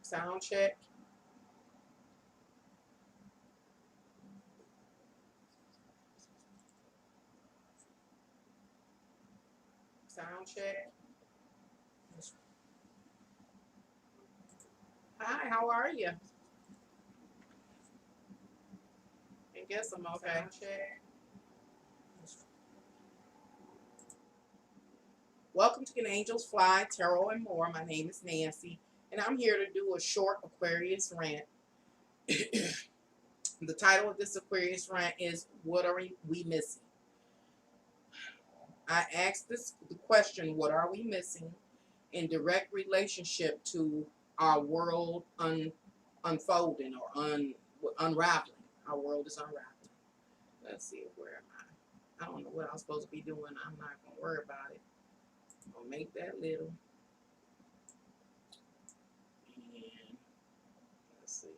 Sound check. Sound check. Hi, how are you? I guess I'm okay. Sound check. Welcome to Can Angels Fly, Tarot and More. My name is Nancy, and I'm here to do a short Aquarius rant. The title of this Aquarius rant is What Are We Missing? I asked the question, what are we missing, in direct relationship to our world unfolding or unraveling. Our world is unraveling. Let's see, where am I? I don't know what I'm supposed to be doing. I'm not going to worry about it. I'll make that little. And let's see.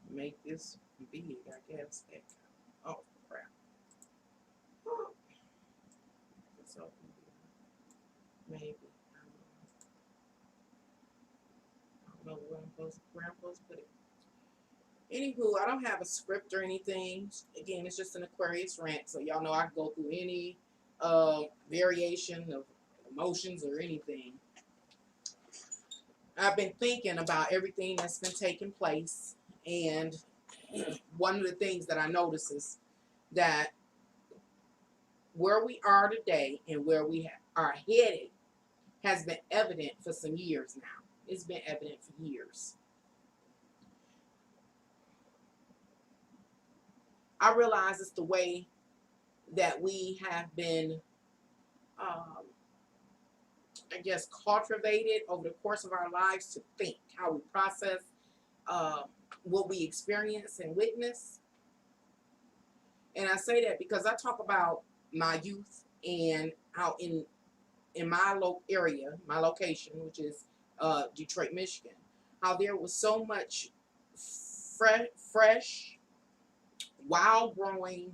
Make this big, I guess. Oh, crap. Oh. So, maybe. I don't know where I'm supposed to put it. Anywho, I don't have a script or anything. Again, it's just an Aquarius rant, so y'all know I can go through any variation of emotions or anything. I've been thinking about everything that's been taking place, and one of the things that I notice is that where we are today and where we are headed has been evident for some years now. It's been evident for years. I realize it's the way that we have been, I guess, cultivated over the course of our lives to think, how we process uh, what we experience and witness. And I say that because I talk about my youth and how in my area, my location, which is Detroit, Michigan, how there was so much fresh, wild growing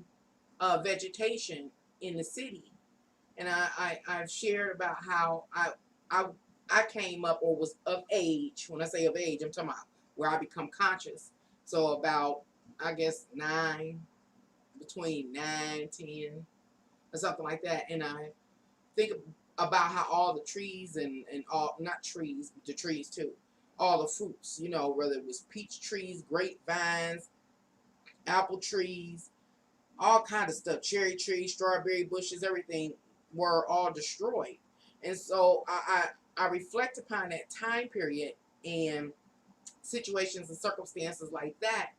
vegetation in the city. And I've shared about how I I came up or was of age. When I say of age, I'm talking about where I become conscious. So about, I guess, between 9, 10, or something like that. And I think about how all the trees and all, not trees, but the trees too, all the fruits, whether it was peach trees, grapevines, apple trees, all kind of stuff, cherry trees, strawberry bushes, everything were all destroyed. And so I reflect upon that time period and situations and circumstances like that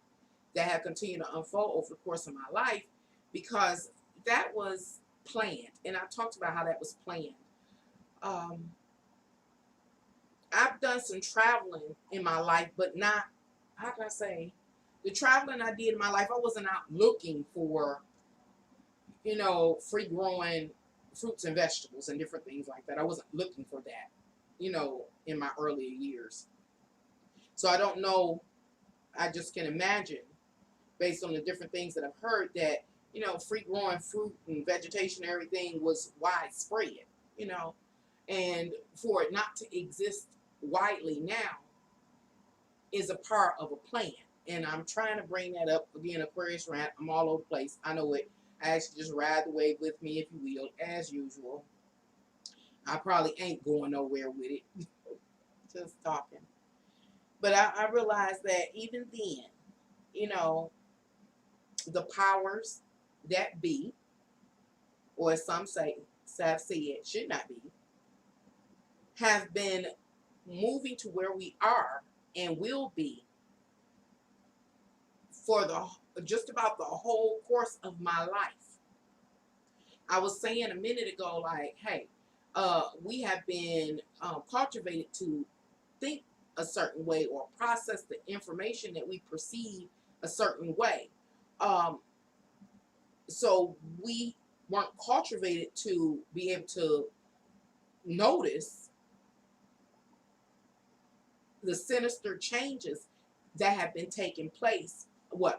have continued to unfold over the course of my life, because that was planned. And I talked about how that was planned. Um, I've done some traveling in my life, but not, how can I say, the traveling I did in my life, I wasn't out looking for, free growing fruits and vegetables and different things like that. I wasn't looking for that, in my earlier years. So I don't know. I just can imagine, based on the different things that I've heard, that, free growing fruit and vegetation and everything was widespread, you know, and for it not to exist widely now is a part of a plan. And I'm trying to bring that up again, Aquarius Rant. I'm all over the place. I know it. I actually just ride the wave with me, if you will, as usual. I probably ain't going nowhere with it. Just talking. But I realized that even then, you know, the powers that be, or as some have said, should not be, have been moving to where we are and will be for the just about the whole course of my life. I was saying a minute ago, like, hey, we have been cultivated to think a certain way or process the information that we perceive a certain way. Um, so we weren't cultivated to be able to notice the sinister changes that have been taking place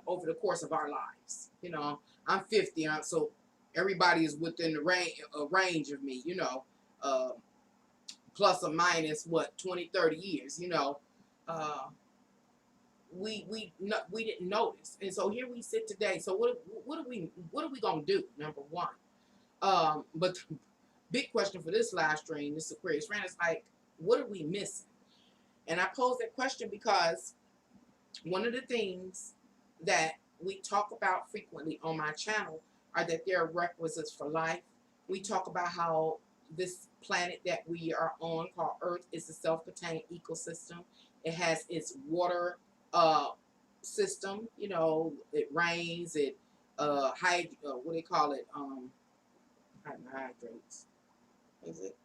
over the course of our lives. I'm 50, so everybody is within the range of me, uh, plus or minus 20, 30 years. Uh, we didn't notice, and so here we sit today. So what are we gonna do? Number one, but the big question for this live stream, this Aquarius Rant, is like, what are we missing? And I pose that question because one of the things that we talk about frequently on my channel are that there are requisites for life. We talk about how this planet that we are on, called Earth, is a self-contained ecosystem. It has its water uh, system. It rains. It what do they call it? Hydrates. Is it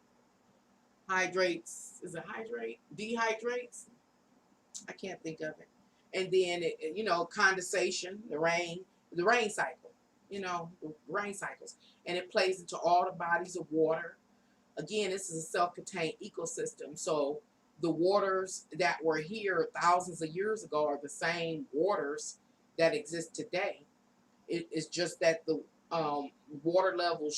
hydrates? Is it hydrate? Dehydrates? I can't think of it. And then condensation, the rain cycle, the rain cycles, and it plays into all the bodies of water. Again, this is a self-contained ecosystem, so the waters that were here thousands of years ago are the same waters that exist today. It's just that the water levels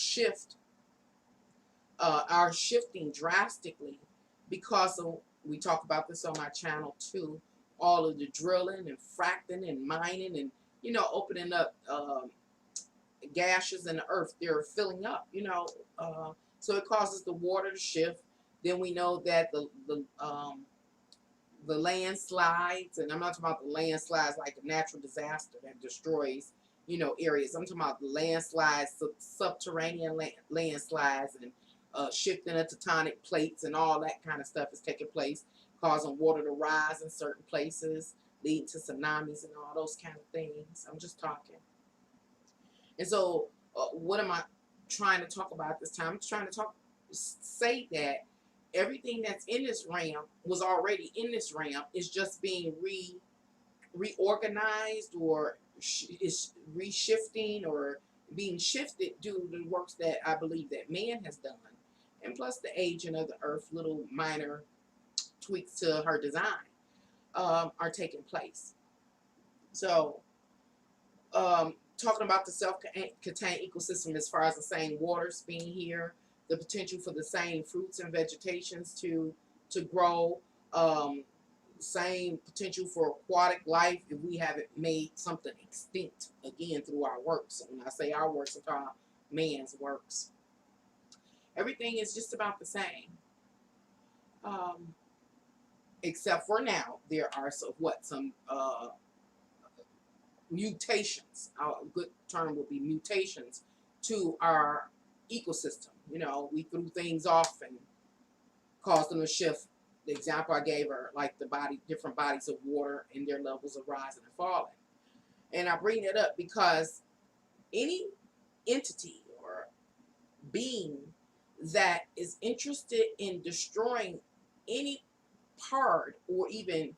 are shifting drastically because of, we talk about this on my channel too, all of the drilling and fracking and mining and opening up gashes in the earth. They're filling up, so it causes the water to shift. Then we know that the landslides, and I'm not talking about the landslides like a natural disaster that destroys areas. I'm talking about the landslides, subterranean landslides, and shifting of tectonic plates and all that kind of stuff is taking place, causing water to rise in certain places, leading to tsunamis and all those kind of things. I'm just talking. And so what am I trying to talk about this time? I'm trying to say that everything that's in this realm was already in this realm. It's just being reorganized, or is reshifting, or being shifted due to the works that I believe that man has done. And plus the aging of the earth, little minor tweaks to her design are taking place. So talking about the self-contained ecosystem as far as the same waters being here, the potential for the same fruits and vegetations to grow, same potential for aquatic life if we haven't made something extinct again through our works. And when I say our works, I'm talking about man's works. Everything is just about the same, except for now there are some mutations. A good term would be mutations to our ecosystem. We threw things off and caused them to shift. The example I gave are like different bodies of water and their levels of rising and falling. And I bring it up because any entity or being that is interested in destroying any part, or even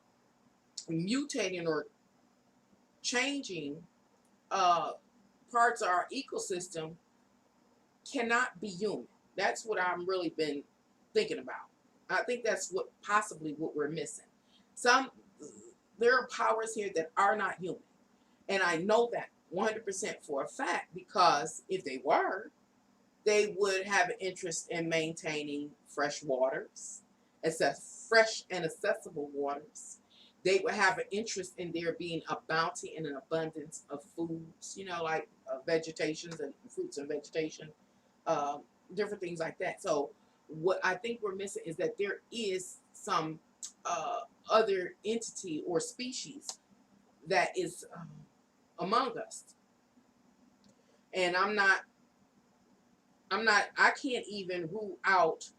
mutating or changing parts of our ecosystem, cannot be human. That's what I've really been thinking about. I think that's possibly what we're missing. There are powers here that are not human, and I know that 100% for a fact, because if they were, they would have an interest in maintaining fresh waters, fresh and accessible waters. They would have an interest in there being a bounty and an abundance of foods, like vegetations and fruits and vegetation, different things like that. So what I think we're missing is that there is some other entity or species that is among us. And I can't even rule out,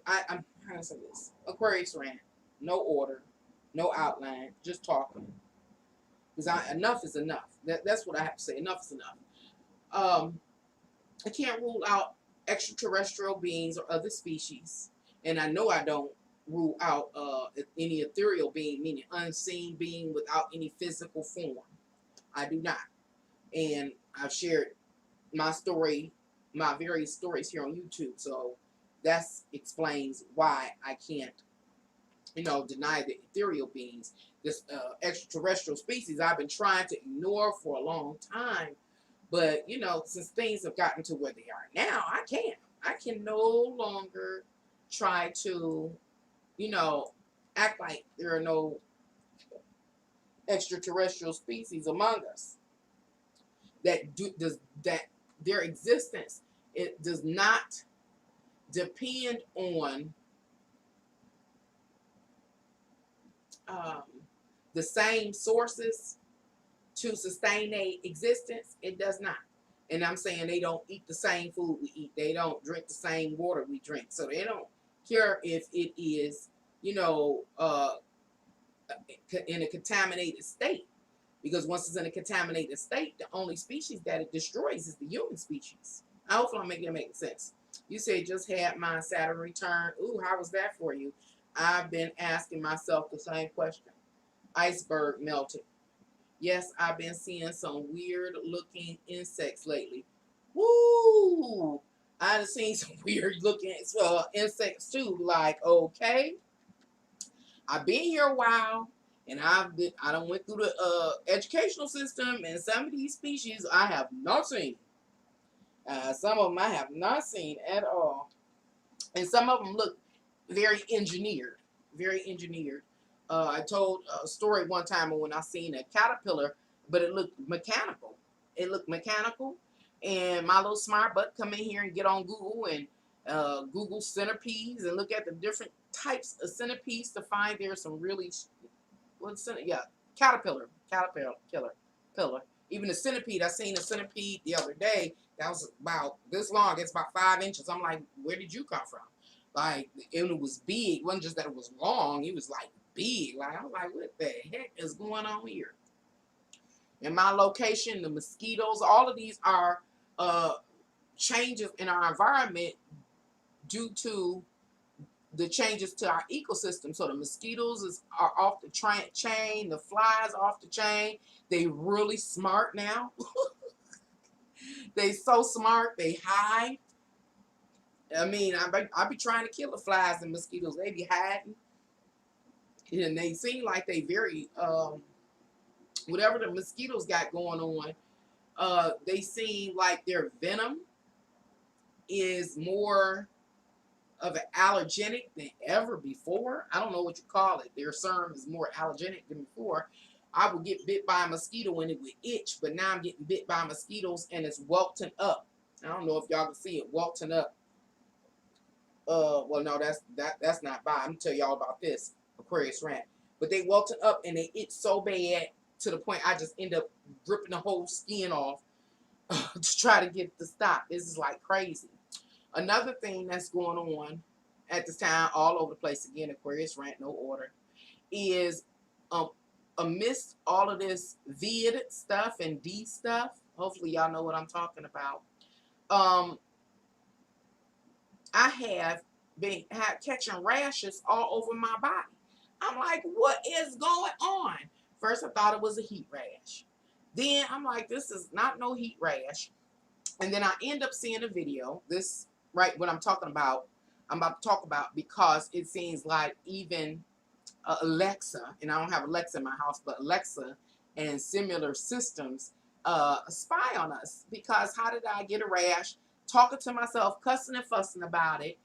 I'm trying to say this, Aquarius Rant, no order, no outline, just talking. Because enough is enough. That's what I have to say. Enough is enough. I can't rule out extraterrestrial beings or other species, and I know I don't rule out any ethereal being, meaning unseen being without any physical form. I do not. And I've shared my story, my various stories here on YouTube. So that explains why I can't, deny the ethereal beings. This extraterrestrial species I've been trying to ignore for a long time. But, since things have gotten to where they are now, I can't. I can no longer try to, you know, act like there are no extraterrestrial species among us. That their existence, it does not depend on um, the same sources to sustain their existence. It does not. And I'm saying they don't eat the same food we eat. They don't drink the same water we drink. So they don't care if it is, you know, in a contaminated state. Because once it's in a contaminated state, the only species that it destroys is the human species. Hopefully I'm making it make sense. You said just had my Saturn return. Ooh, how was that for you? I've been asking myself the same question. Iceberg melted. Yes, I've been seeing some weird looking insects lately. Woo! I've seen some weird looking insects too. Like, okay, I've been here a while, and I done went through the educational system, and some of these species I have not seen. Some of them I have not seen at all, and some of them look very engineered, very engineered. I told a story one time when I seen a caterpillar, but it looked mechanical. It looked mechanical, and my little smart butt come in here and get on Google and Google centipedes and look at the different types of centipedes to find there's some really caterpillar pillar. Even the centipede, I seen a centipede the other day that was about this long. It's about 5 inches. I'm like, where did you come from? Like, it was big. It wasn't just that it was long. It was like big. Like, I was like, what the heck is going on here? In my location, the mosquitoes, all of these are changes in our environment due to the changes to our ecosystem. So the mosquitoes are off the chain. The flies are off the chain. They really smart now. They so smart. They hide. I mean, I be trying to kill the flies and mosquitoes. They be hiding, and they seem like they very whatever the mosquitoes got going on. They seem like their venom is more of an allergenic than ever before. I don't know what you call it. Their serum is more allergenic than before. I would get bit by a mosquito and it would itch, but now I'm getting bit by mosquitoes and it's welting up. I don't know if y'all can see it welting up. Well, no, that's not by. I'm gonna tell y'all about this Aquarius Rant. But they welting up and they itch so bad to the point I just end up ripping the whole skin off to try to get it to stop. This is like crazy. Another thing that's going on at this time, all over the place again, Aquarius Rant, no order, is amidst all of this vid stuff and D stuff. Hopefully, y'all know what I'm talking about. I have been catching rashes all over my body. I'm like, what is going on? First, I thought it was a heat rash. Then I'm like, this is not no heat rash. And then I end up seeing a video. This, right, what I'm talking about, I'm about to talk about because it seems like even Alexa, and I don't have Alexa in my house, but Alexa and similar systems spy on us. Because how did I get a rash? Talking to myself, cussing and fussing about it.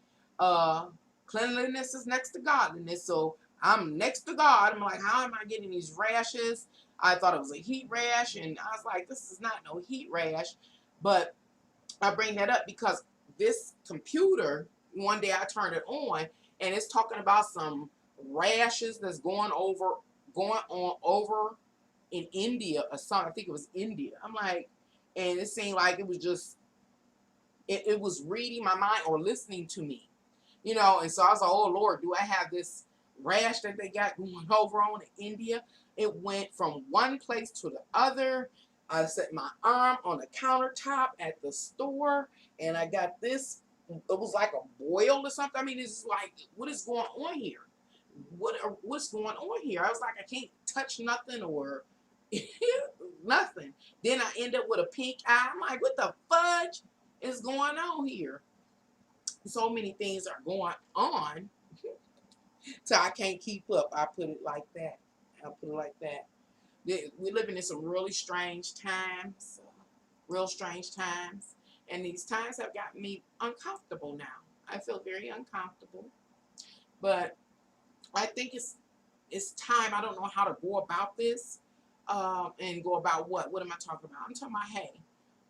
Cleanliness is next to godliness. So I'm next to God. I'm like, how am I getting these rashes? I thought it was a heat rash, and I was like, this is not no heat rash. But I bring that up because this computer, one day I turned it on, and it's talking about some rashes that's going on over in India or something. I think it was India. I'm like, and it seemed like it was just, it was reading my mind or listening to me, and so I was like, oh Lord, do I have this rash that they got going over on in India? It went from one place to the other. I set my arm on the countertop at the store, and I got this. It was like a boil or something. I mean, it's like, what is going on here? what's going on here? I was like, I can't touch nothing or nothing. Then I end up with a pink eye. I'm like, what the fudge is going on here? So many things are going on, so I can't keep up. I put it like that. I put it like that. We're living in some really strange times, real strange times, and these times have gotten me uncomfortable now. I feel very uncomfortable, but I think it's time. I don't know how to go about this, and go about what? What am I talking about? I'm talking about, hey,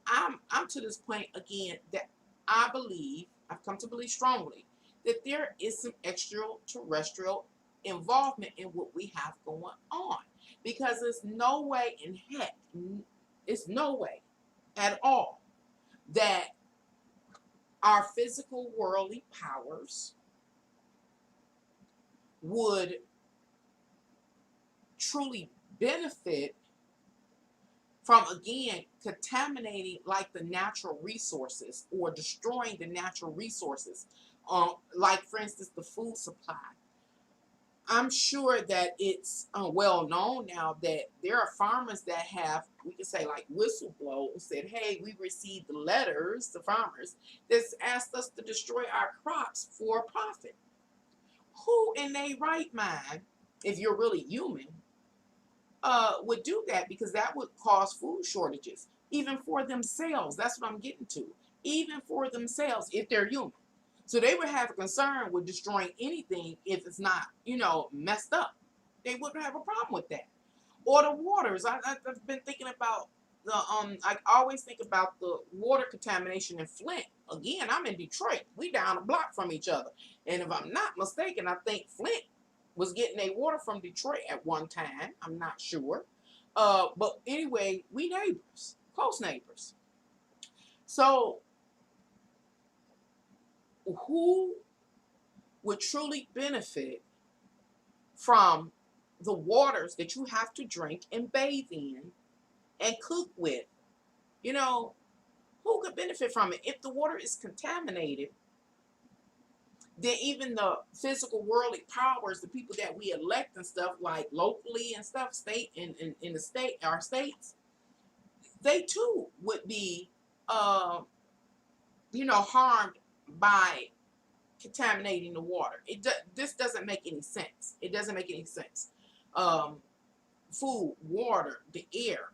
I'm to this point again that I believe, I've come to believe strongly, that there is some extraterrestrial involvement in what we have going on, because there's no way in heck, it's no way at all that our physical worldly powers would truly benefit from, again, contaminating like the natural resources or destroying the natural resources, like for instance the food supply. I'm sure that it's well known now that there are farmers that have, we can say, like whistleblow, said, hey, we received the letters, the farmers, that's asked us to destroy our crops for profit. Who in their right mind, if you're really human, would do that? Because that would cause food shortages, even for themselves. That's what I'm getting to. Even for themselves, if they're human. So they would have a concern with destroying anything if it's not, messed up. They wouldn't have a problem with that. Or the waters. I've been thinking about I always think about the water contamination in Flint. Again, I'm in Detroit. We down a block from each other. And if I'm not mistaken, I think Flint was getting their water from Detroit at one time. I'm not sure. But anyway, we neighbors, close neighbors. So who would truly benefit from the waters that you have to drink and bathe in and cook with? Who could benefit from it? If the water is contaminated, then even the physical worldly powers, the people that we elect and stuff, like locally and stuff, state in the state, our states, they too would be, harmed by contaminating the water. This doesn't make any sense. It doesn't make any sense. Food, water, the air,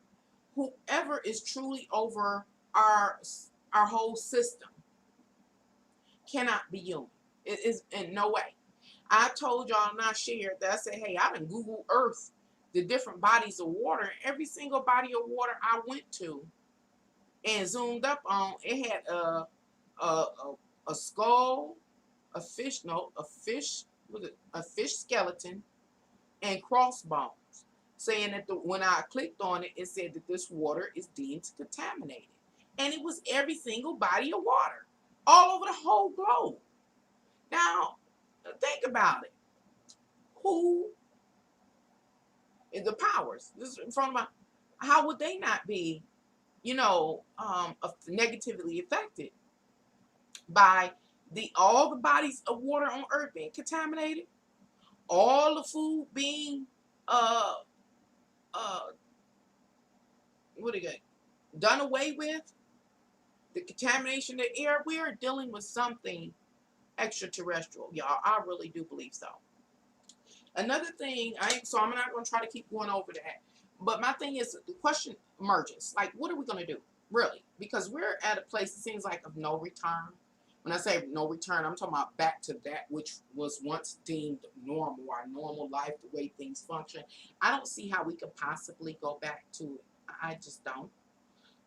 whoever is truly over our whole system cannot be human. It is in no way. I told y'all, and I shared that, I said, hey, I done Google Earth the different bodies of water. Every single body of water I went to and zoomed up on, it had a skull, a fish, no, a fish skeleton, and crossbones, saying that when I clicked on it, it said that this water is deemed contaminated. And it was every single body of water all over the whole globe. Now, think about it. Who is the powers? This is from how would they not be, negatively affected by all the bodies of water on Earth being contaminated, all the food being uh uh what do you got, done away with, the contamination of the air? We are dealing with something extraterrestrial, y'all. I really do believe so. Another thing, I'm not going to try to keep going over that, but my thing is, the question emerges, like, what are we going to do, really? Because we're at a place, it seems like, of no return. When I say no return, I'm talking about back to that which was once deemed normal, our normal life, the way things function. I don't see how we could possibly go back to it. I just don't.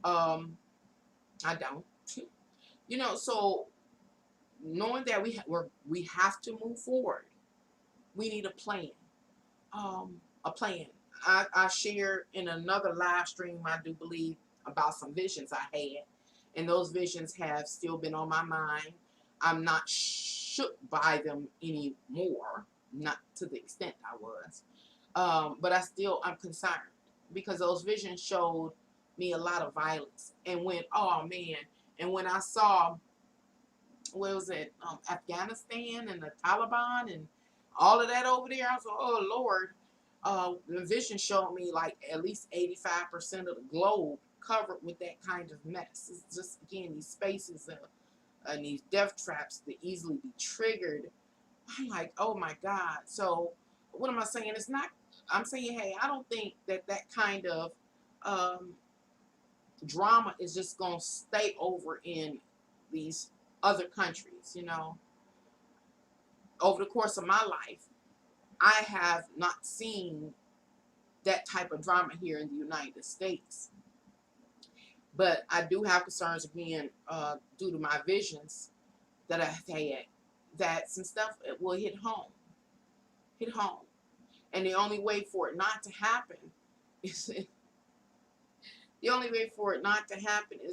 I don't. So knowing that we have to move forward, we need a plan. A plan. I shared in another live stream, I do believe, about some visions I had, and those visions have still been on my mind. I'm not shook by them anymore, not to the extent I was, but I'm concerned, because those visions showed me a lot of violence, and when I saw, what was it, Afghanistan and the Taliban, and all of that over there. I was like, oh Lord. The vision showed me like at least 85% of the globe covered with that kind of mess. It's just, again, these spaces and these death traps that easily be triggered. I'm like, oh my God. So what am I saying? It's not, I'm saying, hey, I don't think that that kind of um, drama is just going to stay over in these other countries. Over the course of my life, I have not seen that type of drama here in the United States. But I do have concerns, again, due to my visions that I've had, that some stuff will hit home. And the only way for it not to happen is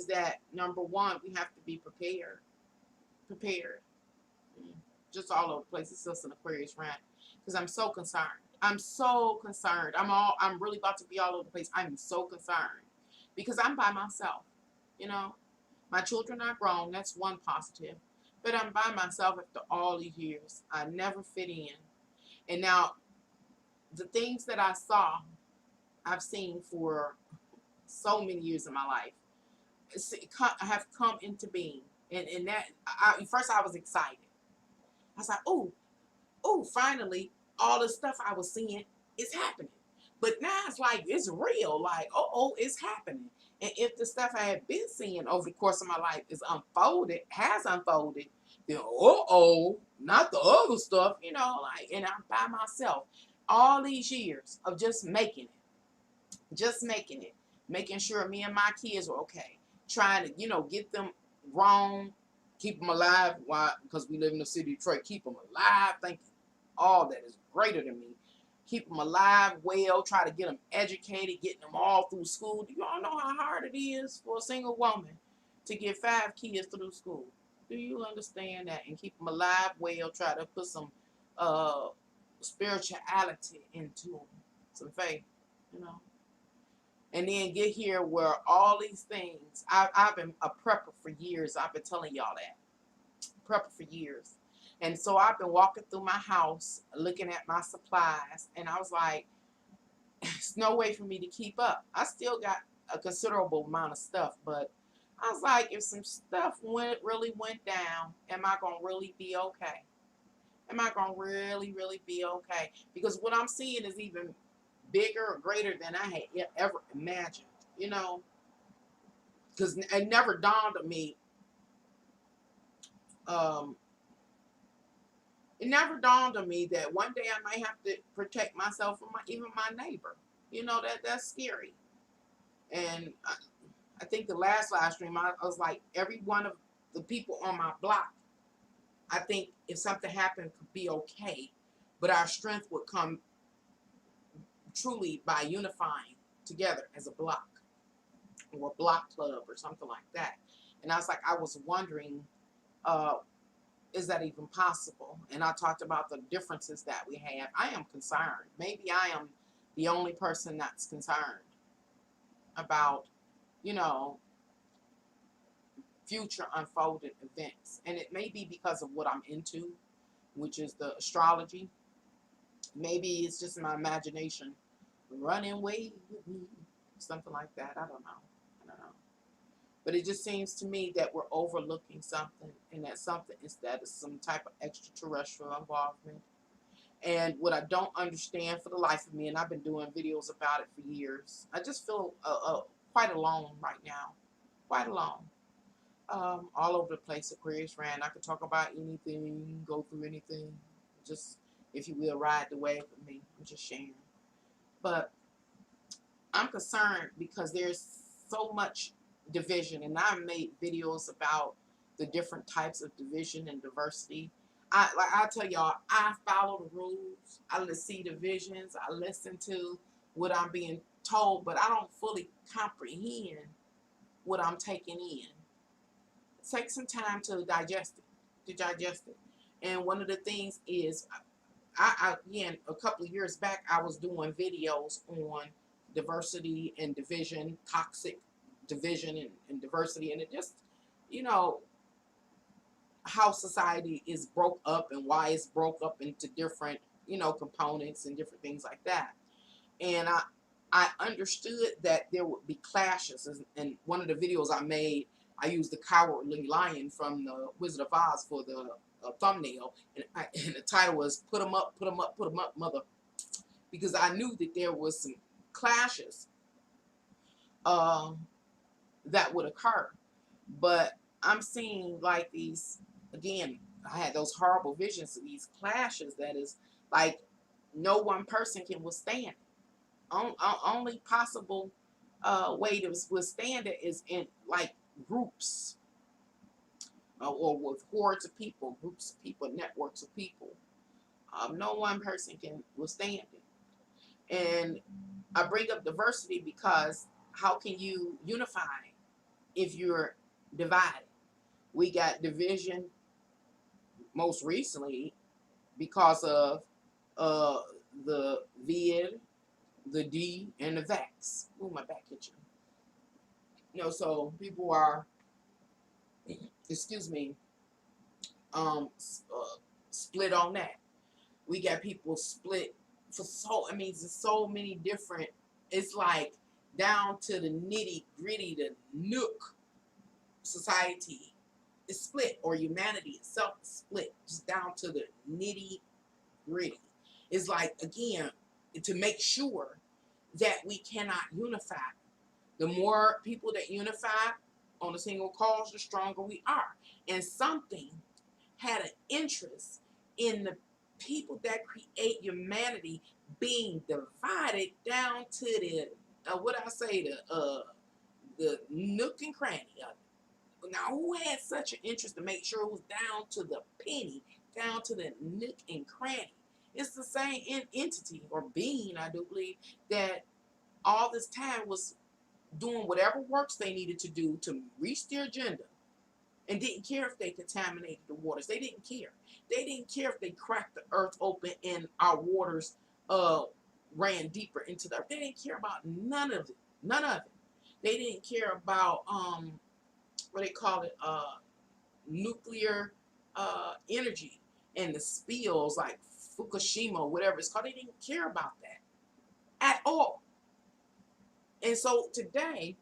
that, number one, we have to be prepared. Prepared. Just all over the place. It's just an Aquarius rant. Because I'm so concerned. I'm so concerned. I'm really about to be all over the place. I'm so concerned. Because I'm by myself. My children are grown. That's one positive. But I'm by myself after all these years. I never fit in. And now, the things that I've seen for so many years in my life, have come into being. And that, first I was excited. I was like, oh, finally, all the stuff I was seeing is happening. But now it's like, it's real. Like, it's happening. And if the stuff I had been seeing over the course of my life has unfolded, then, not the other stuff, and I'm by myself. All these years of just making it, making sure me and my kids were okay, trying to, get them grown, keep them alive. Why? Because we live in the city of Detroit. Keep them alive. Thank you. All that is greater than me. Keep them alive, well, try to get them educated, getting them all through school. Do you all know how hard it is for a single woman to get 5 kids through school? Do you understand that? And keep them alive, well, try to put some spirituality into them, some faith, And then get here where all these things, I've been a prepper for years. I've been telling y'all that. Prepper for years. And so I've been walking through my house, looking at my supplies, and I was like, there's no way for me to keep up. I still got a considerable amount of stuff, but I was like, if some stuff really went down, am I going to really be okay? Am I going to really, really be okay? Because what I'm seeing is even bigger or greater than I had ever imagined, because it never dawned on me. It never dawned on me that one day I might have to protect myself from even my neighbor. That's scary. And I think the last live stream, I was like, every one of the people on my block, I think if something happened, could be okay. But our strength would come truly by unifying together as a block or a block club or something like that. And I was wondering, is that even possible? And I talked about the differences that we have. I am concerned. Maybe I am the only person that's concerned about, future unfolded events. And it may be because of what I'm into, which is the astrology. Maybe it's just my imagination running away with me, something like that. I don't know. But it just seems to me that we're overlooking something, and that something is some type of extraterrestrial involvement. And what I don't understand for the life of me, and I've been doing videos about it for years, I just feel quite alone right now. Quite alone. All over the place, Aquarius Rant. I could talk about anything, go through anything. Just, if you will, ride the wave with me. I'm just sharing. But I'm concerned because there's so much division, and I made videos about the different types of division and diversity. I tell y'all, I follow the rules. I see the visions. I listen to what I'm being told, but I don't fully comprehend what I'm taking in. Take some time to digest it. And one of the things is, again, a couple of years back, I was doing videos on diversity and division, toxic division and diversity, and it just, how society is broke up and why it's broke up into different, components and different things like that. And I understood that there would be clashes. And one of the videos I made, I used the Cowardly Lion from the Wizard of Oz for the thumbnail, and the title was "Put 'em up, put 'em up, put 'em up, mother," because I knew that there was some clashes um, that would occur. But I'm seeing like these again. I had those horrible visions of these clashes that is like no one person can withstand. Only possible way to withstand it is in like groups, or with hordes of people, groups of people, networks of people. No one person can withstand it. And I bring up diversity because how can you unify if you're divided? We got division most recently because of uh, the vid, the D, and the vax. Ooh, my back itching. So people are, excuse me, split on that. We got people split for I mean, there's so many different. It's like down to the nitty gritty, the nook society is split, or humanity itself is split, just down to the nitty gritty. It's like again to make sure that we cannot unify. The more people that unify on a single cause, the stronger we are. And something had an interest in the people that create humanity being divided down to the what I say, the nook and cranny of it. Now, who had such an interest to make sure it was down to the penny, down to the nook and cranny? It's the same entity or being, I do believe, that all this time was doing whatever works they needed to do to reach their agenda, and didn't care if they contaminated the waters. They didn't care. They didn't care if they cracked the earth open and our waters uh, ran deeper into the earth. They didn't care about none of it. None of it. They didn't care about what they call it, nuclear energy and the spills like Fukushima, whatever it's called. They didn't care about that at all. And so today,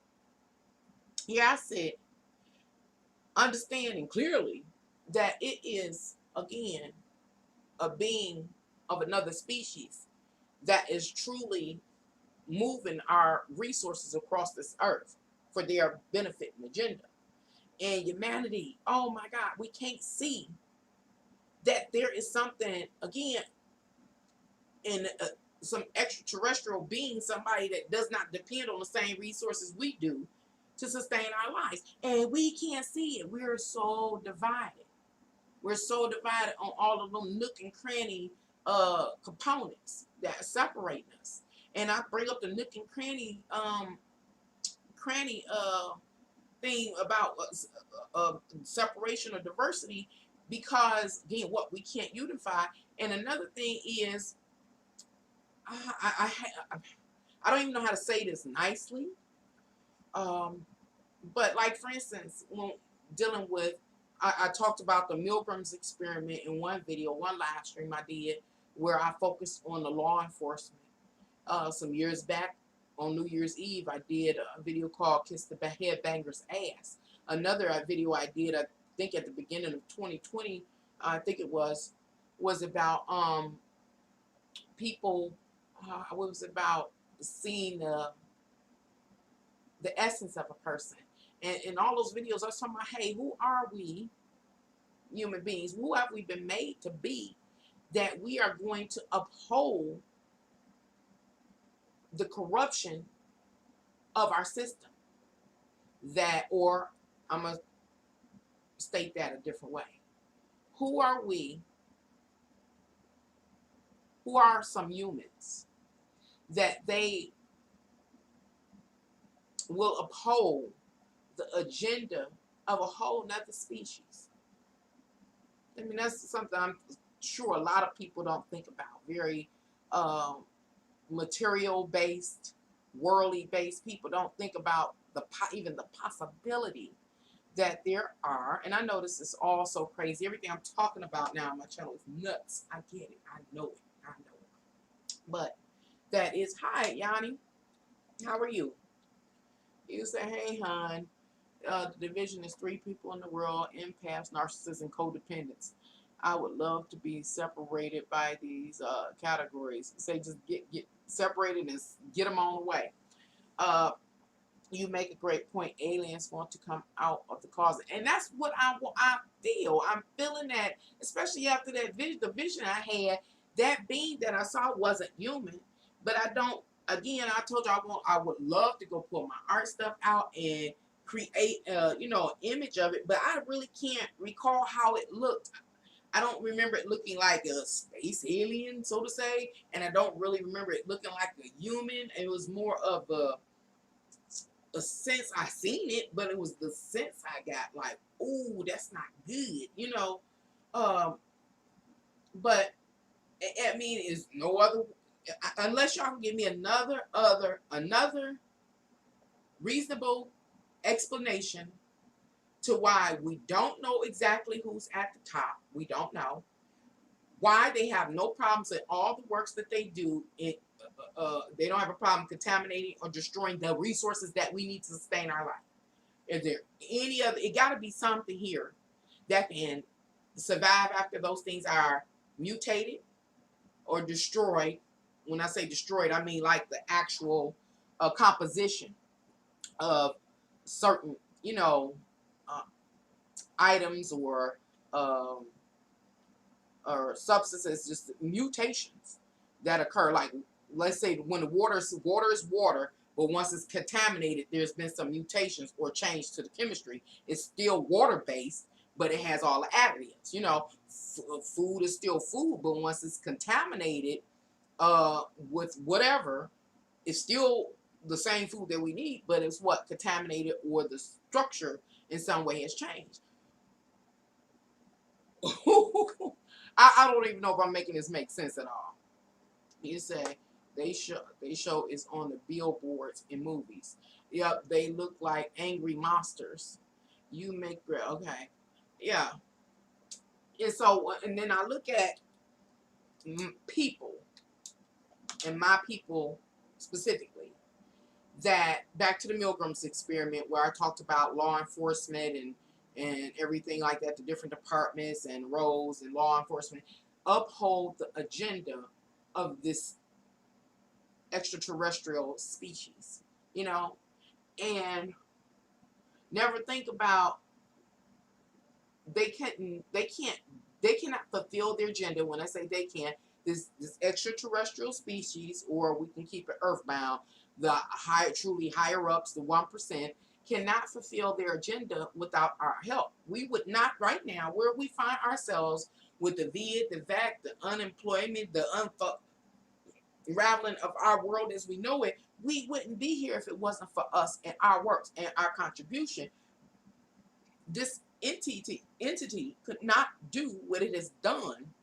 yeah, I said, understanding clearly that it is again a being of another species that is truly moving our resources across this earth for their benefit and agenda. And humanity, oh my God, we can't see that there is something again in some extraterrestrial being, somebody that does not depend on the same resources we do to sustain our lives. And we can't see it. We're so divided. We're so divided on all of them nook and cranny components that separate us. And I bring up the nook and cranny thing about separation or diversity because again, what we can't unify. And another thing is, I, I, I don't even know how to say this nicely. Um, but like for instance, when dealing with, I talked about the Milgram's experiment in one video, one live stream I did, where I focused on the law enforcement. Some years back on New Year's Eve, I did a video called "Kiss the Headbanger's Ass." Another video I did, I think at the beginning of 2020, I think it was about people. What was it about seeing the essence of a person. And in all those videos, I was talking about, hey, who are we, human beings? Who have we been made to be that we are going to uphold the corruption of our system? That, or I'm going to state that a different way. Who are we? Who are some humans that they will uphold the agenda of a whole nother species? I mean, that's something I'm sure a lot of people don't think about. Very material based, worldly based people don't think about even the possibility that there are, and I know this is all so crazy. Everything I'm talking about now on my channel is nuts. I get it. I know it. I know it. But that is, hi, Yanni. How are you? You say, hey, hon. The division is 3 people in the world: empaths, narcissists, and codependents. I would love to be separated by these categories. Say, just get separated and get them on the way. Uh, you make a great point. Aliens want to come out of the closet, and that's what I feel. I'm feeling that, especially after that vision. The vision I had, that being that I saw wasn't human, but I don't. Again, I told you I would love to go pull my art stuff out and create, an image of it, but I really can't recall how it looked. I don't remember it looking like a space alien, so to say, and I don't really remember it looking like a human. It was more of a sense. I seen it, but it was the sense I got, like, ooh, that's not good, Um, but I mean, is no other, unless y'all can give me another reasonable explanation to why we don't know exactly who's at the top. We don't know why they have no problems in all the works that they do. They don't have a problem contaminating or destroying the resources that we need to sustain our life. Is there any other? It got to be something here that can survive after those things are mutated or destroyed. When I say destroyed, I mean like the actual composition of certain, uh, items um, or substances, just mutations that occur. Like, let's say when the water is water, but once it's contaminated, there's been some mutations or change to the chemistry. It's still water based, but it has all the additives. Food is still food, but once it's contaminated with whatever, it's still the same food that we need, but it's what contaminated, or the structure in some way has changed. I don't even know if I'm making this make sense at all. You say they show is on the billboards in movies. Yep, they look like angry monsters. You make great, okay, yeah. And so, and then I look at people, and my people specifically. That back to the Milgram's experiment, where I talked about law enforcement and everything like that, the different departments and roles and law enforcement uphold the agenda of this extraterrestrial species, and never think about they cannot fulfill their agenda. When I say they can't, this extraterrestrial species, or we can keep it earthbound, the truly higher ups, the 1%, cannot fulfill their agenda without our help. We would not, right now, where we find ourselves with the vid, the vac, the unemployment, the unraveling of our world as we know it, we wouldn't be here if it wasn't for us and our works and our contribution. This entity could not do what it has done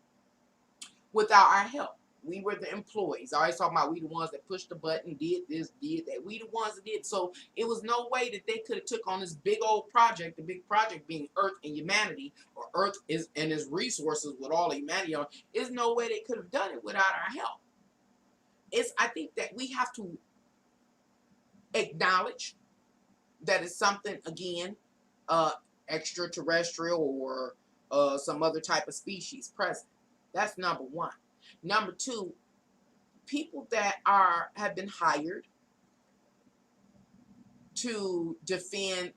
without our help. We were the employees. I always talk about we the ones that pushed the button, did this, did that. We the ones that did. So it was no way that they could have took on this big old project, the big project being Earth and humanity, or Earth is and its resources with all humanity on. There's no way they could have done it without our help. I think that we have to acknowledge that it's something, again, extraterrestrial, or some other type of species present. That's number one. Number two, people that have been hired to defend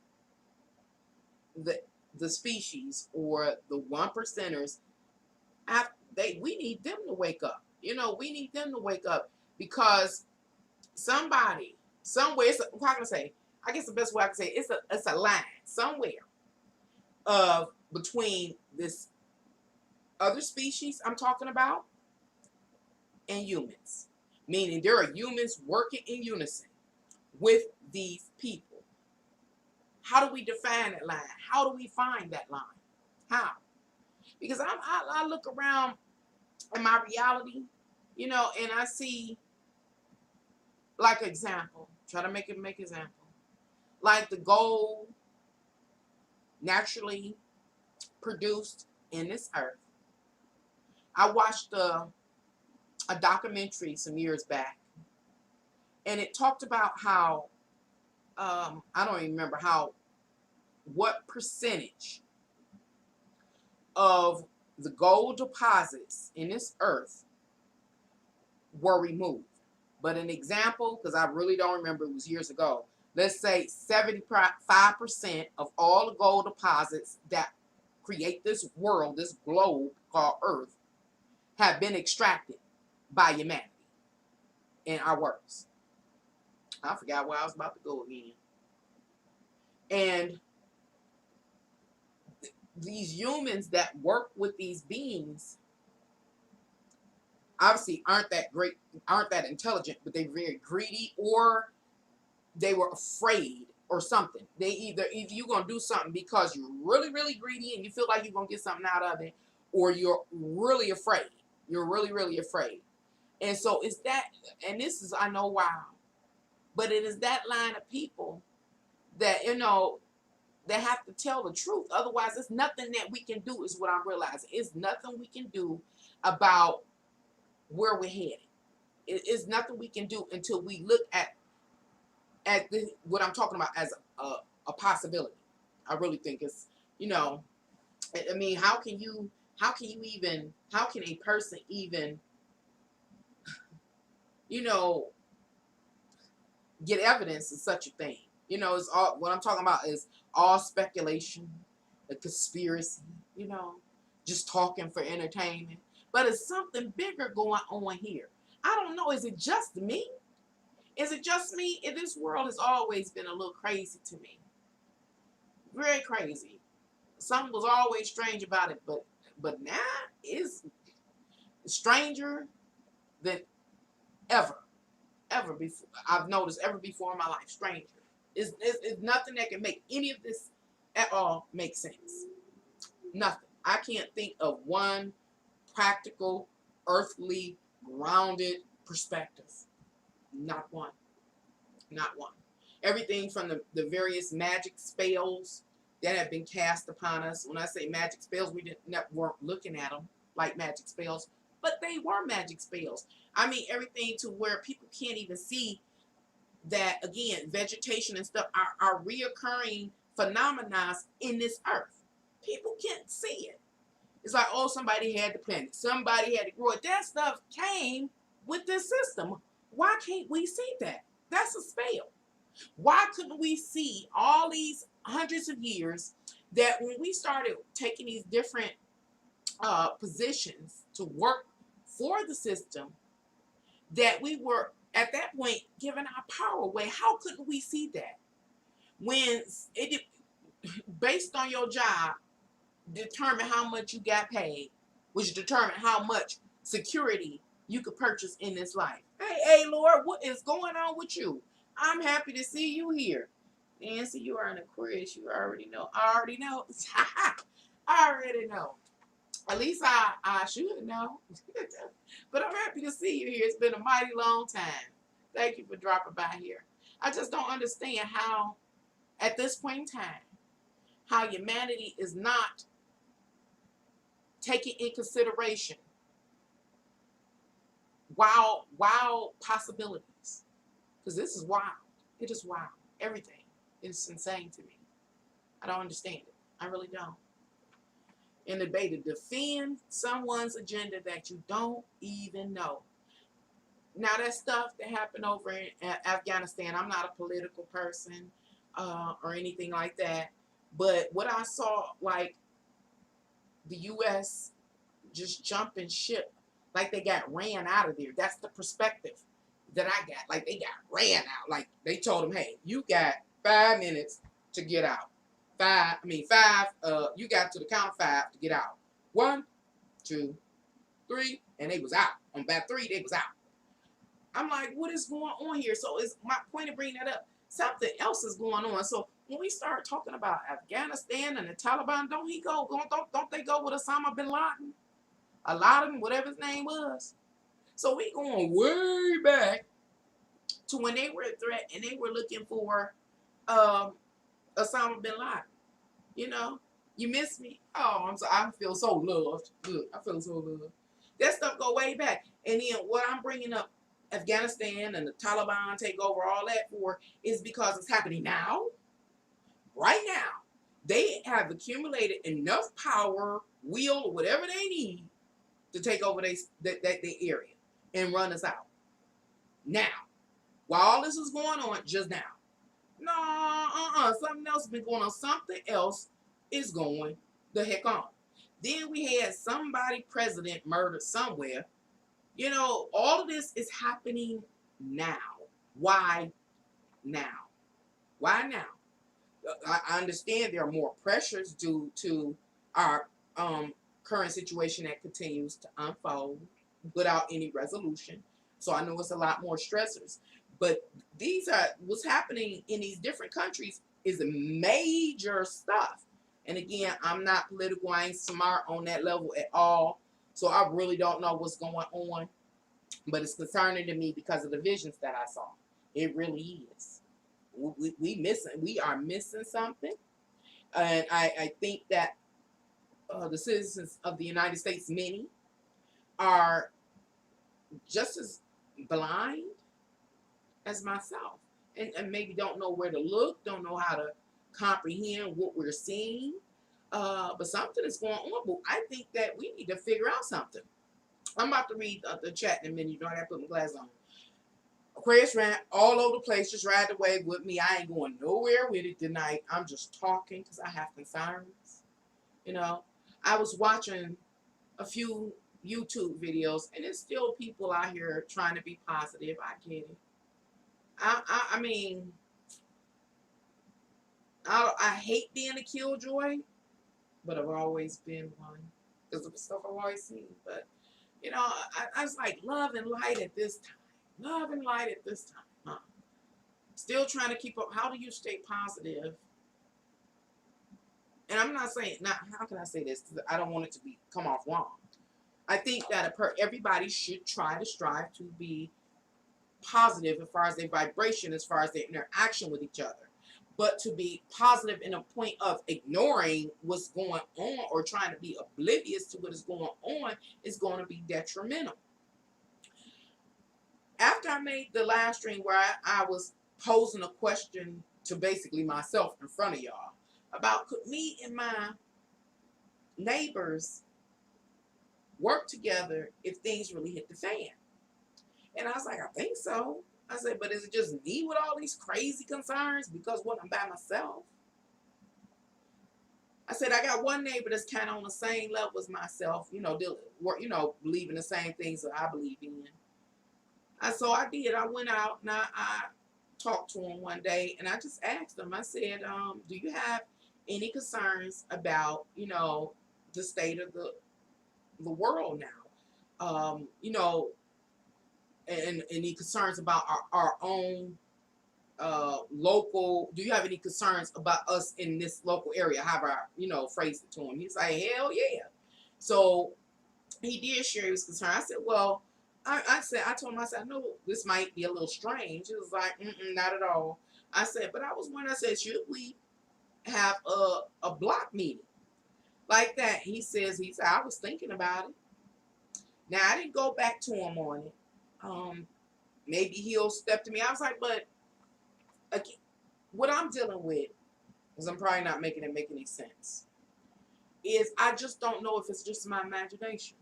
the species, or the 1%ers, we need them to wake up. We need them to wake up, because somebody somewhere, how can I say? I guess the best way I can say it, it's a line somewhere of between this other species I'm talking about and humans. Meaning there are humans working in unison with these people. How do we define that line? How do we find that line? How? Because I look around in my reality, and I see, like, example, try to make example, like the gold naturally produced in this earth. I watched a documentary some years back, and it talked about how I don't even remember how what percentage of the gold deposits in this earth were removed. But an example, because I really don't remember, it was years ago. Let's say 75% of all the gold deposits that create this world, this globe called Earth, have been extracted by humanity in our works. I forgot where I was about to go again. And these humans that work with these beings obviously aren't that great, aren't that intelligent, but they're very greedy, or they were afraid or something. They either you're gonna do something because you're really, really greedy and you feel like you're gonna get something out of it, or you're really afraid. You're really, really afraid. And so it's that, and this is, I know why, but it is that line of people that, they have to tell the truth. Otherwise, there's nothing that we can do, is what I'm realizing. It's nothing we can do about where we're headed. It's nothing we can do until we look at what I'm talking about as a possibility. I really think it's, I mean, how can a person even, you know, get evidence of such a thing? It's all, what I'm talking about is all speculation, a conspiracy, just talking for entertainment. But it's something bigger going on here. I don't know. Is it just me? Is it just me? This world has always been a little crazy to me. Very crazy. Something was always strange about it, but now it's stranger than ever before. I've noticed ever before in my life. Stranger. It's nothing that can make any of this at all make sense. Nothing. I can't think of one practical, earthly, grounded perspective. Not one. Not one. Everything from the various magic spells that have been cast upon us. When I say magic spells, weren't looking at them like magic spells, but they were magic spells. I mean, everything to where people can't even see that, again, vegetation and stuff are reoccurring phenomena in this earth. People can't see it. It's like, oh, somebody had to plant it. Somebody had to grow it. That stuff came with this system. Why can't we see that? That's a spell. Why couldn't we see all these hundreds of years that when we started taking these different positions to work for the system, that we were at that point giving our power away? How couldn't we see that? When it, based on your job, determine how much you got paid, which determined how much security you could purchase in this life. Hey, Lord, what is going on with you? I'm happy to see you here. Nancy, you are an Aquarius. You already know. I already know. I already know. At least I should know. But I'm happy to see you here. It's been a mighty long time. Thank you for dropping by here. I just don't understand how, at this point in time, how humanity is not taking in consideration wild possibilities. Because this is wild. It is wild. Everything is insane to me. I don't understand it. I really don't. And the debate to defend someone's agenda that you don't even know. Now, that stuff that happened over in Afghanistan, I'm not a political person or anything like that. But what I saw, like the U.S. just jumping ship, like they got ran out of there. That's the perspective that I got. Like they got ran out. Like they told them, hey, you got 5 minutes to get out. You got to the count of 5 to get out. 1, 2, 3, and they was out. On back 3, they was out. I'm like, what is going on here? So it's my point of bringing that up. Something else is going on. So when we start talking about Afghanistan and the Taliban, don't they go with Osama bin Laden? Aladdin, whatever his name was. So we going way back to when they were a threat and they were looking for Osama bin Laden. You know, you miss me. Oh, I feel so loved. Good. I feel so loved. That stuff go way back. And then what I'm bringing up Afghanistan and the Taliban take over all that for is because it's happening now, right now. They have accumulated enough power, will, or whatever they need to take over that area and run us out. Now, while all this is going on, just now. No, something else has been going on. Something else is going the heck on. Then we had somebody president murdered somewhere. You know, all of this is happening now. Why now? Why now? I understand there are more pressures due to our current situation that continues to unfold without any resolution. So I know it's a lot more stressors. But these are what's happening in these different countries is major stuff. And again, I'm not political. I ain't smart on that level at all. So I really don't know what's going on. But it's concerning to me because of the visions that I saw. It really is. We are missing something. And I think that the citizens of the United States, many, are just as blind as myself, and maybe don't know where to look, don't know how to comprehend what we're seeing. But something is going on. But I think that we need to figure out something. I'm about to read the chat in a minute. You know, I gotta put my glasses on. Aquarius Rant all over the place. Just ride the wave with me. I ain't going nowhere with it tonight. I'm just talking because I have concerns. You know, I was watching a few YouTube videos, and there's still people out here trying to be positive. I get it. I mean, I hate being a killjoy, but I've always been one because of the stuff I've always seen. But you know, I was like love and light at this time. Love and light at this time. Huh? Still trying to keep up. How do you stay positive? And I'm not saying not. How can I say this? Because I don't want it to be come off wrong. I think that everybody should try to strive to be positive as far as their vibration, as far as their interaction with each other. But to be positive in a point of ignoring what's going on or trying to be oblivious to what is going on is going to be detrimental. After I made the live stream where I was posing a question to basically myself in front of y'all about could me and my neighbors work together if things really hit the fan? And I was like, I think so. I said, but is it just me with all these crazy concerns because what I'm by myself? I said, I got one neighbor that's kind of on the same level as myself, you know, believing the same things that I believe in. So I did. I went out and I talked to him one day, and I just asked him. I said, do you have any concerns about, you know, the state of the world now? You know, and any concerns about our own local, do you have any concerns about us in this local area? However I, you know, phrased it to him. He's like, hell yeah. So he did share his concern. I said, well, I told him, I said, I know this might be a little strange. It was like, not at all. I said, but I was wondering, I said, should we have a block meeting like that? He said, I was thinking about it. Now, I didn't go back to him on it. Maybe he'll step to me. I was like, but again, what I'm dealing with, because I'm probably not making it make any sense, is I just don't know if it's just my imagination.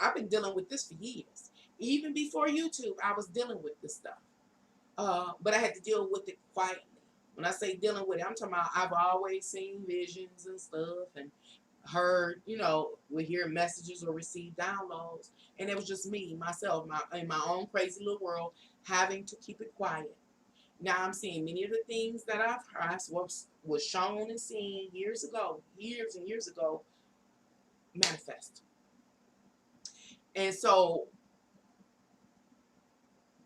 I've been dealing with this for years. Even before YouTube, I was dealing with this stuff. But I had to deal with it quietly. When I say dealing with it, I'm talking about I've always seen visions and stuff and heard, you know, would hear messages or receive downloads. And it was just me, myself, in my own crazy little world, having to keep it quiet. Now I'm seeing many of the things that I've heard was shown and seen years and years ago, manifest. And so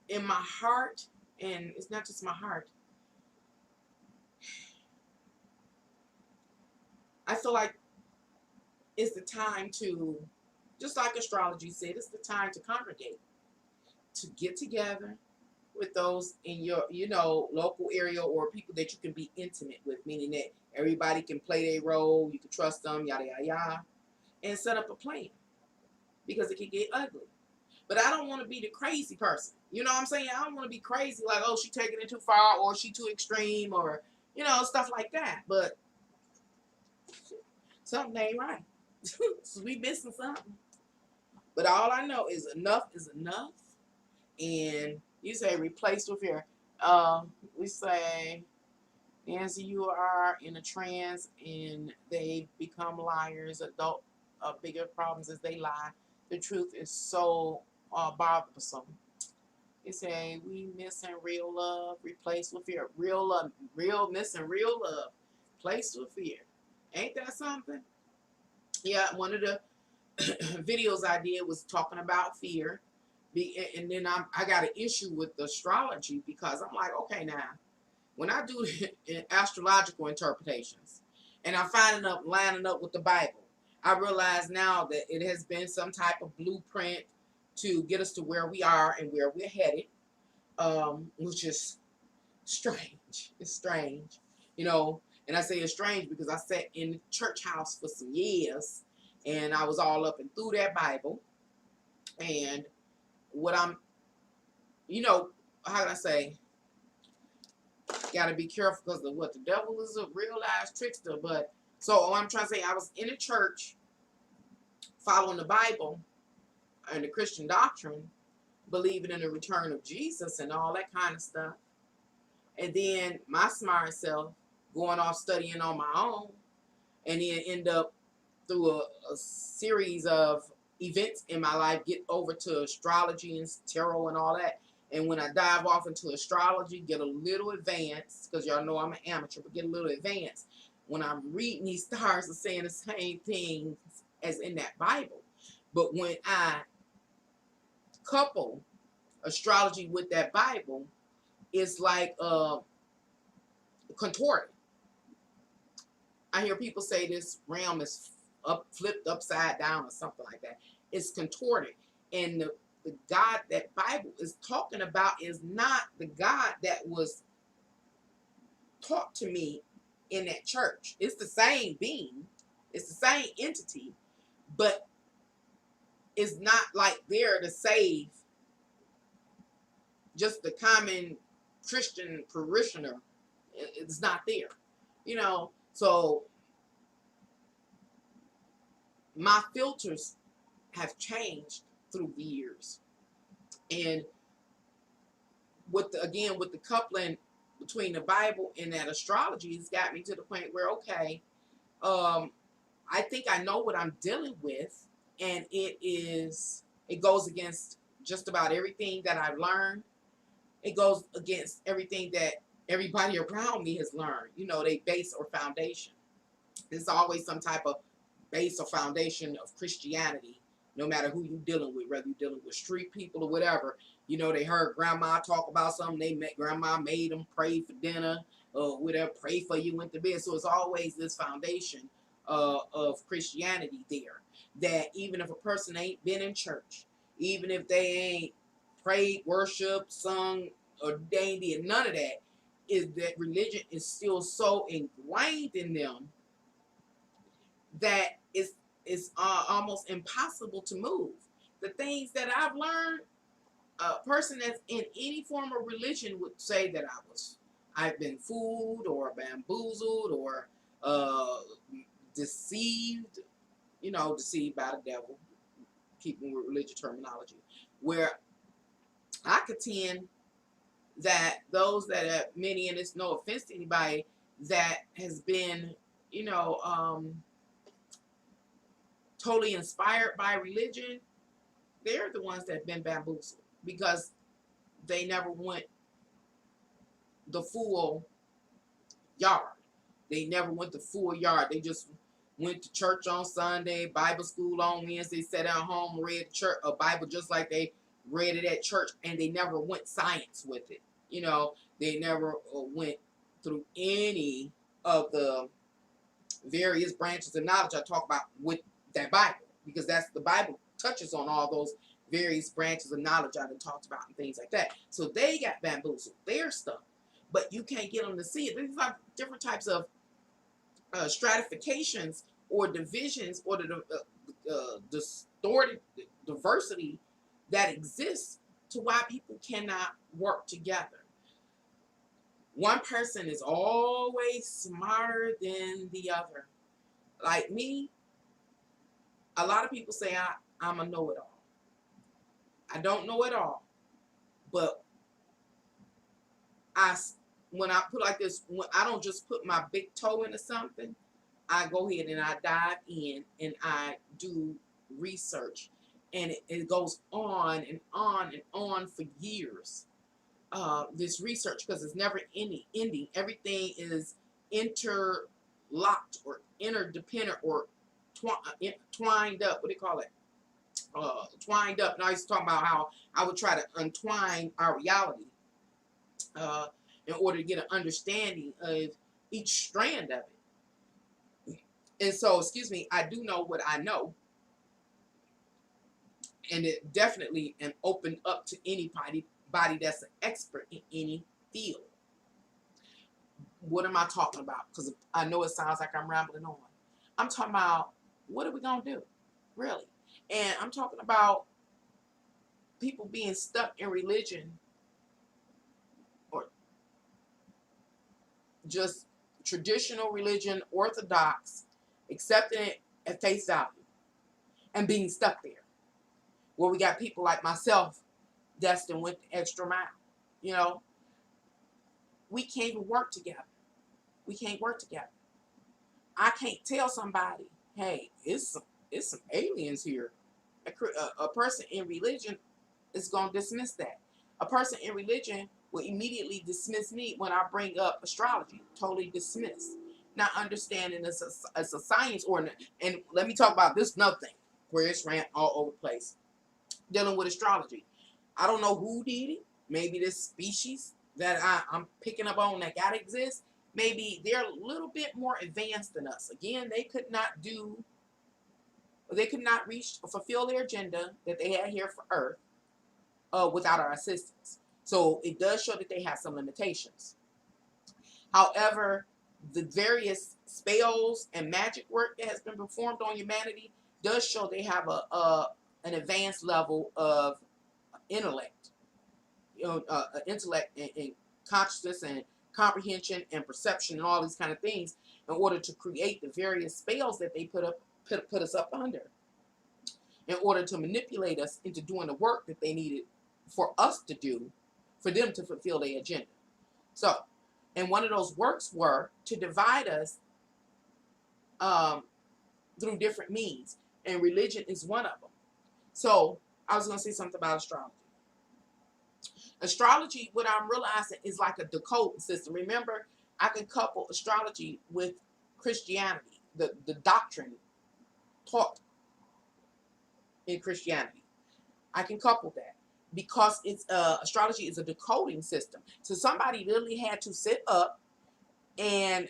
in my heart, and it's not just my heart, I feel like it's the time to, just like astrology said, it's the time to congregate, to get together with those in your, you know, local area or people that you can be intimate with, meaning that Everybody can play their role. You can trust them, yada, yada, yada. And set up a plan because it can get ugly. But I don't want to be the crazy person. You know what I'm saying? I don't want to be crazy like, oh, she taking it too far or she too extreme or, stuff like that. But something ain't right. So we missing something. But all I know is enough is enough. And you say replace with fear. We say, Nancy, you are in a trance and they become liars. Adult bigger problems as they lie. The truth is so bothersome. They say we missing real love, replaced with fear. Real love, missing real love, replaced with fear. Ain't that something? Yeah, one of the videos I did was talking about fear. And then I got an issue with the astrology because I'm like, okay, now, when I do astrological interpretations and I find it lining up with the Bible, I realize now that it has been some type of blueprint to get us to where we are and where we're headed, which is strange. It's strange, and I say it's strange because I sat in the church house for some years and I was all up and through that Bible. And what I'm, how can I say, got to be careful because of what the devil is a real life trickster. But so I'm trying to say, I was in a church following the Bible and the Christian doctrine, believing in the return of Jesus and all that kind of stuff. And then my smart self going off studying on my own, and then end up through a series of events in my life, get over to astrology and tarot and all that. And when I dive off into astrology, get a little advanced, because y'all know I'm an amateur, but get a little advanced. When I'm reading these stars are saying the same things as in that Bible. But when I couple astrology with that Bible, it's like contorted. I hear people say this realm is flipped upside down or something like that. It's contorted. And the God that Bible is talking about is not the God that was taught to me in that church. It's the same being. It's the same entity. But it's not like there to save just the common Christian parishioner. It's not there. So my filters have changed through the years. And with the coupling between the Bible and that astrology, it's got me to the point where, okay, I think I know what I'm dealing with, and it goes against just about everything that I've learned. It goes against everything that everybody around me has learned, they base or foundation. There's always some type of base or foundation of Christianity, no matter who you're dealing with, whether you're dealing with street people or whatever. They heard grandma talk about something, grandma made them pray for dinner or whatever, pray for you, went to bed. So it's always this foundation of Christianity there, that even if a person ain't been in church, even if they ain't prayed, worshiped, sung, or they ain't did none of that, is that religion is still so ingrained in them that it's almost impossible to move. The things that I've learned, a person that's in any form of religion would say that I've been fooled or bamboozled or deceived, deceived by the devil, keeping with religious terminology, where I contend that those that have many, and it's no offense to anybody, that has been, totally inspired by religion, they're the ones that have been bamboozled because they never went the full yard. They never went the full yard. They just went to church on Sunday, Bible school on Wednesday, sat at home, read church, a Bible just like they read it at church, and they never went science with it. They never went through any of the various branches of knowledge I talk about with that Bible, because that's the Bible touches on all those various branches of knowledge I done talked about and things like that. So they got bamboozled, their stuff, but you can't get them to see it. There's like different types of stratifications or divisions or the distorted diversity that exists to why people cannot work together. One person is always smarter than the other. Like me, a lot of people say I'm a know-it-all. I don't know it all, but I when I put like this, when I don't just put my big toe into something, I go ahead and I dive in and I do research, and it goes on and on and on for years. This research, because it's never any ending. Everything is interlocked or interdependent or twined up. What do you call it? Twined up. And I used to talk about how I would try to untwine our reality in order to get an understanding of each strand of it. And so, excuse me, I do know what I know, and it definitely and opened up to anybody that's an expert in any field. What am I talking about? Because I know it sounds like I'm rambling on. I'm talking about what are we gonna do, really? And I'm talking about people being stuck in religion or just traditional religion, orthodox, accepting it at face value and being stuck there. Where we got people like myself that's done went the extra mile. You know, we can't even work together. We can't work together. I can't tell somebody, hey, it's some aliens here. A person in religion is going to dismiss that. A person in religion will immediately dismiss me when I bring up astrology. Totally dismiss. Not understanding it's a science or, and let me talk about this another thing. Aquarius Rant all over the place. Dealing with astrology. I don't know who did it. Maybe this species that I'm picking up on that gotta exist. Maybe they're a little bit more advanced than us. Again, they could not reach or fulfill their agenda that they had here for Earth without our assistance. So it does show that they have some limitations. However, the various spells and magic work that has been performed on humanity does show they have an advanced level of intellect, intellect and consciousness and comprehension and perception and all these kind of things in order to create the various spells that they put us up under in order to manipulate us into doing the work that they needed for us to do for them to fulfill their agenda. So, and one of those works were to divide us through different means, and religion is one of them. So I was going to say something about astrology. Astrology, what I'm realizing, is like a decoding system. Remember, I can couple astrology with Christianity, the doctrine taught in Christianity. I can couple that because it's astrology is a decoding system. So somebody literally had to sit up and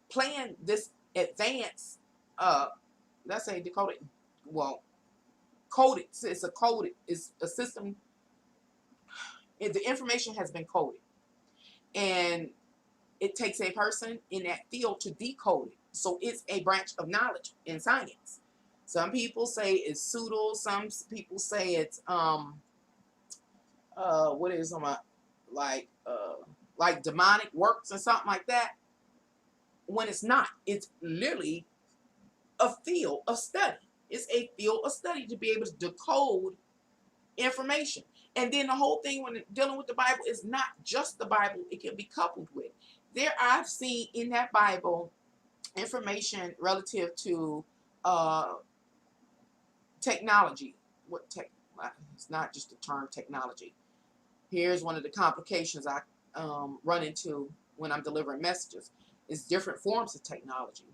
plan this advanced, let's say decoded, well, coded. It's a coded. It's a system. The information has been coded, and it takes a person in that field to decode it. So it's a branch of knowledge in science. Some people say it's pseudo. Some people say it's what is like demonic works or something like that. When it's not, it's literally a field of study. It's a field of study to be able to decode information. And then the whole thing when dealing with the Bible is not just the Bible, it can be coupled with. I've seen in that Bible information relative to technology. It's not just the term technology. Here's one of the complications I run into when I'm delivering messages. It's different forms of technology.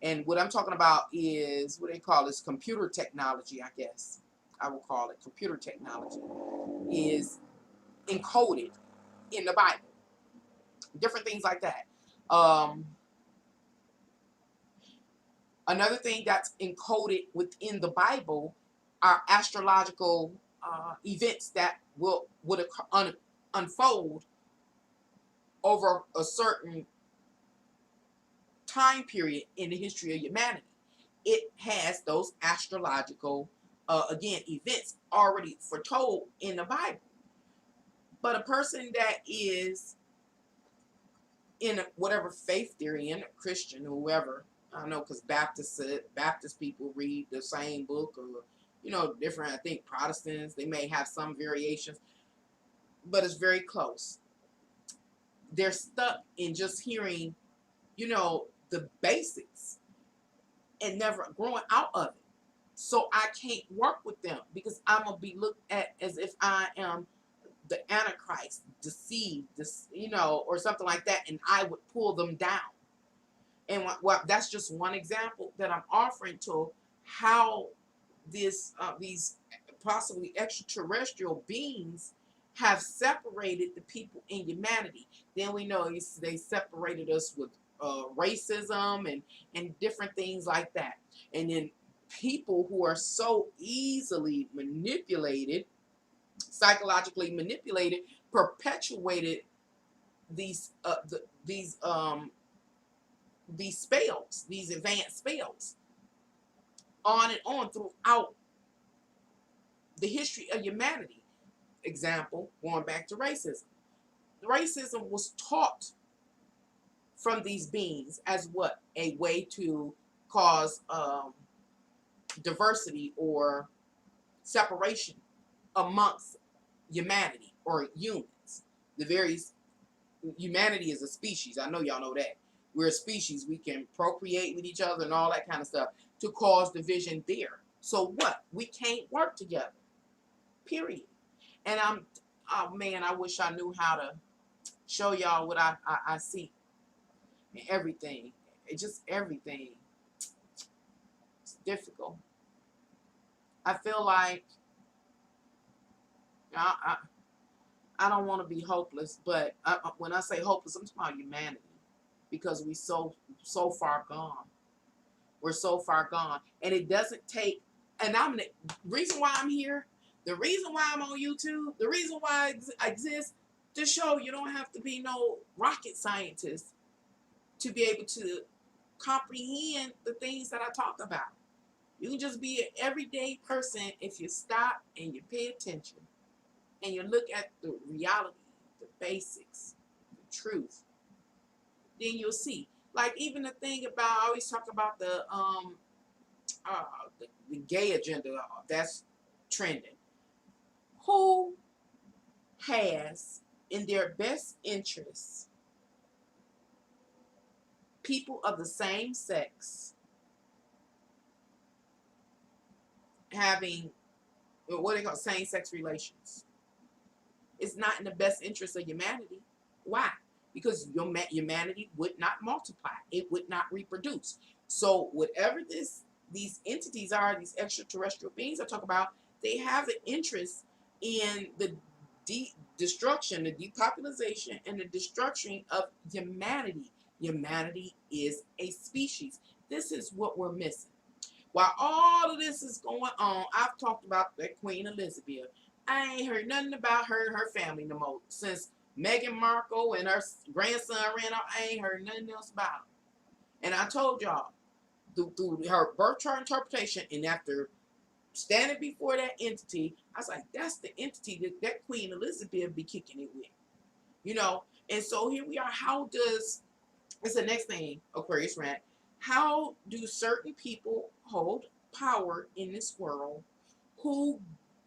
And what I'm talking about is what they call is computer technology, I guess. I will call it computer technology is encoded in the Bible. Different things like that. Another thing that's encoded within the Bible are astrological events that would unfold over a certain time period in the history of humanity. It has those astrological, again, events already foretold in the Bible. But a person that is in whatever faith they're in, a Christian, whoever, I don't know, because Baptist people read the same book, or different. I think Protestants, they may have some variations, but it's very close. They're stuck in just hearing, the basics and never growing out of it. So I can't work with them because I'm gonna be looked at as if I am the Antichrist, deceived, or something like that, and I would pull them down. And that's just one example that I'm offering to how these possibly extraterrestrial beings have separated the people in humanity. Then we know they separated us with racism and different things like that. And then people who are so easily manipulated, psychologically manipulated, perpetuated these these spells, these advanced spells, on and on throughout the history of humanity. Example, going back to racism. Racism was taught from these beings as what? A way to cause diversity or separation amongst humanity or humans. The various humanity is a species. I know y'all know that. We're a species. We can procreate with each other and all that kind of stuff to cause division there. So what? We can't work together. Period. And oh man, I wish I knew how to show y'all what I see in everything. It's just everything. It's difficult. I feel like I don't want to be hopeless, but when I say hopeless, I'm talking about humanity, because we so far gone. We're so far gone, and it doesn't take. And I'm the reason why I'm here. The reason why I'm on YouTube. The reason why I exist, to show you don't have to be no rocket scientist to be able to comprehend the things that I talk about. You can just be an everyday person if you stop and you pay attention and you look at the reality, the basics, the truth. Then you'll see. Like even the thing about, I always talk about the gay agenda that's trending. Who has in their best interests people of the same sex having what they call same-sex relations? It's not in the best interest of humanity. Why? Because humanity would not multiply. It would not reproduce. So whatever these entities are, these extraterrestrial beings I talk about, they have an interest in the destruction, the depopulation, and the destruction of humanity. Humanity is a species. This is what we're missing. While all of this is going on, I've talked about that Queen Elizabeth. I ain't heard nothing about her and her family no more. Since Meghan Markle and her grandson ran off, I ain't heard nothing else about her. And I told y'all, through her birth chart interpretation, and after standing before that entity, I was like, that's the entity that Queen Elizabeth be kicking it with. And so here we are. How does, it's the next thing, Aquarius Rant, how do certain people hold power in this world? Who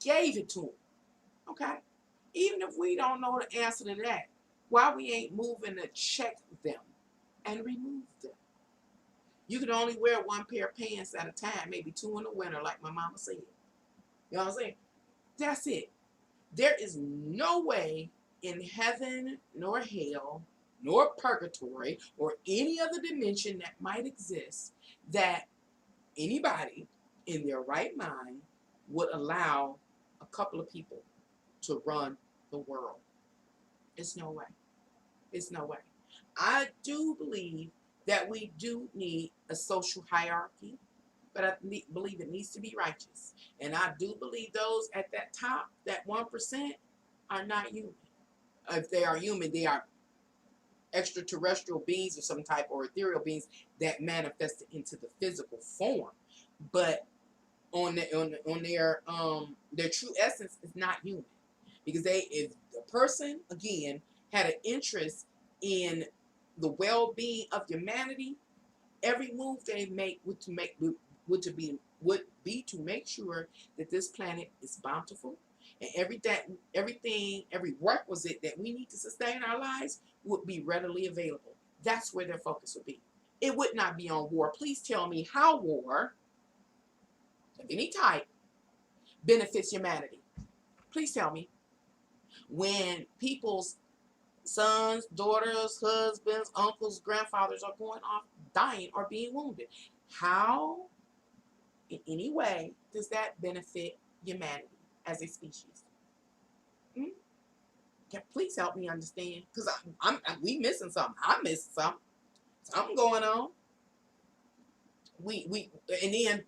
gave it to them? Okay? Even if we don't know the answer to that, why we ain't moving to check them and remove them? You can only wear one pair of pants at a time, maybe two in the winter, like my mama said. You know what I'm saying? That's it. There is no way in heaven, nor hell, nor purgatory, or any other dimension that might exist that anybody in their right mind would allow a couple of people to run the world. It's no way. It's no way. I do believe that we do need a social hierarchy, but I believe it needs to be righteous. And I do believe those at that top, that 1%, are not human. If they are human, they are extraterrestrial beings of some type, or ethereal beings that manifested into the physical form. But on their true essence is not human, because if the person again had an interest in the well-being of humanity, every move they make would be to make sure that this planet is bountiful, and every requisite that we need to sustain our lives would be readily available. That's where their focus would be. It would not be on war. Please tell me how war of any type benefits humanity. Please tell me. When people's sons, daughters, husbands, uncles, grandfathers are going off, dying, or being wounded, how, in any way, does that benefit humanity as a species? Hmm? Please help me understand, because we missing something. I'm missing something. Something going on. And then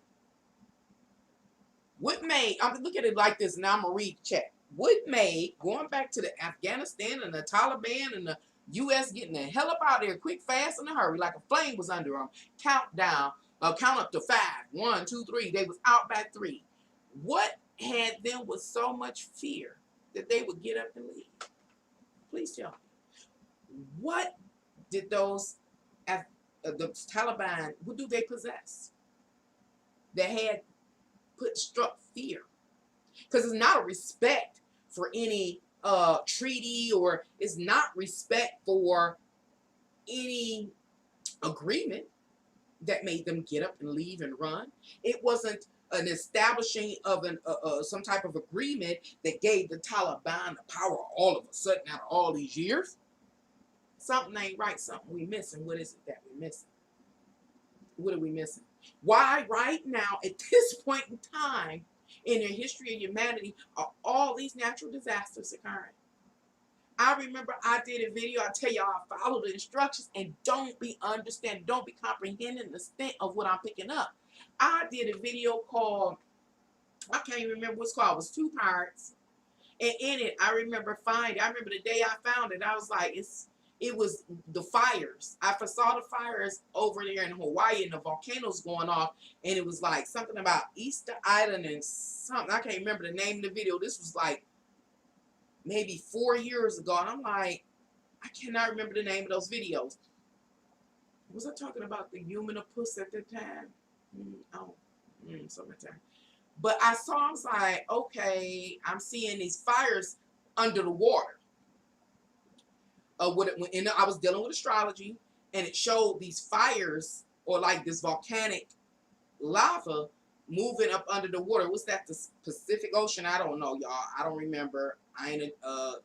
what made, I'm look at it like this, and I'm gonna read the chat. What made going back to the Afghanistan and the Taliban and the U.S. getting the hell up out of there quick, fast, in a hurry, like a flame was under them? Count up to 5. 1, 2, 3. They was out by 3. What had them with so much fear that they would get up and leave? Please tell me. What did the Taliban? What do they possess that had struck fear? Because it's not a respect for any treaty, or it's not respect for any agreement that made them get up and leave and run. It wasn't an establishing of some type of agreement that gave the Taliban the power all of a sudden out of all these years. Something ain't right. Something we missing. What is it that we're missing? What are we missing? Why right now, at this point in time in the history of humanity, are all these natural disasters occurring? I remember I did a video. I tell y'all, I follow the instructions and don't be comprehending the extent of what I'm picking up. I did a video called, I can't even remember what it's called. It was 2 parts. And in it, I remember the day I found it, I was like, it was the fires. I saw the fires over there in Hawaii and the volcanoes going off. And it was like something about Easter Island and something. I can't remember the name of the video. This was like maybe 4 years ago. And I'm like, I cannot remember the name of those videos. Was I talking about the human puss at the time? Summertime. But I was like, okay, I'm seeing these fires under the water. And I was dealing with astrology, and it showed these fires, or like this volcanic lava moving up under the water. What's that? The Pacific Ocean? I don't know, y'all. I don't remember. I ain't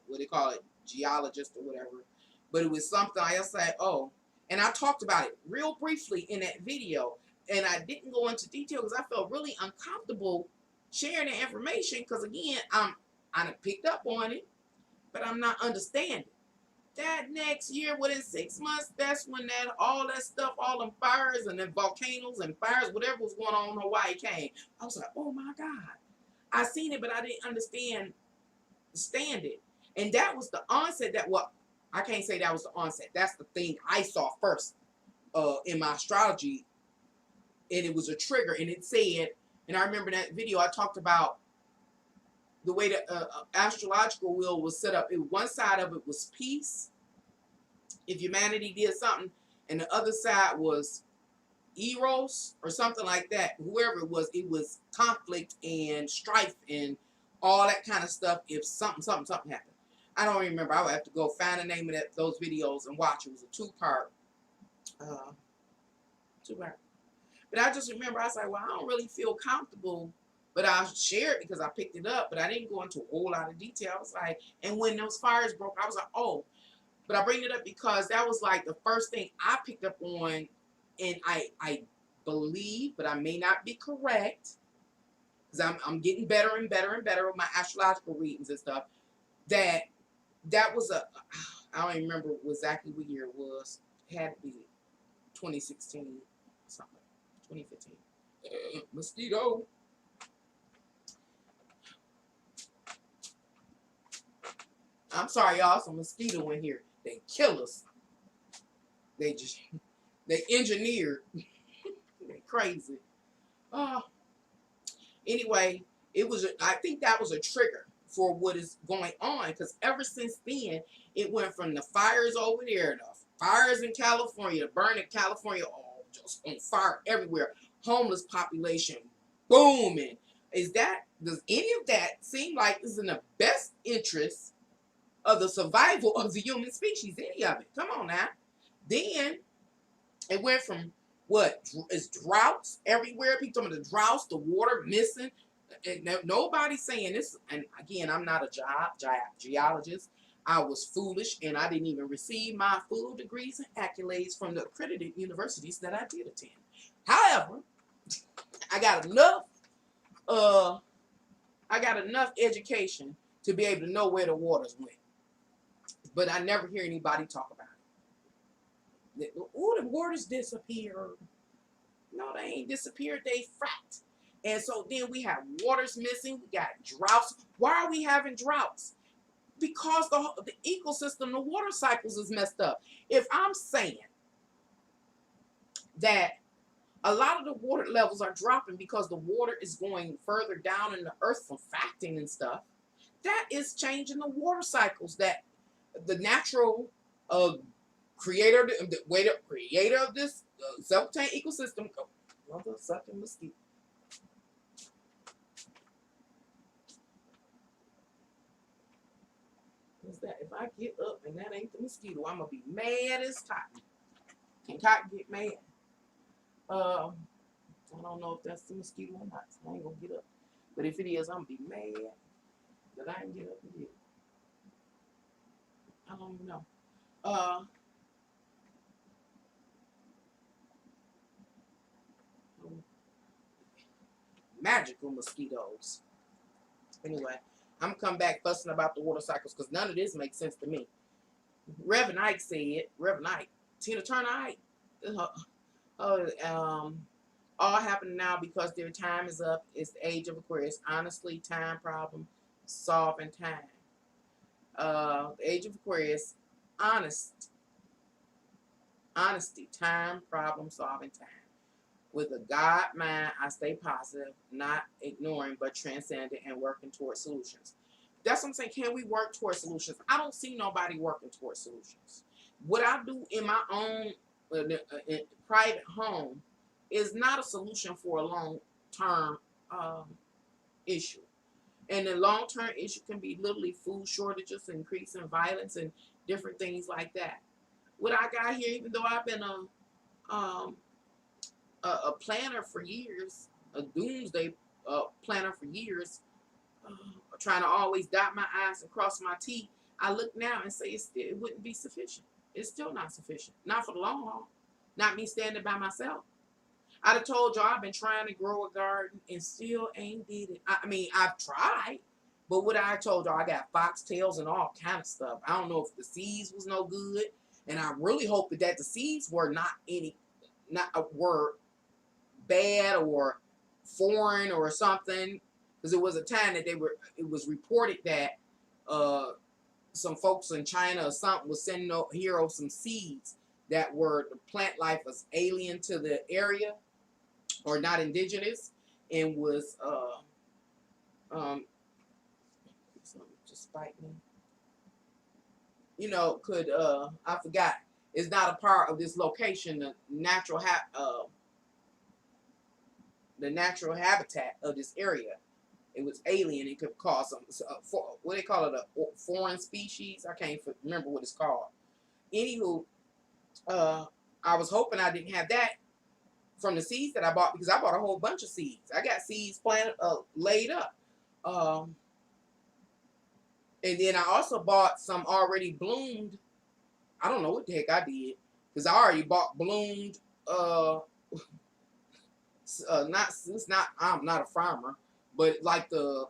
what they call it, geologist or whatever. But it was something I said, oh. And I talked about it real briefly in that video. And I didn't go into detail because I felt really uncomfortable sharing the information. Because again, I picked up on it, but I'm not understanding. That next year, within 6 months, that's when all that stuff, all them fires and then volcanoes and fires, whatever was going on in Hawaii came. I was like, oh my God. I seen it, but I didn't understand it. And that was the onset I can't say that was the onset. That's the thing I saw first in my astrology. And it was a trigger. And it said, and I remember that video, I talked about the way the astrological wheel was set up. One side of it was peace, if humanity did something, and the other side was eros or something like that. Whoever it was conflict and strife and all that kind of stuff. If something happened, I don't remember. I would have to go find the name of those videos and watch. It was a 2-part. But I just remember I was like, well, I don't really feel comfortable. But I shared it because I picked it up, but I didn't go into a whole lot of detail. I was like, and when those fires broke, I was like, oh. But I bring it up because that was like the first thing I picked up on, and I believe, but I may not be correct, because I'm getting better and better and better with my astrological readings and stuff, that was I don't even remember exactly what year it was. It had to be 2016, something, 2015. Mosquito. I'm sorry, y'all. Some mosquito in here. They kill us. They just they engineered. They crazy. Uh, anyway, it was. I think that was a trigger for what is going on, because ever since then, it went from the fires over there, the fires in California, the burning California, all just on fire everywhere. Homeless population booming. Does any of that seem like is in the best interest of the survival of the human species? Any of it? Come on now. Then it went from what is droughts everywhere. People talking about the droughts, the water missing. And nobody's saying this. And again, I'm not a geologist. I was foolish, and I didn't even receive my full degrees and accolades from the accredited universities that I did attend. However, I got enough. I got enough education to be able to know where the waters went. But I never hear anybody talk about it. Oh, the waters disappeared. No, they ain't disappeared. They fracked. And so then we have waters missing. We got droughts. Why are we having droughts? Because the ecosystem, the water cycles is messed up. If I'm saying that a lot of the water levels are dropping because the water is going further down in the earth from fracking and stuff, that is changing the water cycles that the natural creator of this self-contained ecosystem. Mother sucking mosquito. What's that? If I get up and that ain't the mosquito, I'm gonna be mad as cotton. Can cotton get mad? I don't know if that's the mosquito or not. So I ain't gonna get up. But if it is, I'm gonna be mad that I didn't get up and get it. I don't even know. Magical mosquitoes. Anyway, I'm gonna come back fussing about the water cycles because none of this makes sense to me. Reverend Ike said, Tina Turner Ike, all happening now because their time is up. It's the age of Aquarius. Honestly, time problem, solving time. The age of Aquarius, honesty, time, problem, solving time. With a God mind, I stay positive, not ignoring, but transcending and working towards solutions. That's what I'm saying. Can we work towards solutions? I don't see nobody working towards solutions. What I do in my own private home is not a solution for a long-term issue. And the long-term issue can be literally food shortages, increasing violence, and different things like that. What I got here, even though I've been a planner for years, a doomsday planner for years, trying to always dot my I's and cross my T, I look now and say it wouldn't be sufficient. It's still not sufficient. Not for the long haul. Not me standing by myself. I'd have told y'all I've been trying to grow a garden and still ain't did it. I mean, I've tried, but what I told y'all, I got foxtails and all kind of stuff. I don't know if the seeds was no good, and I really hope that the seeds were were bad or foreign or something, because it was a time that it was reported that some folks in China or something was sending here some seeds that were the plant life was alien to the area or not indigenous, and was something just bite me. Could I forgot, it's not a part of this location, the natural habitat of this area. It was alien. It could cause some what they call it, a foreign species. I can't remember what it's called. Anywho, I was hoping I didn't have that from the seeds that I bought, because I bought a whole bunch of seeds. I got seeds planted, laid up. And then I also bought some already bloomed. I don't know what the heck I did, because I already bought bloomed. I'm not a farmer, but like the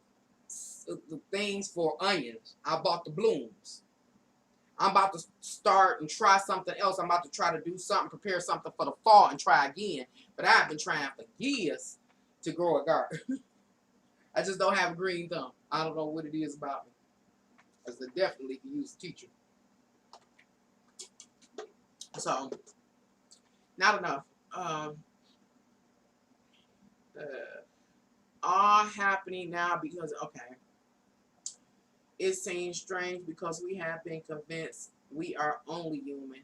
things for onions, I bought the blooms. I'm about to start and try something else. I'm about to try to do something, prepare something for the fall and try again. But I've been trying for years to grow a garden. I just don't have a green thumb. I don't know what it is about me. Because I definitely can use a teacher. So, Not enough. Uh, all happening now because, okay, it seems strange because we have been convinced we are only human.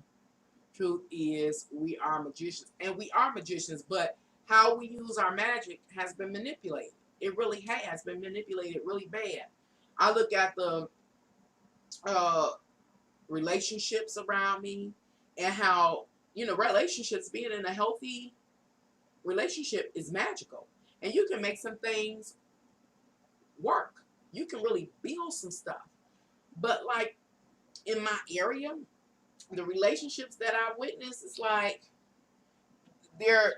Truth is, we are magicians, and we are magicians, but how we use our magic has been manipulated. It really has been manipulated really bad. I look at the uh, relationships around me and how, relationships, being in a healthy relationship is magical. And you can make some things work. You can really build some stuff. But like in my area, the relationships that I witness is like they're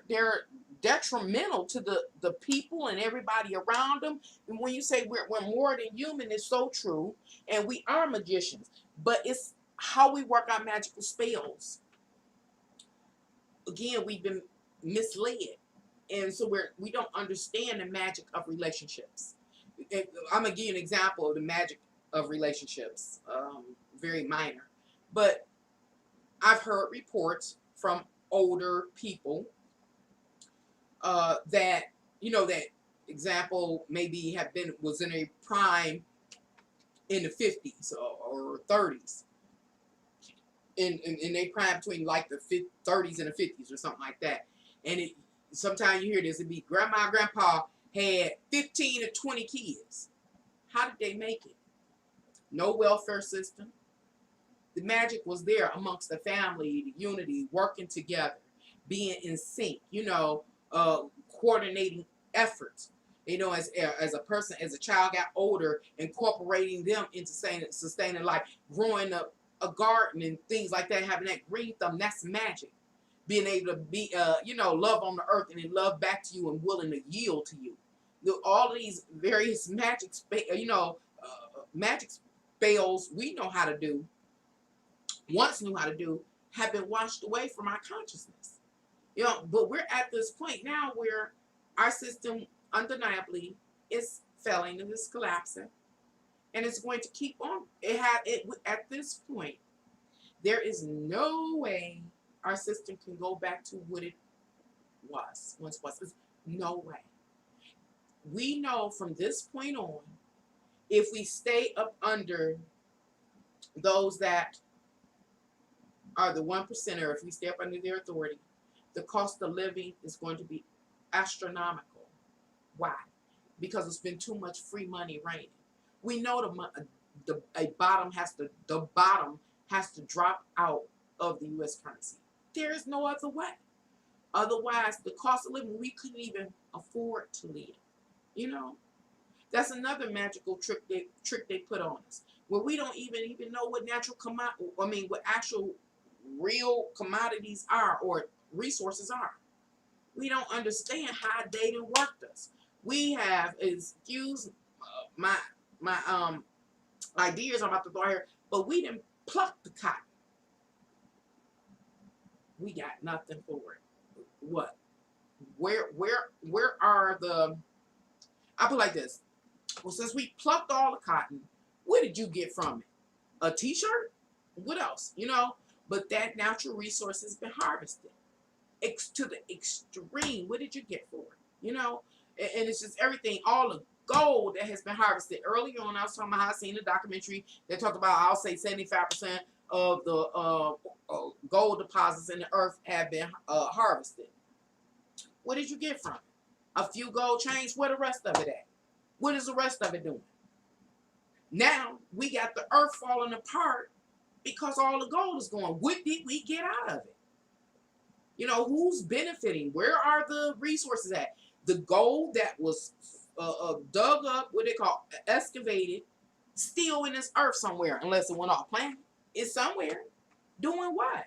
detrimental to the people and everybody around them. And when you say we're more than human, it's so true. And we are magicians, but it's how we work our magical spells. Again, we've been misled, and so we don't understand the magic of relationships. I'm gonna give you an example of the magic of relationships. Very minor, but I've heard reports from older people that that example maybe was in a prime in the 50s or 30s, in a prime between like the 30s and the 50s or something like that. And sometimes you hear this, it'd be grandma and grandpa had 15 or 20 kids. How did they make it? No welfare system. The magic was there amongst the family, the unity, working together, being in sync, coordinating efforts. As a person, as a child got older, incorporating them into sustaining life, growing up a garden and things like that, having that green thumb, that's magic. Being able to be, love on the earth and then love back to you and willing to yield to you. All of these various magic spells we know how to do, once knew how to do, have been washed away from our consciousness. But we're at this point now where our system undeniably is failing and is collapsing, and it's going to keep on. At this point. There is no way our system can go back to what it once was. There's no way. We know from this point on, if we stay up under those that are the 1%er, if we stay up under their authority, the cost of living is going to be astronomical. Why? Because it's been too much free money raining. We know the bottom has to drop out of the U.S. currency. There is no other way. Otherwise, the cost of living, we couldn't even afford to live. That's another magical trick they put on us, where we don't even know what what actual real commodities are or resources are. We don't understand how they done worked us. We have, excuse my ideas I'm about to throw here, but we didn't pluck the cotton. We got nothing for it. What? Where are the? I put it like this. Well, since we plucked all the cotton, what did you get from it? A T-shirt? What else? But that natural resource has been harvested to the extreme. What did you get for it? And it's just everything, all the gold that has been harvested. Earlier on, I was talking about how I seen a documentary that talked about, I'll say 75% of the gold deposits in the earth have been harvested. What did you get from it? A few gold chains. Where the rest of it at? What is the rest of it doing? Now we got the earth falling apart because all the gold is going. What did we get out of it? Who's benefiting? Where are the resources at? The gold that was dug up, what they call excavated, still in this earth somewhere, unless it went off planet. It's somewhere. Doing what?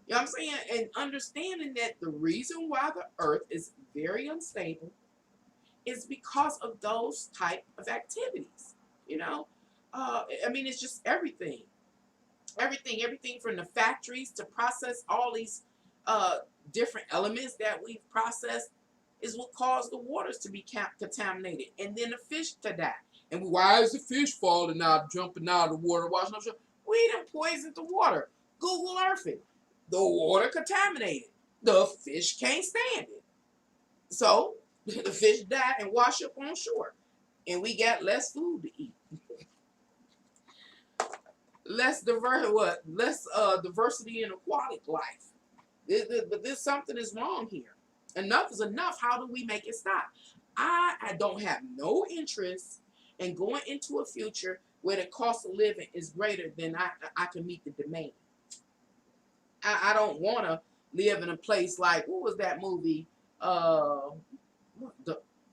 You know what I'm saying? And understanding that the reason why the earth is very unstable is because of those type of activities. It's just everything. Everything from the factories to process all these different elements that we've processed is what caused the waters to be contaminated, and then the fish to die. And why is the fish falling out, jumping out of the water, washing up? We done poisoned the water. Google Earth it. The water contaminated. the fish can't stand it. So the fish died and washed up on shore. And we got less food to eat. Less diversity in aquatic life. But there's something is wrong here. Enough is enough. How do we make it stop? I don't have no interest in going into a future where the cost of living is greater than I can meet the demand. I don't want to live in a place like, what was that movie? The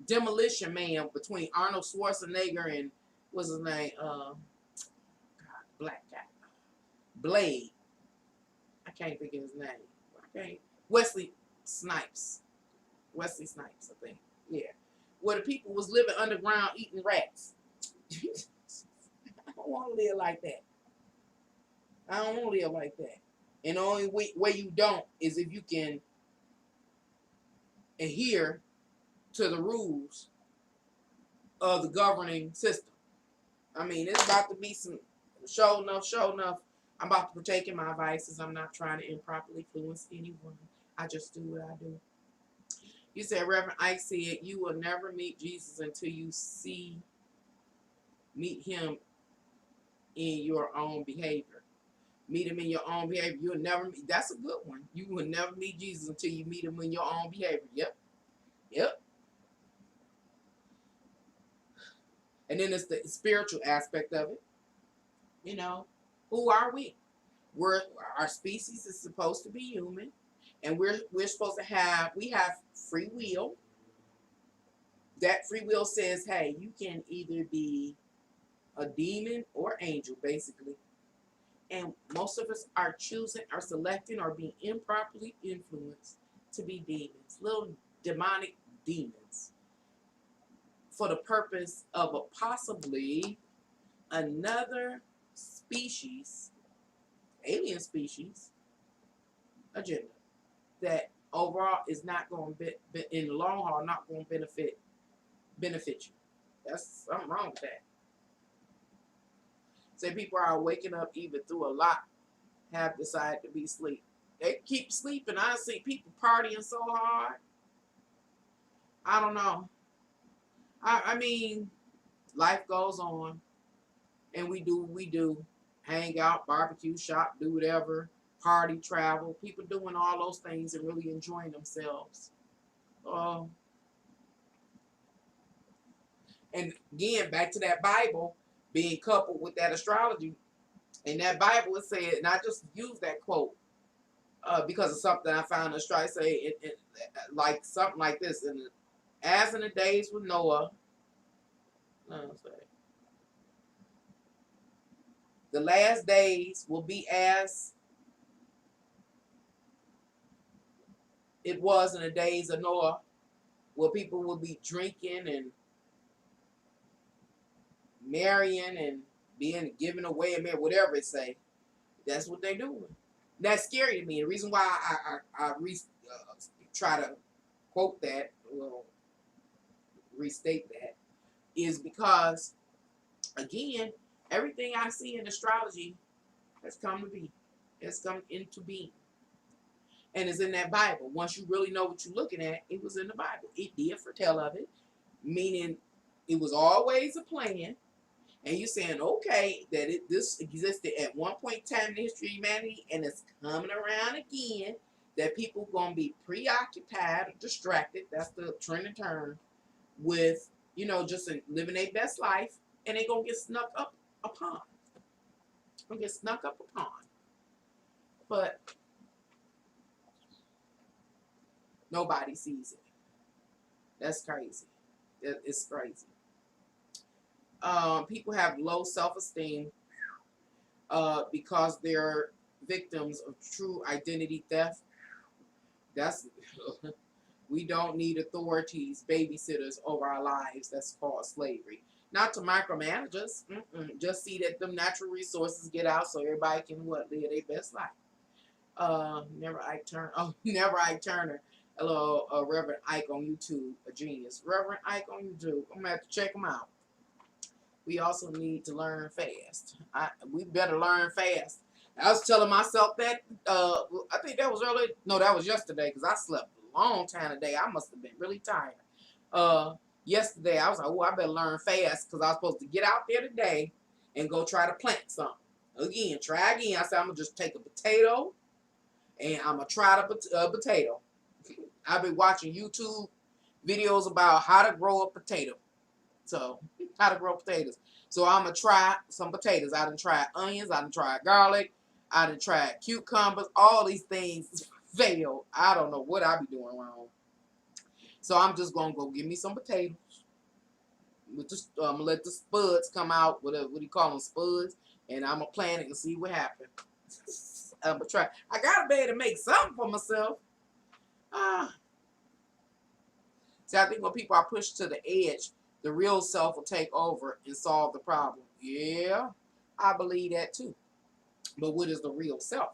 Demolition Man, between Arnold Schwarzenegger and what's his name? Black guy. Blade. I can't think of his name. I can't. Wesley Snipes. Wesley Snipes, I think. Yeah. Where the people was living underground eating rats. I don't want to live like that. I don't want to live like that. And the only way you don't is if you can adhere to the rules of the governing system. I mean, it's about to be some show enough. I'm about to partake in my vices. I'm not trying to improperly influence anyone. I just do what I do. You said, Reverend Ike said, you will never meet Jesus until you meet him in your own behavior. Meet him in your own behavior. You'll never meet. That's a good one. You will never meet Jesus until you meet him in your own behavior. Yep. And then it's the spiritual aspect of it. You know, who are we? Our species is supposed to be human, and we're supposed to have free will. That free will says, hey, you can either be a demon or angel, basically. And most of us are selecting, or being improperly influenced to be demons, little demonic demons, for the purpose of possibly another species, alien species, agenda that overall is not going to in the long haul, not going to benefit you. That's something wrong with that. Say people are waking up even through a lot have decided to be asleep. They keep sleeping. I see people partying so hard. I don't know. I mean, life goes on, and we do what we do. Hang out, barbecue, shop, do whatever, party, travel. People doing all those things and really enjoying themselves. And again, back to that Bible being coupled with that astrology. In that Bible, it said, and I just use that quote because of something I found in astrology. Say it like something like this. And as in the days with Noah, the last days will be as it was in the days of Noah, where people will be drinking and marrying and being given away and whatever it say. That's what they're doing. That's scary to me. The reason why I try to quote that, well, restate that, is because, again, everything I see in astrology has come to be. Has come into being. And it's in that Bible. Once you really know what you're looking at, it was in the Bible. It did foretell of it, meaning it was always a plan. And you're saying, okay, that this existed at one point in time in the history of humanity, and it's coming around again, that people going to be preoccupied or distracted, that's the trend and turn, with, just living their best life, and they're going to get snuck up upon. But nobody sees it. That's crazy. It's crazy. People have low self-esteem because they're victims of true identity theft. That's we don't need authorities, babysitters over our lives. That's called slavery. Not to micromanage us. Just see that them natural resources get out so everybody can live their best life. Never Ike Turner. Hello, Reverend Ike on YouTube, a genius. Reverend Ike on YouTube. I'm gonna have to check him out. We also need to learn fast. We better learn fast. I was telling myself that, I think that was early. No, that was yesterday because I slept a long time today. I must have been really tired. Uh, Yesterday, I was like, oh, I better learn fast because I was supposed to get out there today and go try to plant something. Again, try again. I said, I'm going to just take a potato and I'm going to try the potato. I've been watching YouTube videos about how to grow a potato. So, how to grow potatoes. So, I'm going to try some potatoes. I done tried onions. I done tried garlic. I done tried cucumbers. All these things failed. I don't know what I be doing wrong. So, I'm just going to go get me some potatoes. With the, I'm going to let the spuds come out. What do you call them? Spuds. And I'm going to plant it and see what happens. I'm going to try. I got to be able to make something for myself. See, I think when people are pushed to the edge, the real self will take over and solve the problem. Yeah, I believe that too. But what is the real self?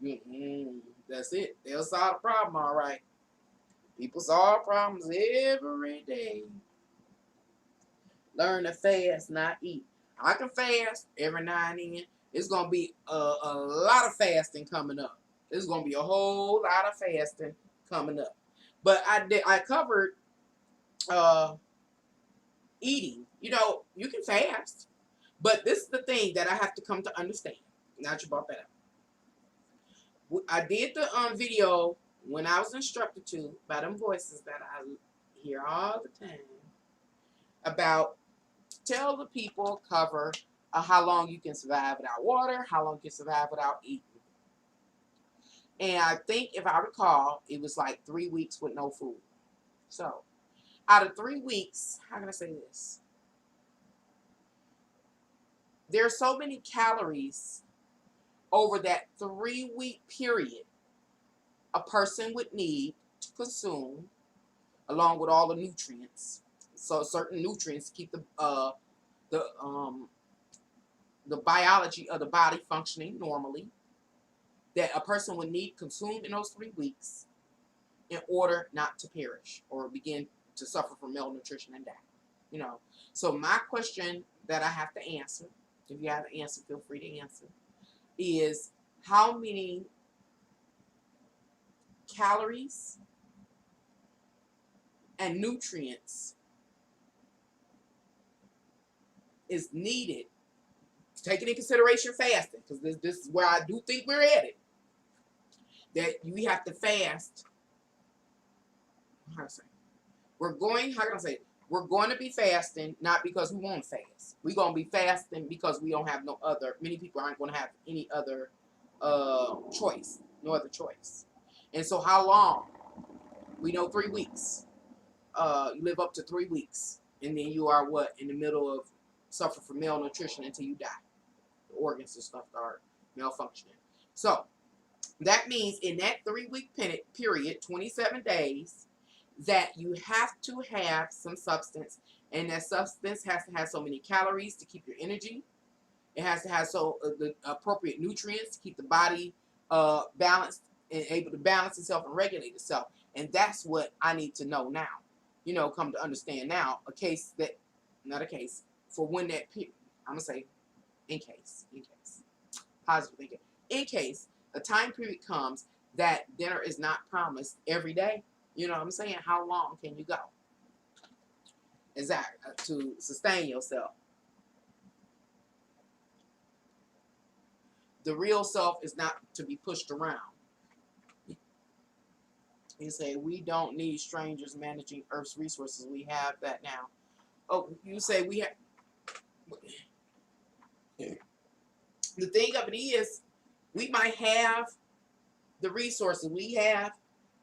That's it. They'll solve the problem, all right. People solve problems every day. Learn to fast, not eat. I can fast every now and then. It's going to be a lot of fasting coming up. There's going to be a whole lot of fasting coming up. But I covered eating. You know, you can fast. But this is the thing that I have to come to understand. Now that you brought that up. I did the video when I was instructed to by them voices that I hear all the time about tell the people cover how long you can survive without water, how long you can survive without eating. And I think if I recall, it was like 3 weeks with no food. So out of 3 weeks, how can I say this? There are so many calories over that 3-week period a person would need to consume, along with all the nutrients. So certain nutrients keep the biology of the body functioning normally, that a person would need consumed in those 3 weeks in order not to perish or begin to suffer from malnutrition and die. You know. So my question that I have to answer, if you have an answer, feel free to answer, is how many calories and nutrients is needed, taking in consideration fasting, because this is where I do think we're at it, that we have to fast. How to say? We're going to be fasting not because we want to fast. We're going to be fasting because we don't have no other, many people aren't going to have any other choice, no other choice. And so how long? We know 3 weeks. You live up to 3 weeks, and then you are what? In the middle of suffer from malnutrition until you die. The organs and stuff are malfunctioning. So that means in that 3-week period, 27 days, that you have to have some substance, and that substance has to have so many calories to keep your energy. It has to have the appropriate nutrients to keep the body balanced and able to balance itself and regulate itself. And that's what I need to know now. You know, come to understand now, not a case, for when that, I'm going to say, in case, positive thinking, in case a time period comes that dinner is not promised every day, you know what I'm saying? How long can you go? Exactly, to sustain yourself. The real self is not to be pushed around. You say, we don't need strangers managing Earth's resources. We have that now. Oh, you say we have. The thing of it is, we might have the resources. We have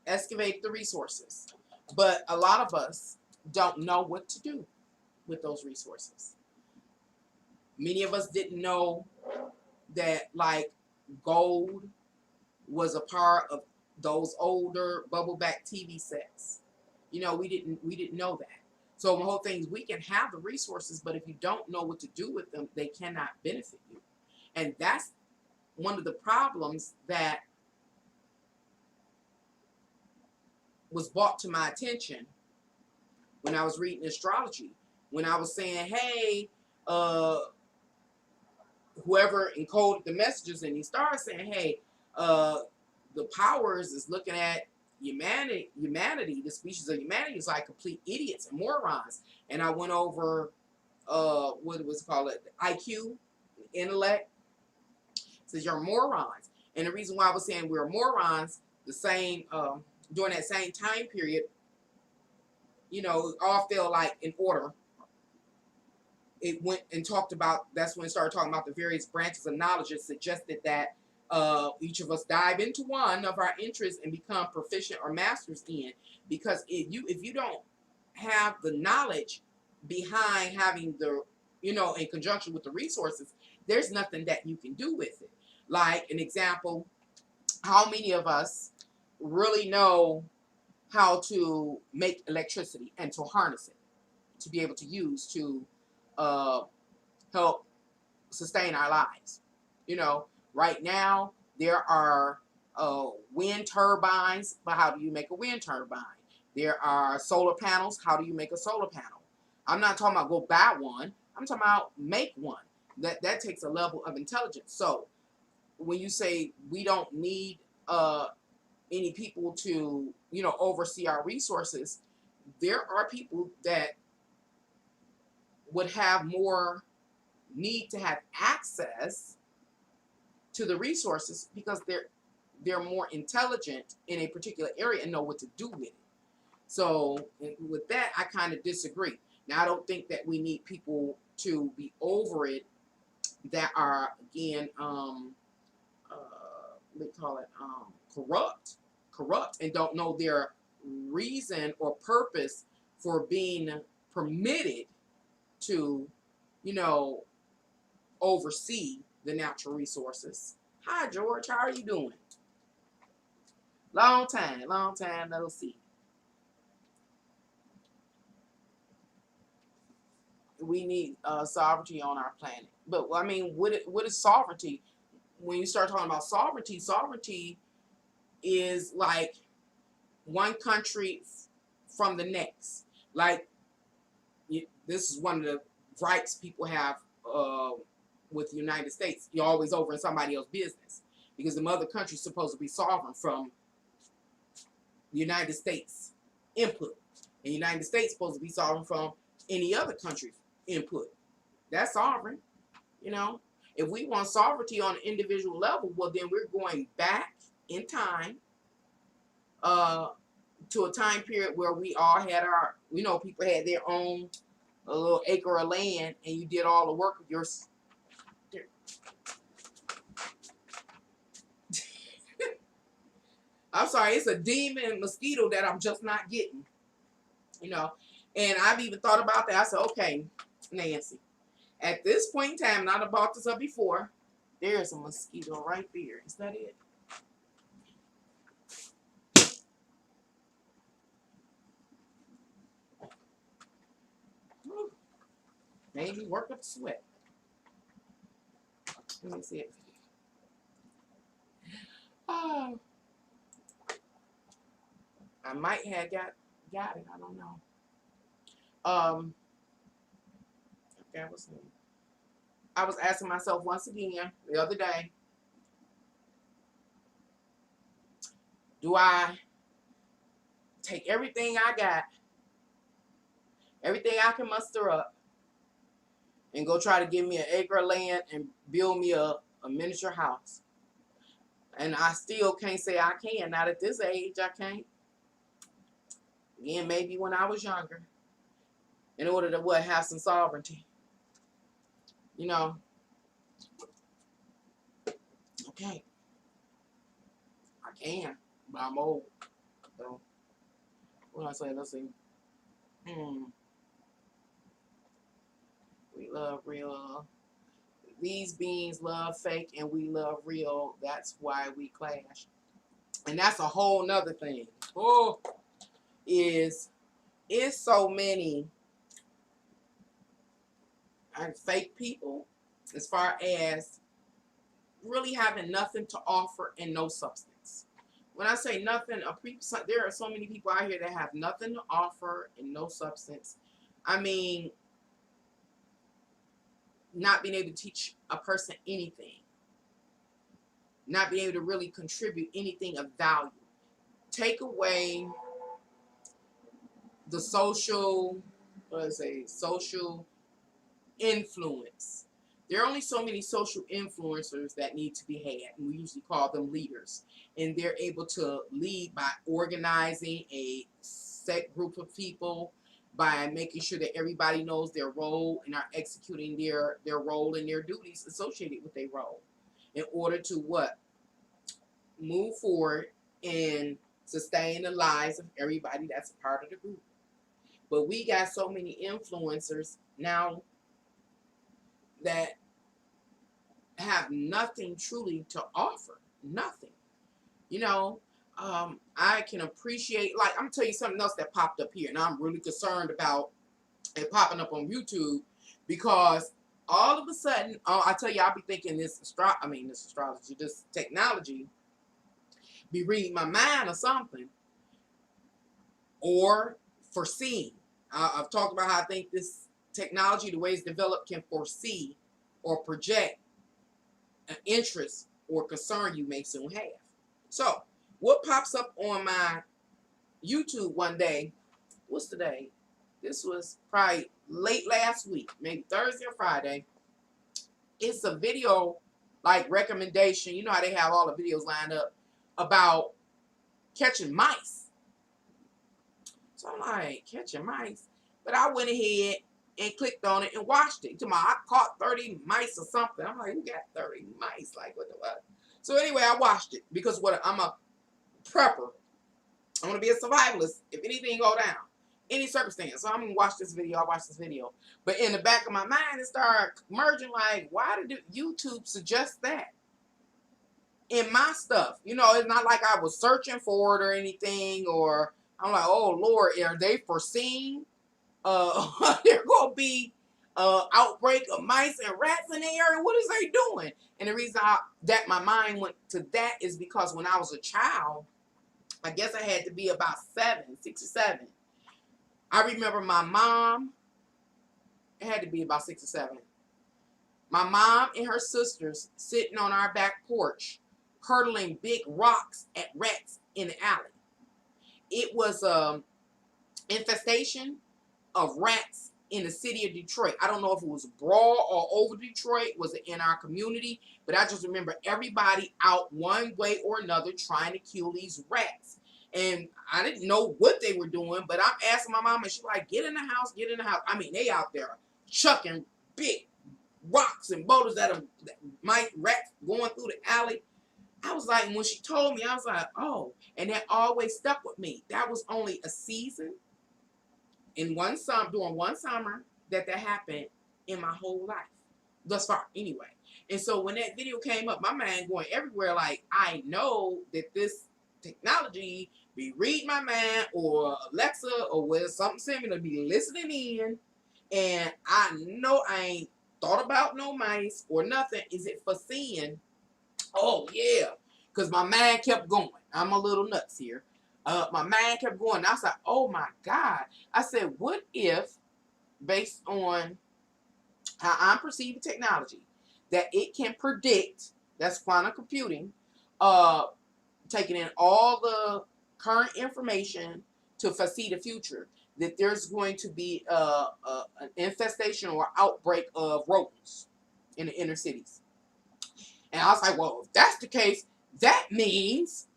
excavated the resources. But a lot of us don't know what to do with those resources. Many of us didn't know that, like, gold was a part of those older bubble back TV sets. You know, we didn't know that. So the whole thing is, we can have the resources, but if you don't know what to do with them, they cannot benefit you. And that's one of the problems that was brought to my attention when I was reading astrology. When I was saying, hey, whoever encoded the messages, and he started saying, hey, uh, the powers is looking at humanity, the species of humanity is like complete idiots and morons. And I went over what was it called, IQ, intellect. It says you're morons. And the reason why I was saying we're morons, the same during that same time period, all felt like in order. It went and talked about, that's when it started talking about the various branches of knowledge. It suggested that each of us dive into one of our interests and become proficient or masters in. Because if you don't have the knowledge behind having the, in conjunction with the resources, there's nothing that you can do with it. Like an example, how many of us really know how to make electricity and to harness it, to be able to use to help sustain our lives? Right now there are wind turbines, but how do you make a wind turbine? There are solar panels. How do you make a solar panel? I'm not talking about go buy one. I'm talking about make one. That takes a level of intelligence. So when you say we don't need any people to oversee our resources, there are people that would have more need to have access to the resources because they're more intelligent in a particular area and know what to do with it. So with that, I kind of disagree. Now, I don't think that we need people to be over it that are, again, we call it corrupt, and don't know their reason or purpose for being permitted to, oversee the natural resources. Hi, George. How are you doing? Long time, no see. We need sovereignty on our planet. But I mean, what is sovereignty? When you start talking about sovereignty is like one country from the next. Like, this is one of the gripes people have with the United States. You're always over in somebody else's business because the mother country's supposed to be sovereign from the United States input. And the United States supposed to be sovereign from any other country's input. That's sovereign. If we want sovereignty on an individual level, well, then we're going back in time to a time period where we all had our, people had their own a little acre of land, and you did all the work of yours. I'm sorry, it's a demon mosquito that I'm just not getting. And I've even thought about that. I said, okay, Nancy, at this point in time, and I've brought this up before, there's a mosquito right there. Is that it? Made me work up a sweat. Let me see it. Oh, I might have got it. I don't know. Okay, I was asking myself once again the other day, do I take everything I got, everything I can muster up, and go try to give me an acre of land and build me a miniature house? And I still can't say I can. Not at this age, I can't. Again, maybe when I was younger, in order to have some sovereignty. Okay, I can, but I'm old. So, what I say? Let's see. We love real. These beings love fake, and we love real. That's why we clash. And that's a whole nother thing. Oh, is so many fake people, as far as really having nothing to offer and no substance. When I say nothing, there are so many people out here that have nothing to offer and no substance. I mean, not being able to teach a person anything, not being able to really contribute anything of value. Take away the social, social influence. There are only so many social influencers that need to be had, and we usually call them leaders. And they're able to lead by organizing a set group of people, by making sure that everybody knows their role and are executing their role and their duties associated with their role in order to what? Move forward and sustain the lives of everybody that's a part of the group. But we got so many influencers now that have nothing truly to offer. Nothing. You know, I can appreciate, like, I'm gonna tell you something else that popped up here, and I'm really concerned about it popping up on YouTube, because all of a sudden, I tell you, I'll be thinking this astrology, this technology, be reading my mind or something, or foreseeing. I've talked about how I think this technology, the way it's developed, can foresee or project an interest or concern you may soon have. So, what pops up on my YouTube one day? What's today? This was probably late last week, maybe Thursday or Friday. It's a video like recommendation. You know how they have all the videos lined up about catching mice. So I'm like, catching mice? But I went ahead and clicked on it and watched it. I caught 30 mice or something. I'm like, who got 30 mice? Like, what the what? So anyway, I watched it because I'm a prepper. I want to be a survivalist if anything go down, any circumstance. So I'm going to watch this video. I watch this video. But in the back of my mind, it started merging like, why did YouTube suggest that in my stuff? You know, it's not like I was searching for it or anything, or I'm like, oh, Lord, are they foreseeing there going to be outbreak of mice and rats in the area? What is they doing? And the reason that my mind went to that is because when I was a child, I guess I had to be about 6 or 7. I remember my mom, it had to be about 6 or 7. My mom and her sisters sitting on our back porch, hurtling big rocks at rats in the alley. It was infestation of rats in the city of Detroit. I don't know if it was broad or over Detroit, was it in our community, but I just remember everybody out one way or another trying to kill these rats. And I didn't know what they were doing, but I'm asking my mom, and she's like, get in the house, get in the house. I mean, they out there chucking big rocks and boulders at them, rats going through the alley. I was like, when she told me, I was like, oh, and that always stuck with me. That was only a season in during one summer that happened in my whole life, thus far, anyway. And so when that video came up, my mind going everywhere. Like, I know that this technology be read my mind, or Alexa, or where something similar be listening in, and I know I ain't thought about no mice or nothing. Is it foreseeing? Oh yeah, because my mind kept going. I'm a little nuts here. My mind kept going. I was like, oh my God. I said, what if, based on how I'm perceiving technology, that it can predict, that's quantum computing, taking in all the current information to foresee the future, that there's going to be an infestation or outbreak of rodents in the inner cities. And I was like, well, if that's the case, that means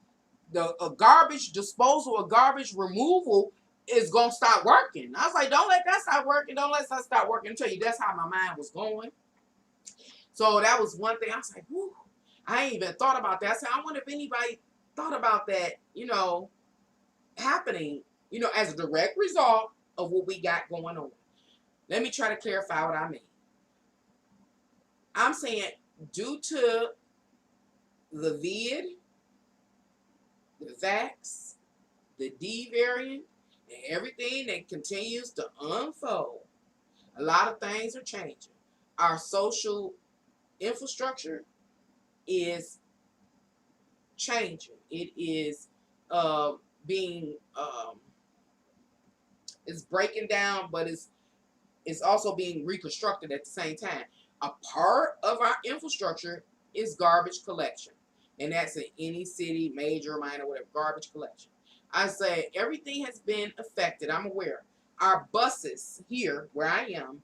the garbage disposal or garbage removal is going to stop working. I was like, don't let that stop working. Don't let that stop working. I'll tell you, that's how my mind was going. So that was one thing. I was like, whew, I ain't even thought about that. I said, I wonder if anybody thought about that, happening, as a direct result of what we got going on. Let me try to clarify what I mean. I'm saying due to the vid, the vax, the D variant, and everything that continues to unfold, a lot of things are changing. Our social infrastructure is changing. It is being it's breaking down, but it's also being reconstructed at the same time. A part of our infrastructure is garbage collection. And that's in any city, major, minor, whatever, garbage collection. I say everything has been affected. I'm aware. Our buses here, where I am,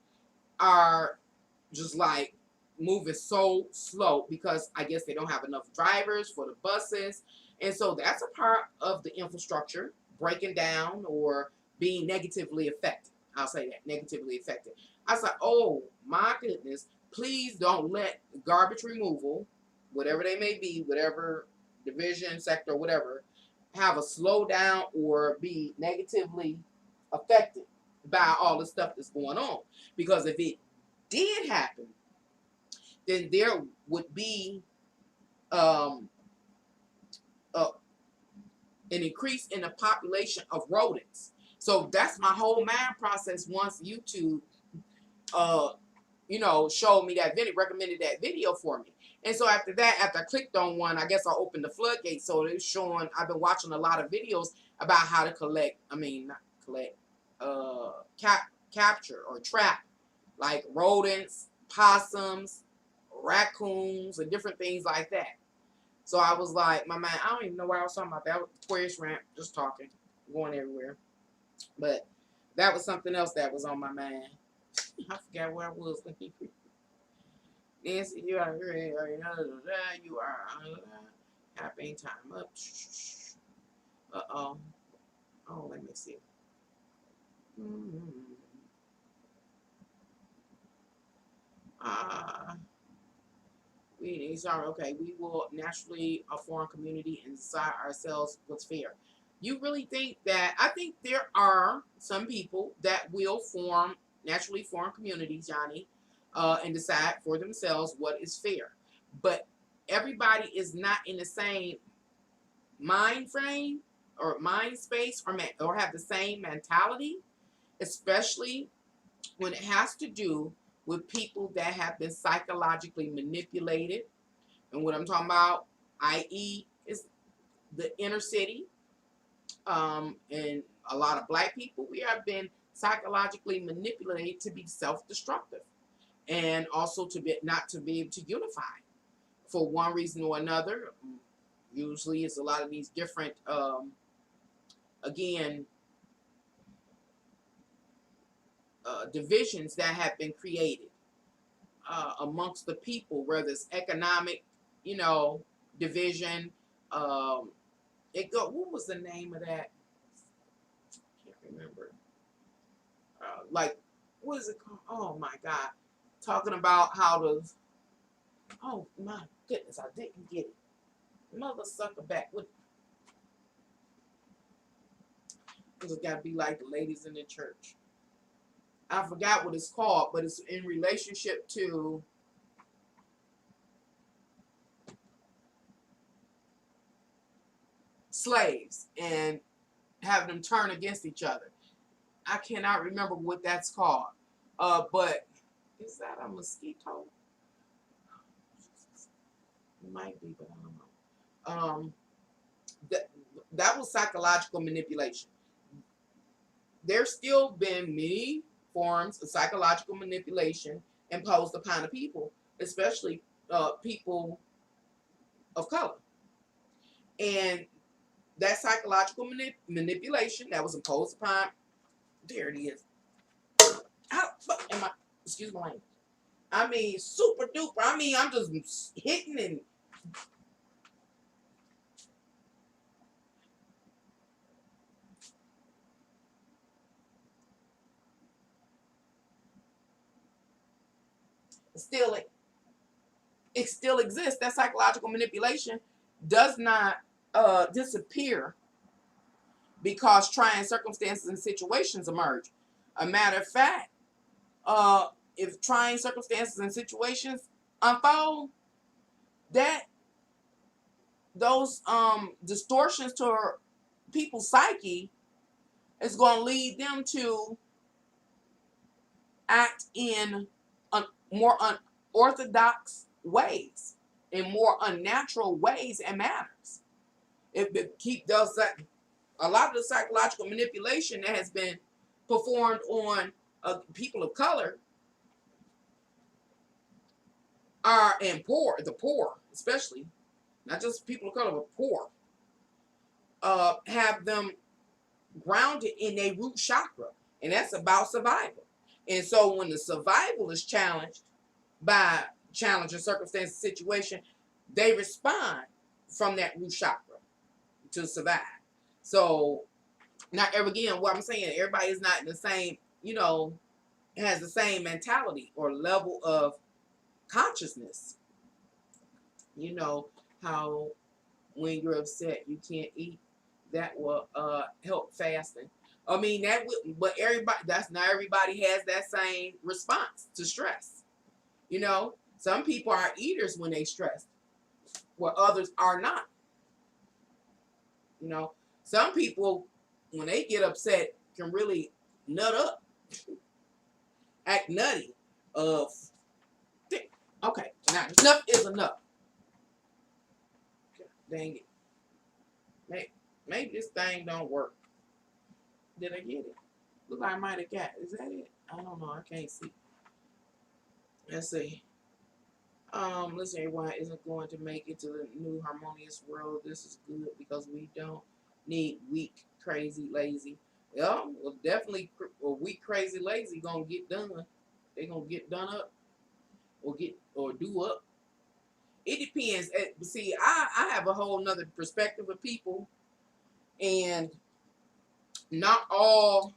are just like moving so slow because I guess they don't have enough drivers for the buses. And so that's a part of the infrastructure breaking down or being negatively affected. I'll say that, negatively affected. I was like, oh my goodness, please don't let garbage removal, whatever they may be, whatever division, sector, whatever, have a slowdown or be negatively affected by all the stuff that's going on. Because if it did happen, then there would be um, an increase in the population of rodents. So that's my whole mind process once YouTube, showed me that video, recommended that video for me. And so after that, after I clicked on one, I guess I opened the floodgates. So it's showing, I've been watching a lot of videos about how to capture or trap like rodents, possums, raccoons, and different things like that. So I was like, my mind, I don't even know what I was talking about. That was Aquarius Rant, just talking, going everywhere. But that was something else that was on my mind. I forgot where I was. Nancy, you are here. You are tapping time up. Uh-oh. Oh, let me see. We will naturally form community and decide ourselves what's fair. You really think that? I think there are some people that will naturally form communities, Johnny, and decide for themselves what is fair. But everybody is not in the same mind frame or mind space or have the same mentality, especially when it has to do with people that have been psychologically manipulated. And what I'm talking about, i.e., is the inner city, and a lot of black people, we have been psychologically manipulated to be self-destructive and also to be not to be able to unify for one reason or another. Usually it's a lot of these different, divisions that have been created amongst the people, whether it's economic, division. What was the name of that? Can't remember. What is it called? Oh my God. Talking about how to, oh my goodness, I didn't get it. Mother sucker back. It's got to be like the ladies in the church. I forgot what it's called, but it's in relationship to slaves and having them turn against each other. I cannot remember what that's called. But is that a mosquito? It might be, but I don't know. That was psychological manipulation. There's still been many forms of psychological manipulation imposed upon the people, especially people of color. And that psychological manipulation that was imposed upon, there it is. Excuse my language. I mean, super duper. I mean, I'm just hitting and it still exists. That psychological manipulation does not disappear because trying circumstances and situations emerge. A matter of fact, if trying circumstances and situations unfold, that those distortions to people's psyche is going to lead them to act in more unorthodox ways, in more unnatural ways and manners. A lot of the psychological manipulation that has been performed on people of color are, and poor, the poor especially, not just people of color, but poor, have them grounded in a root chakra, and that's about survival. And so when the survival is challenged by challenging circumstances, situation, they respond from that root chakra to survive. So not ever again, what I'm saying, everybody is not the same, has the same mentality or level of consciousness. You know how when you're upset you can't eat, that will help fasting. I mean that would, but not everybody has that same response to stress. Some people are eaters when they stress, where others are not. Some people when they get upset can really nut up, act nutty. Of okay, now enough is enough. Dang it. Maybe this thing don't work. Did I get it? Look like I might have got it. Is that it? I don't know. I can't see. Let's see. Listen, everyone isn't going to make it to the new harmonious world. This is good because we don't need weak, crazy, lazy. Well, definitely weak, crazy, lazy gonna get done. They gonna get done up or do up. It depends. See, I have a whole nother perspective of people, and not all.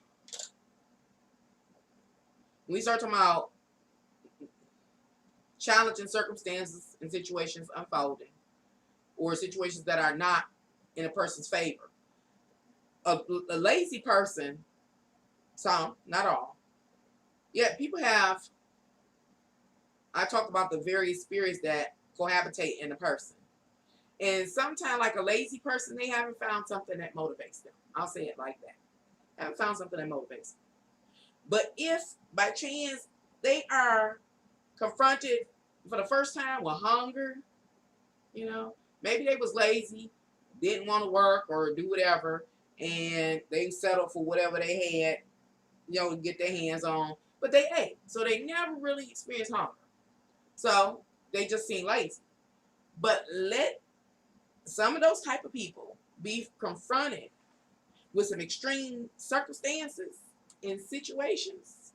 When we start talking about challenging circumstances and situations unfolding, or situations that are not in a person's favor, a lazy person, some, not all. Yeah, people have. I talk about the various spirits that cohabitate in a person. And sometimes, like a lazy person, they haven't found something that motivates them. I'll say it like that. Haven't found something that motivates them. But if by chance they are confronted for the first time with hunger, maybe they was lazy, didn't want to work or do whatever, and they settled for whatever they had, to get their hands on. But they ate, so they never really experienced hunger. So they just seem lazy. But let some of those type of people be confronted with some extreme circumstances and situations.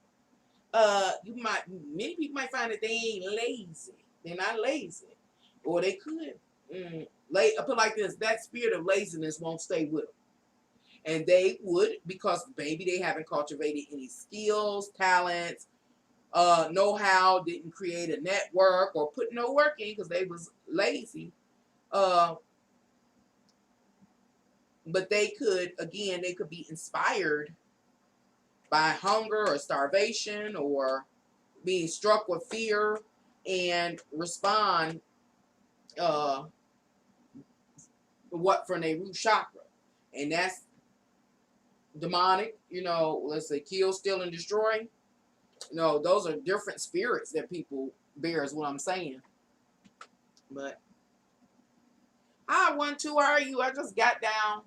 Many people might find that they ain't lazy. They're not lazy, or they could I put like this: that spirit of laziness won't stay with them, and they would, because maybe they haven't cultivated any skills, talents, know-how, didn't create a network or put no work in because they was lazy. But they could be inspired by hunger or starvation or being struck with fear and respond from a root chakra. And that's demonic, let's say kill, steal, and destroy. Those are different spirits that people bear, is what I'm saying. But hi, 1, 2, how are you? I just got down.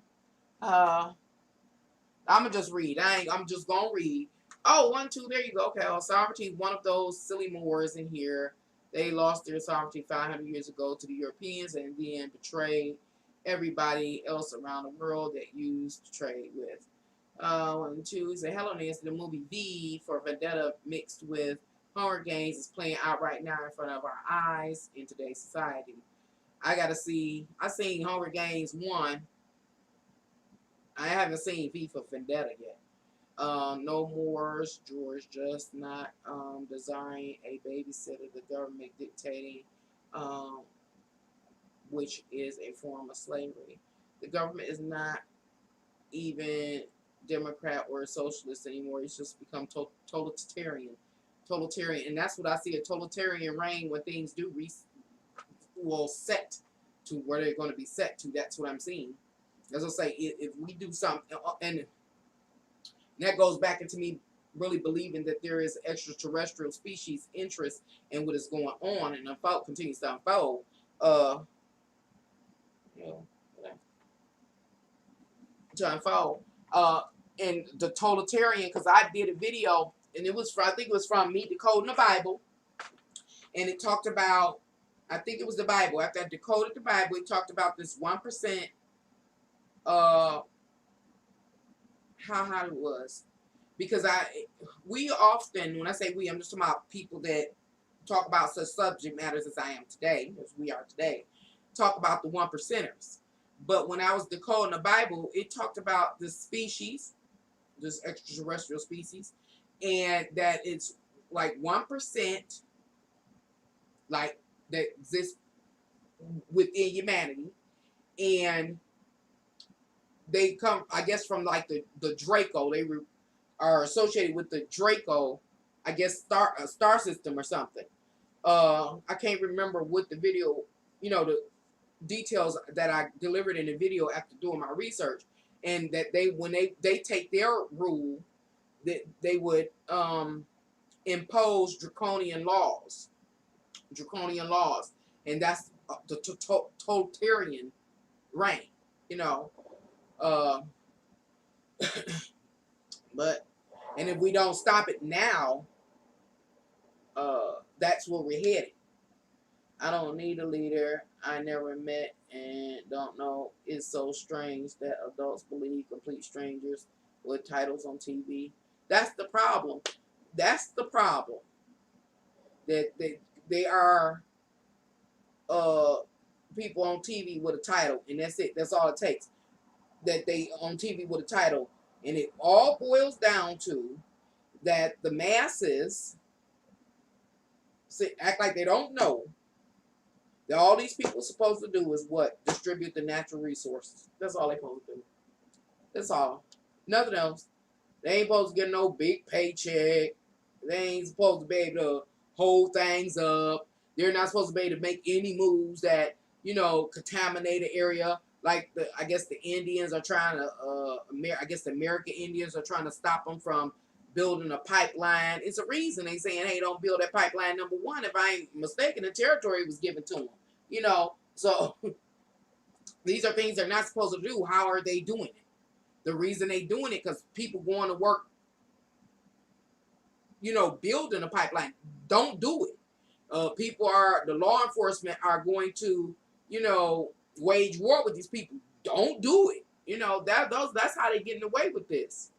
I'm gonna just read. I'm just gonna read. Oh, 1, 2, there you go. Okay, sovereignty, one of those silly Moors in here. They lost their sovereignty 500 years ago to the Europeans and then betrayed everybody else around the world that used to trade with. 1, 2, he said, hello, Nancy. The movie V for Vendetta mixed with Hunger Games is playing out right now in front of our eyes in today's society. I seen Hunger Games 1. I haven't seen V for Vendetta yet. No more George, just not desiring a babysitter, the government dictating, which is a form of slavery. The government is not even Democrat or socialist anymore. It's just become totalitarian, and that's what I see, a totalitarian reign when things will set to where they're going to be set to. That's what I'm seeing. As I say, if we do something, and that goes back into me really believing that there is extraterrestrial species interest in what is going on and continues to unfold. To unfold. And the totalitarian, because I did a video, and I think it was from Meet the Code in the Bible, and it talked about I think it was the Bible. After I decoded the Bible, it talked about this 1%. Uh, how hot it was, because we often, when I say we, I'm just talking about people that talk about such subject matters as I am today, as we are today, talk about the 1%ers. But when I was decoding the Bible, it talked about this species, this extraterrestrial species, and that it's like 1%, like that exists within humanity, and they come, I guess, from like the Draco. They are associated with the Draco, I guess, star system or something. I can't remember what the video, the details that I delivered in the video after doing my research, and that when they take their rule, that they would impose draconian laws, and that's the totalitarian reign, you know. Uh, but and if we don't stop it now, that's where we're headed. I don't need a leader I never met and don't know. It's so strange that adults believe complete strangers with titles on TV. That's the problem. That's the problem. That they are people on TV with a title, and that's it. That's all it takes. That they on TV with a title, and it all boils down to that the masses act like they don't know that all these people are supposed to do is what? Distribute the natural resources. That's all they're supposed to do. That's all. Nothing else. They ain't supposed to get no big paycheck. They ain't supposed to be able to hold things up. They're not supposed to be able to make any moves that, contaminate the area. Like I guess the Indians are trying to, I guess the American Indians are trying to stop them from building a pipeline. It's a reason they saying, hey, don't build that pipeline. Number one, if I ain't mistaken, the territory was given to them. So these are things they're not supposed to do. How are they doing it? The reason they doing it because people going to work, building a pipeline. Don't do it. The law enforcement are going to, wage war with these people. Don't do it. That's how they're getting away with this.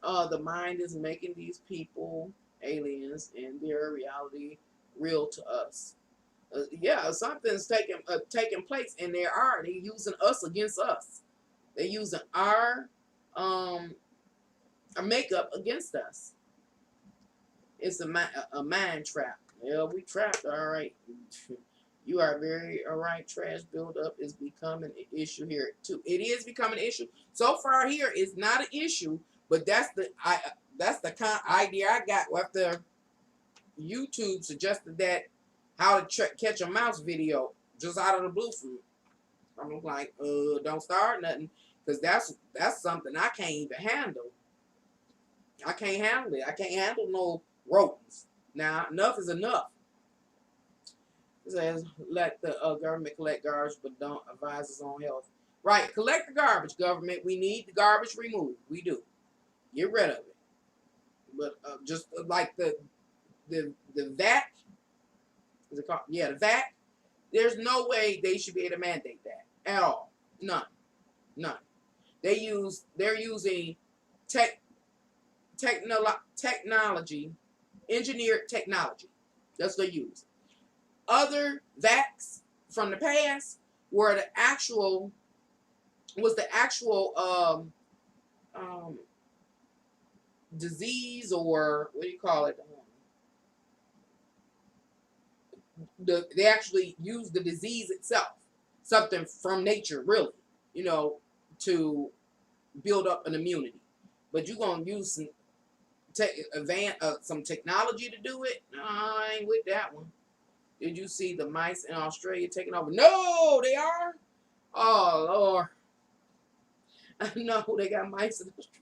The mind is making these people aliens and their reality real to us. Yeah, something's taking place, and they're using us against us. They're using our makeup against us. It's a mind trap. Yeah, we trapped. All right. You are very all right. Trash buildup is becoming an issue here too. It is becoming an issue. So far here, it's not an issue, but that's the kind of idea I got after YouTube suggested that how to catch a mouse video just out of the blue from me. I'm like, don't start nothing, because that's something I can't even handle. I can't handle it. I can't handle no rodents. Now, enough is enough. It says, let the government collect garbage, but don't advise its own health. Right, collect the garbage, government. We need the garbage removed. We do. Get rid of it. But just like the VAT, is it called? Yeah, the VAT. There's no way they should be able to mandate that at all. None. They're using technology, engineered technology. That's what they use. Other vax from the past was the actual disease, or what do you call it? They actually use the disease itself, something from nature, really, to build up an immunity. But you're gonna use some technology to do it? No, I ain't with that one. Did you see the mice in Australia taking over? No, they are. Oh Lord, I know they got mice in Australia.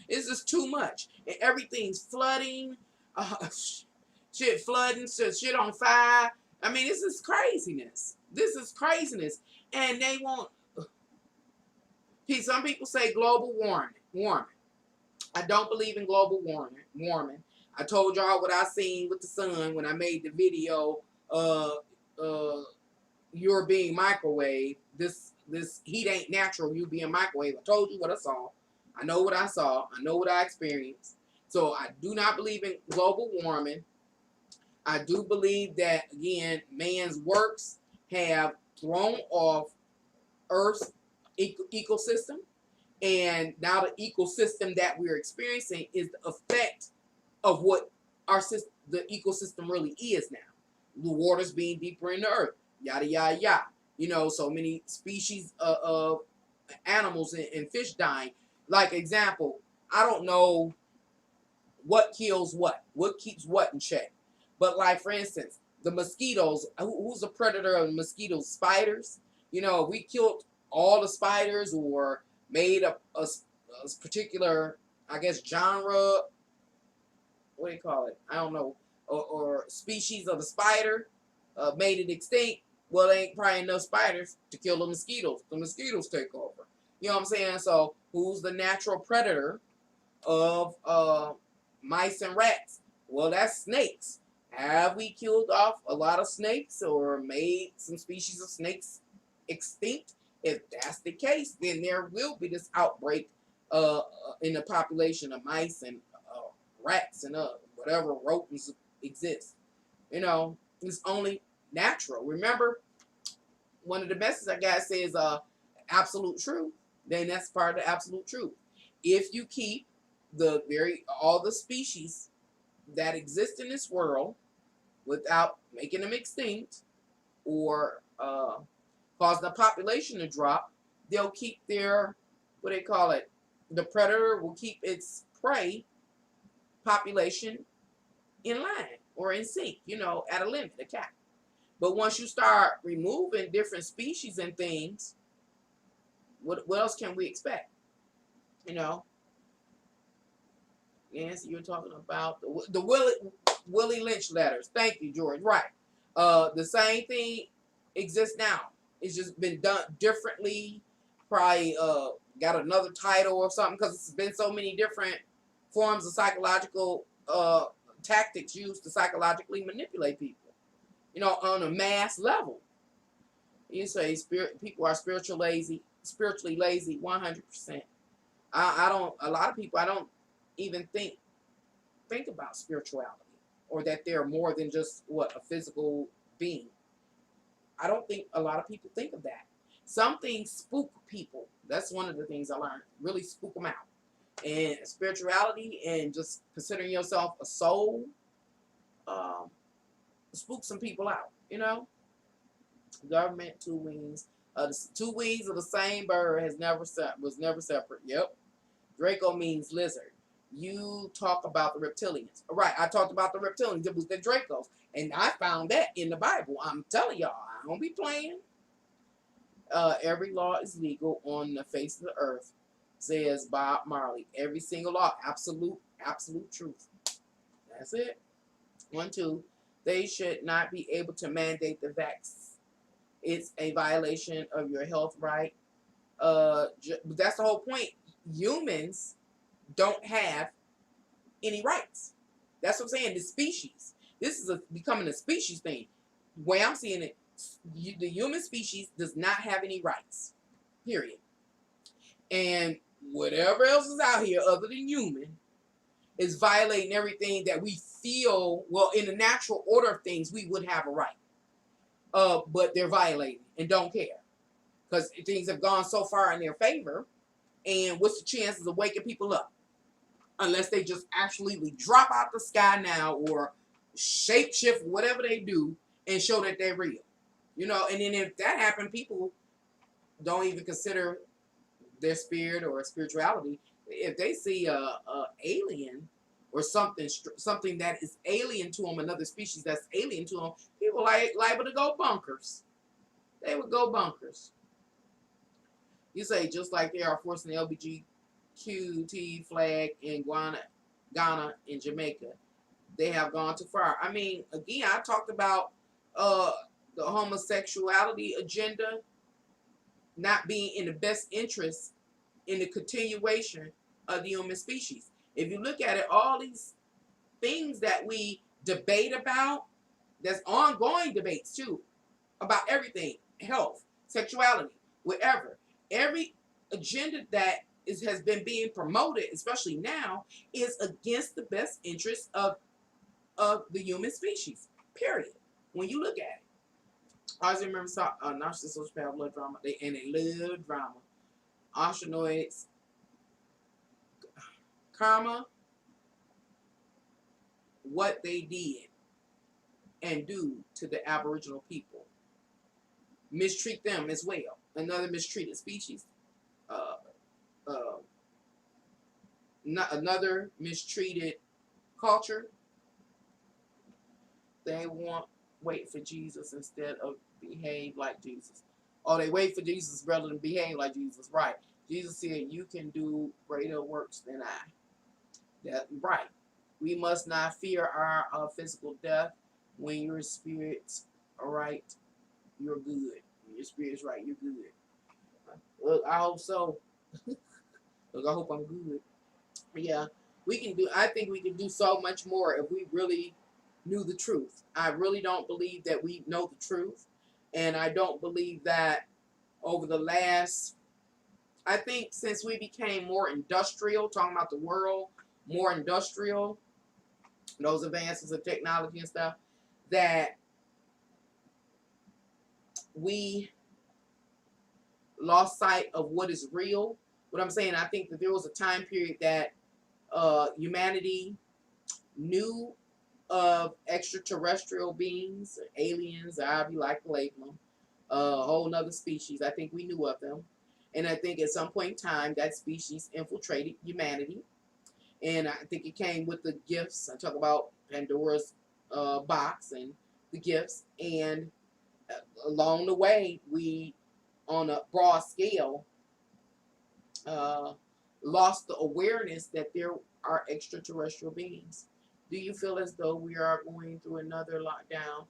It's just too much, and everything's flooding. Shit flooding, shit on fire. I mean, this is craziness. And they won't. Some people say global warming. I don't believe in global warming. I told y'all what I seen with the sun when I made the video uh, uh, you're being microwaved. This heat ain't natural. You being microwaved. I told you what I saw. I know what I saw. I know what I experienced. So I do not believe in global warming. I do believe that again, man's works have thrown off Earth's ecosystem, and now the ecosystem that we're experiencing is the effect of what our system, the ecosystem really is now. The water's being deeper in the earth, yada yada yada. You know, so many species of animals and fish dying. Like example, I don't know what kills what keeps what in check. But like for instance, the mosquitoes. Who's the predator of mosquitoes? Spiders. You know, if we killed all the spiders or made a particular, I guess, genre. What do you call it? I don't know. Or species of the spider, made it extinct. Well, there ain't probably enough spiders to kill the mosquitoes. The mosquitoes take over. You know what I'm saying? So who's the natural predator of mice and rats? Well, that's snakes. Have we killed off a lot of snakes or made some species of snakes extinct? If that's the case, then there will be this outbreak in the population of mice and rats and whatever rodents exist. You know, it's only natural. Remember, one of the messages I got says absolute truth. Then that's part of the absolute truth. If you keep all the species that exist in this world without making them extinct or cause the population to drop, they'll keep their, what they call it, the predator will keep its prey population in line or in sync, you know, at a limit, a cap. But once you start removing different species and things, what else can we expect? You know, Nancy, you're talking about the Willie Lynch letters. Thank you, George. Right. The same thing exists now. It's just been done differently. Probably got another title or something because it's been so many different forms of psychological tactics used to psychologically manipulate people. You know, on a mass level. You say people are spiritually lazy, 100%. I don't. A lot of people, I don't even think about spirituality or that they're more than just a physical being. I don't think a lot of people think of that. Some things spook people. That's one of the things I learned. Really spook them out. And spirituality and just considering yourself a soul spook some people out. You know, government two wings. The two wings of the same bird was never separate. Yep. Draco means lizard. You talk about the reptilians. Right, I talked about the reptilians. It was the Dracos. And I found that in the Bible. I'm telling y'all, I don't be playing. Every law is legal on the face of the earth, says Bob Marley. Every single law, absolute truth. That's it. 1, 2. They should not be able to mandate the vax. It's a violation of your health right. That's the whole point. Humans don't have any rights. That's what I'm saying. The species. This is becoming a species thing. The way I'm seeing it, the human species does not have any rights. Period. And whatever else is out here other than human is violating everything that we feel, well, in the natural order of things, we would have a right. But they're violating and don't care. Because things have gone so far in their favor. And what's the chances of waking people up? Unless they just absolutely drop out the sky now or shapeshift, whatever they do, and show that they're real. You know, and then if that happened, people don't even consider their spirit or spirituality. If they see a alien or something that is alien to them, another species that's alien to them, people are liable to go bonkers. They would go bonkers. You say just like they are forcing the LGBTQT flag in Ghana, and Jamaica. They have gone too far. I mean, again, I talked about the homosexuality agenda not being in the best interest in the continuation of the human species. If you look at it, all these things that we debate about There's ongoing debates too about everything, health, sexuality, whatever. Every agenda that has been being promoted, especially now, is against the best interests of the human species. Period. When you look at it. I always remember narcissists, sociopath, blood drama, and they love drama. Ostranoids, karma, what they did and do to the Aboriginal people. Mistreat them as well. Another mistreated species. Uh, uh, another mistreated culture. They want wait for Jesus instead of behave like Jesus. Oh, they wait for Jesus rather than behave like Jesus. Right. Jesus said, you can do greater works than I. That right. We must not fear our physical death. When your spirit's right, you're good. When your spirit's right, you're good. Look, I hope so. Look, I hope I'm good. Yeah, we can do. I think we can do so much more if we really knew the truth. I really don't believe that we know the truth, and I don't believe that over the last. I think since we became more industrial, talking about the world, more industrial, those advances of technology and stuff, that we lost sight of what is real. What I'm saying, I think that there was a time period that humanity knew of extraterrestrial beings, aliens, however you like to label them, a whole nother species. I think we knew of them. And I think at some point in time, that species infiltrated humanity. And I think it came with the gifts. I talk about Pandora's box and the gifts. And along the way, we, on a broad scale, uh, lost the awareness that there are extraterrestrial beings. Do you feel as though we are going through another lockdown?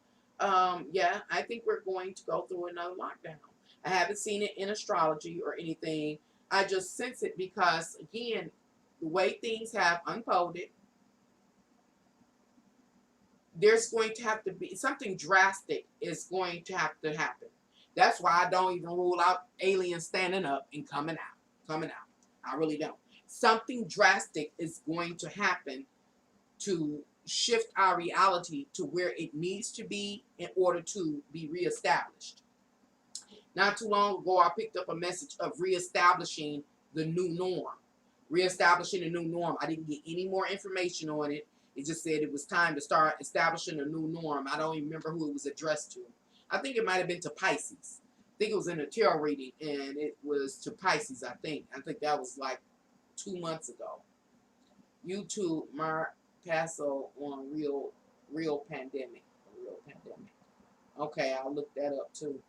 Yeah, I think we're going to go through another lockdown. I haven't seen it in astrology or anything. I just sense it because, again, the way things have unfolded, there's going to have to be something drastic is going to have to happen. That's why I don't even rule out aliens standing up and coming out. Coming out. I really don't. Something drastic is going to happen to shift our reality to where it needs to be in order to be reestablished. Not too long ago, I picked up a message of reestablishing the new norm. Reestablishing the new norm. I didn't get any more information on it. It just said it was time to start establishing a new norm. I don't even remember who it was addressed to. I think it might have been to Pisces. I think it was in a tarot reading, and it was to Pisces, I think. I think that was like 2 months ago. YouTube, Mark Paso on real pandemic. Real pandemic. Okay, I'll look that up too.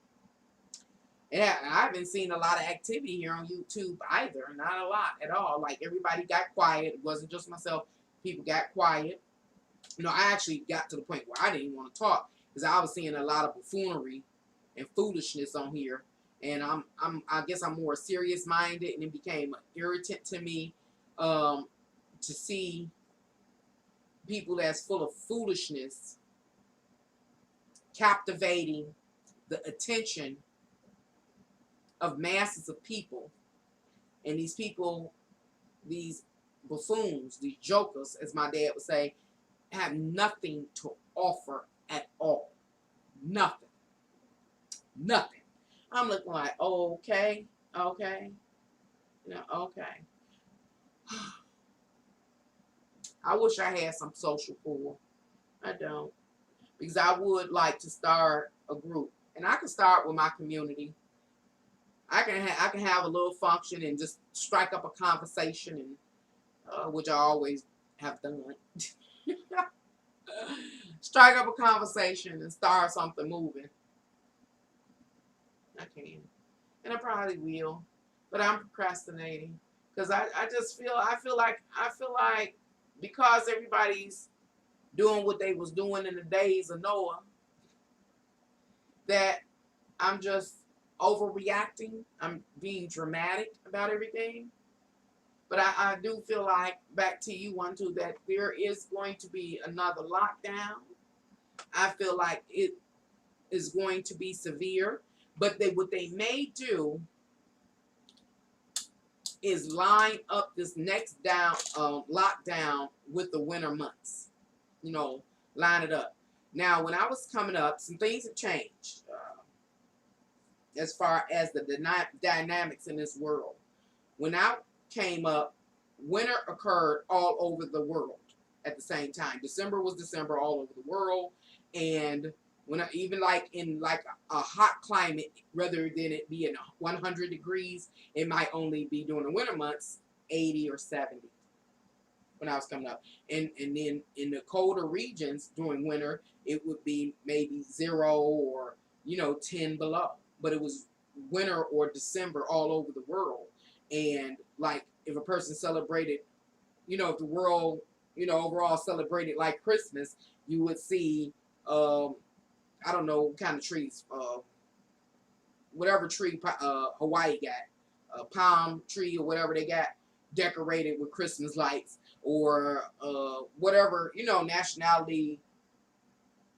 Yeah, I haven't seen a lot of activity here on YouTube either. Not a lot at all. Like everybody got quiet. It wasn't just myself. People got quiet. You know, I actually got to the point where I didn't want to talk because I was seeing a lot of buffoonery and foolishness on here. And I guess I'm more serious minded, and it became irritant to me to see people that's full of foolishness captivating the attention of masses of people, and these people, these buffoons, these jokers, as my dad would say, have nothing to offer at all. Nothing. Nothing. I'm looking like, okay, okay, you know, okay. I wish I had some social pull. I don't, because I would like to start a group, and I can start with my community. I can have a little function and just strike up a conversation, and which I always have done. Strike up a conversation and start something moving. I can, and I probably will, but I'm procrastinating because I just feel like because everybody's doing what they was doing in the days of Noah, that I'm just overreacting. I'm being dramatic about everything. But I do feel like, back to you, one, two, that there is going to be another lockdown. I feel like it is going to be severe. But what they may do is line up this next lockdown with the winter months. You know, line it up. Now, when I was coming up, some things have changed as far as the dynamics in this world. When I came up, winter occurred all over the world at the same time. December was December all over the world, and even like in like a hot climate, rather than it being 100 degrees, it might only be during the winter months 80 or 70 when I was coming up. And then in the colder regions during winter, it would be maybe 0 or 10 below. But it was winter or December all over the world. And like if a person celebrated, if the world, overall celebrated like Christmas, you would see I don't know what kind of trees, whatever tree Hawaii got, a palm tree or whatever they got decorated with Christmas lights, or whatever nationality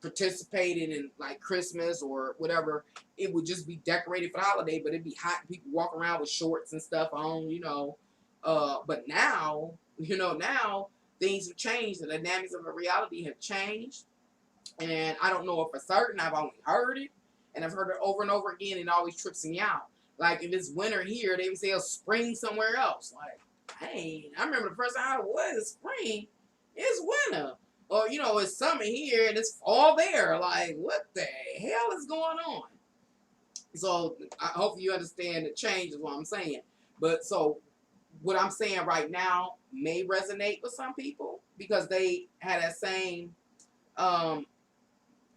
participated in like Christmas or whatever. It would just be decorated for the holiday, but it'd be hot and people walk around with shorts and stuff on, but now, now things have changed. The dynamics of the reality have changed. And I don't know if for certain. I've only heard it, and I've heard it over and over again, and it always trips me out. Like if it's winter here, they would say it's spring somewhere else. Like, hey, I remember the first time, what is spring? It's winter. Or, it's summer here and it's fall there. Like, what the hell is going on? So I hope you understand the change is what I'm saying. But so what I'm saying right now may resonate with some people because they had that same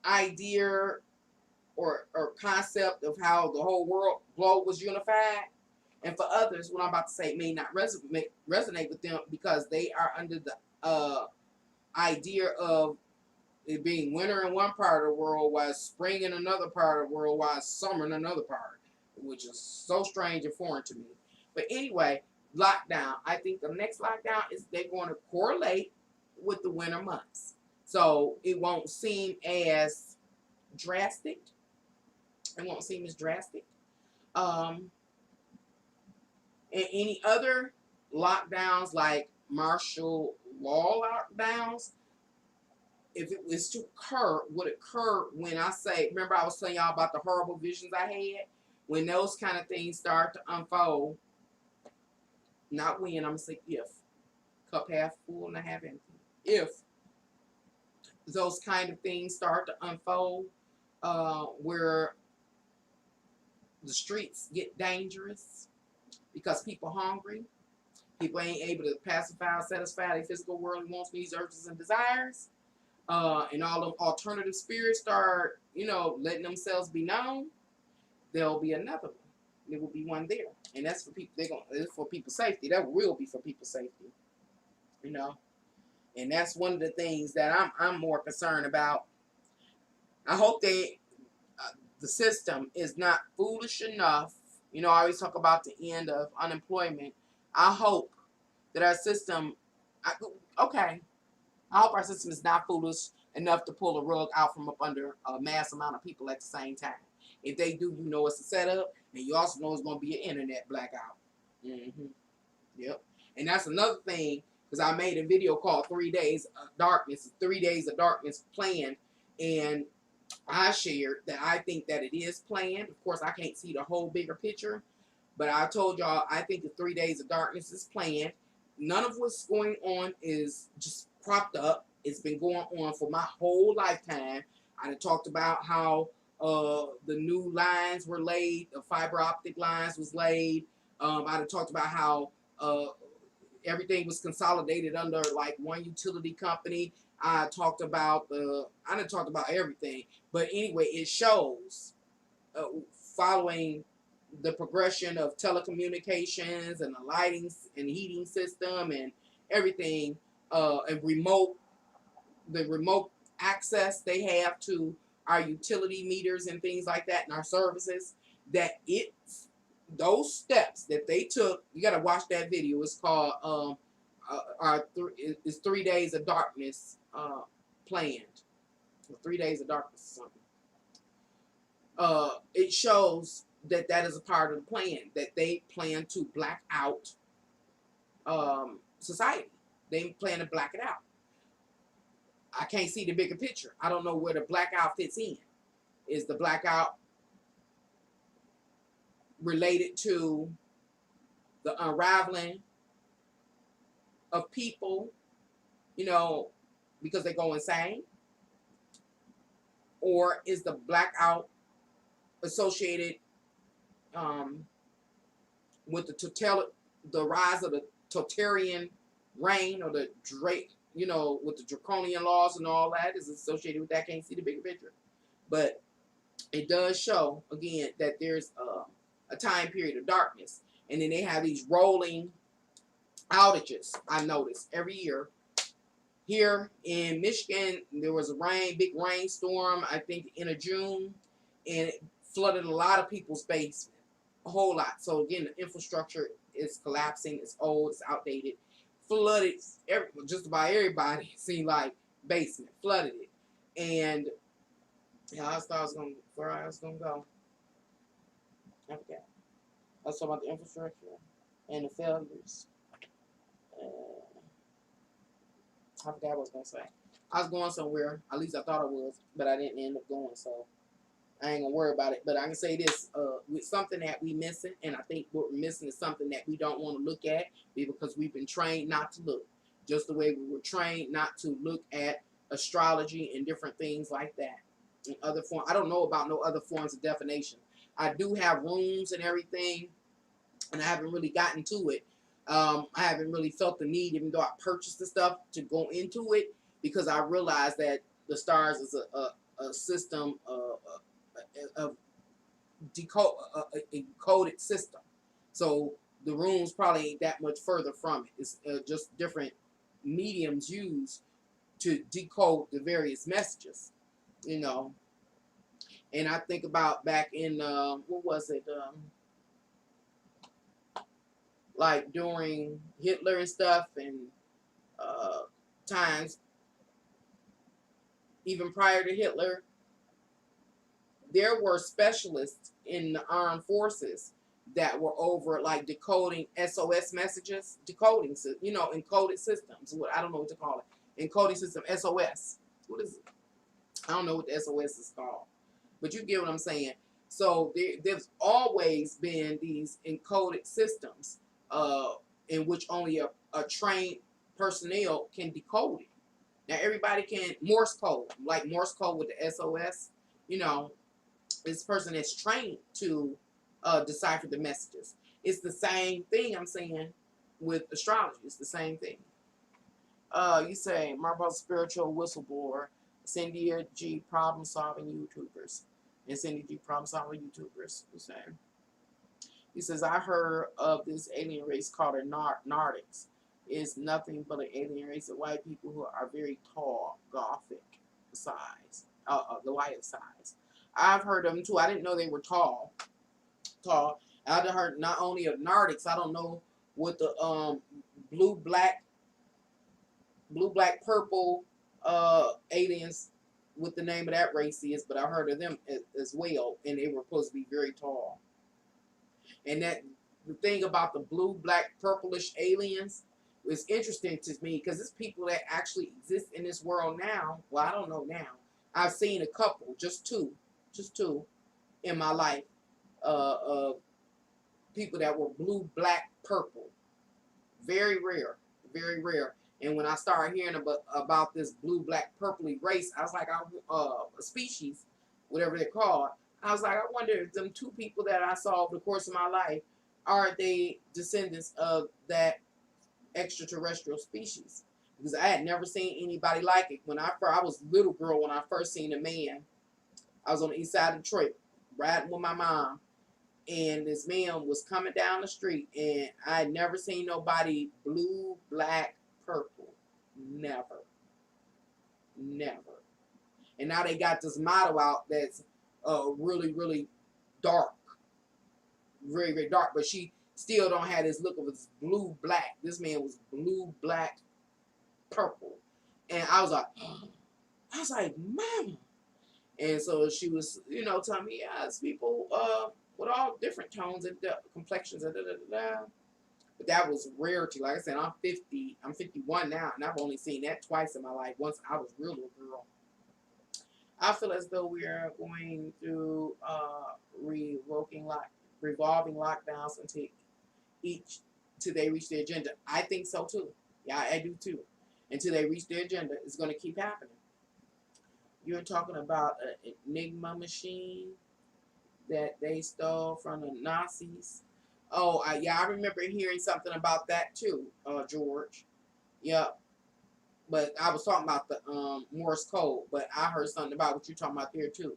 idea or concept of how the whole globe was unified. And for others, what I'm about to say may not resonate with them because they are under the idea of it being winter in one part of the world while it's spring in another part of the world while it's summer in another part, which is so strange and foreign to me. But anyway, lockdown. I think the next lockdown is they're going to correlate with the winter months. So it won't seem as drastic. It won't seem as drastic. And any other lockdowns like martial law lockdowns, if it was to occur, would occur when I say, remember I was telling y'all about the horrible visions I had? When those kind of things start to unfold, not when, I'm going to say if. Cup half full and half empty. If those kind of things start to unfold, where the streets get dangerous because people hungry, people ain't able to pacify or satisfy their physical worldly wants, needs, urges, and desires, and all of alternative spirits start, letting themselves be known, there'll be another one. There will be one there, and that's for people. It's for people's safety. That will be for people's safety, and that's one of the things that I'm more concerned about. I hope the system is not foolish enough. I always talk about the end of unemployment. I hope that our system, I hope our system is not foolish enough to pull a rug out from up under a mass amount of people at the same time. If they do, it's a setup, and you also know it's going to be an internet blackout. Yep. And that's another thing, because I made a video called 3 Days of Darkness, 3 Days of Darkness planned, and I shared that I think that it is planned. Of course, I can't see the whole bigger picture, but I told y'all I think the 3 Days of Darkness is planned. None of what's going on is just propped up. It's been going on for my whole lifetime. I talked about how the new lines were laid, the fiber optic lines was laid. I talked about how everything was consolidated under like one utility company. I talked about everything, but anyway, it shows following the progression of telecommunications and the lighting and heating system and everything, and the remote access they have to our utility meters and things like that and our services, that it's those steps that they took. You got to watch that video. It's called it's 3 Days of Darkness planned. or 3 days of darkness or something. It shows that that is a part of the plan, that they plan to black out society. They plan to black it out. I can't see the bigger picture. I don't know where the blackout fits in. Is the blackout related to the unraveling of people, because they go insane? Or is the blackout associated with the rise of the totalitarian reign, or the with the draconian laws and all that is associated with that? Can't see the bigger picture. But it does show, again, that there's a time period of darkness. And then they have these rolling outages, I noticed, every year. Here in Michigan, there was a big rainstorm, I think, in June, and it flooded a lot of people's basement, a whole lot. So again, the infrastructure is collapsing. It's old. It's outdated. Flooded just about everybody. It seemed like basement flooded it, and I thought where I was gonna go. I forgot. I was talking about the infrastructure and the failures. I forgot what I was going to say. I was going somewhere. At least I thought I was. But I didn't end up going. So I ain't going to worry about it. But I can say this. With something that we missing. And I think what we're missing is something that we don't want to look at. Because we've been trained not to look. Just the way we were trained not to look at astrology and different things like that. In other forms. I don't know about no other forms of divination. I do have rooms and everything. And I haven't really gotten to it. I haven't really felt the need, even though I purchased the stuff, to go into it, because I realized that the stars is a system of a coded system. So the rooms probably ain't that much further from it. It's just different mediums used to decode the various messages, And I think about back in, what was it? Like during Hitler and stuff, and times even prior to Hitler, there were specialists in the armed forces that were over like decoding SOS messages, encoded systems. I don't know what to call it. Encoding system, SOS. What is it? I don't know what the SOS is called, but you get what I'm saying. So there's always been these encoded systems in which only a trained personnel can decode it. Now everybody can Morse code, like Morse code with the SOS. This person is trained to decipher the messages. It's the same thing I'm saying with astrology. It's the same thing. You say Marble spiritual whistleblower, Cindy G problem solving YouTubers, and Cindy G problem solving YouTubers. You say. He says, I heard of this alien race called the Nordics. It's nothing but an alien race of white people who are very tall, gothic size, Goliath size. I've heard of them too. I didn't know they were tall. I've heard not only of Nordics. I don't know what the blue, black, purple aliens, what the name of that race is, but I heard of them as well, and they were supposed to be very tall. And that the thing about the blue, black, purplish aliens is interesting to me, because it's people that actually exist in this world now. Well, I don't know now. I've seen a couple, just two in my life, of people that were blue, black, purple. Very rare, very rare. And when I started hearing about this blue, black, purpley race, I was like, a species, whatever they're called. I was like, I wonder if them two people that I saw over the course of my life, are they descendants of that extraterrestrial species? Because I had never seen anybody like it. When I was a little girl when I first seen a man. I was on the east side of Detroit, riding with my mom, and this man was coming down the street, and I had never seen nobody blue, black, purple. Never. And now they got this model out that's really, really dark. Very, very dark. But she still don't have this look of this blue, black. This man was blue, black, purple. And I was like, oh, I was like, Mama. And so she was, telling me, yeah, it's people with all different tones and complexions. Da, da, da, da, da. But that was rarity. Like I said, I'm 50. I'm 51 now, and I've only seen that twice in my life. Once I was a real little girl. I feel as though we are going through revolving lockdowns each till they reach their agenda. I think so too. Yeah, I do too. Until they reach their agenda, it's going to keep happening. You're talking about an Enigma machine that they stole from the Nazis. Oh, yeah, I remember hearing something about that too, George. Yep. But I was talking about the Morse code, but I heard something about what you're talking about there too.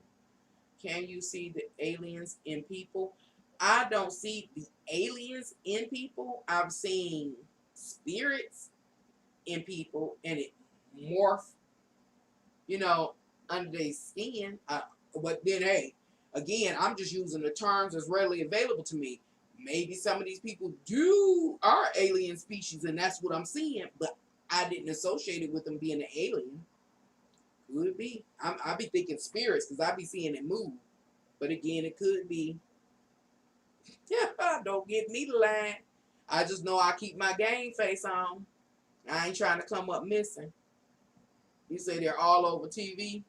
Can you see the aliens in people? I don't see the aliens in people. I've seen spirits in people, and it morph, you know, under their skin. But then, hey, again, I'm just using the terms that's readily available to me. Maybe some of these people are alien species, and that's what I'm seeing. But I didn't associate it with them being an alien. Could be. I be thinking spirits because I be seeing it move. But again, it could be. Yeah, don't get me the line. I just know I keep my game face on. I ain't trying to come up missing. You say they're all over TV.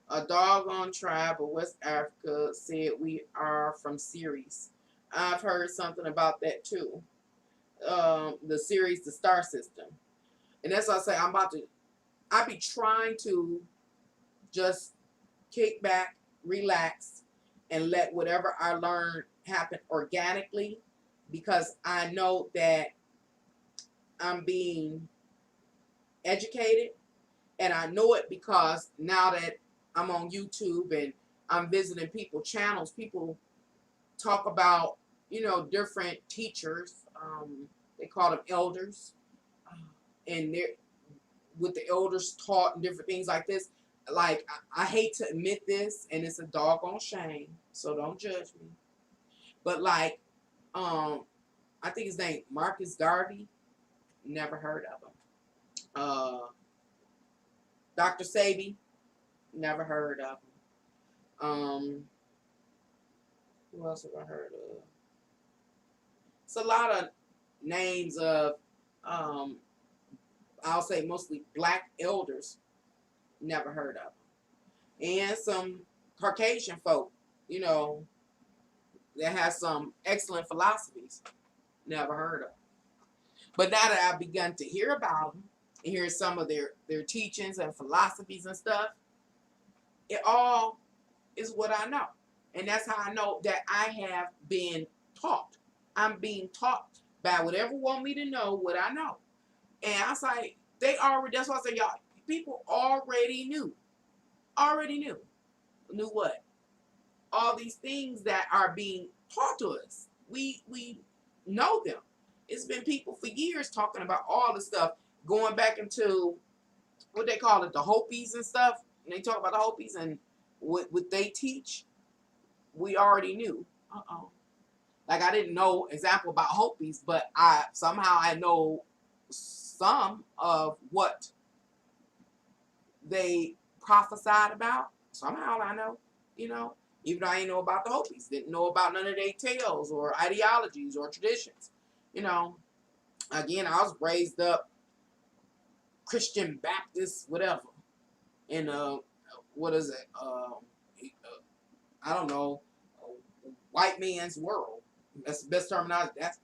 A doggone tribe of West Africa said we are from Ceres. I've heard something about that too. The Ceres, the star system. And that's why I say I be trying to just kick back, relax, and let whatever I learn happen organically because I know that I'm being educated and I know it because now that I'm on YouTube and I'm visiting people channels, people talk about, different teachers. They call them elders. And they're with the elders taught and different things like this. Like, I hate to admit this, and it's a doggone shame, so don't judge me. But like, I think his name Marcus Garvey. Never heard of him. Dr. Sabi. Never heard of him. Who else have I heard of? It's a lot of names of, I'll say mostly black elders. Never heard of them. And some Caucasian folk, that has some excellent philosophies. Never heard of. But now that I've begun to hear about them and hear some of their teachings and philosophies and stuff, it all is what I know. And that's how I know that I have been taught. I'm being taught by whatever want me to know what I know. And I was like, that's why I say, y'all, people already knew. Already knew. Knew what? All these things that are being taught to us. We know them. It's been people for years talking about all the stuff, going back into what they call it, the Hopis and stuff. And they talk about the Hopis and what they teach. We already knew. Like, I didn't know example about Hopis, but I know some of what they prophesied about. Somehow I know, even though I didn't know about the Hopis, didn't know about none of their tales or ideologies or traditions. Again, I was raised up Christian Baptist, whatever, in what is it? I don't know, white man's world. That's the best terminology. That's,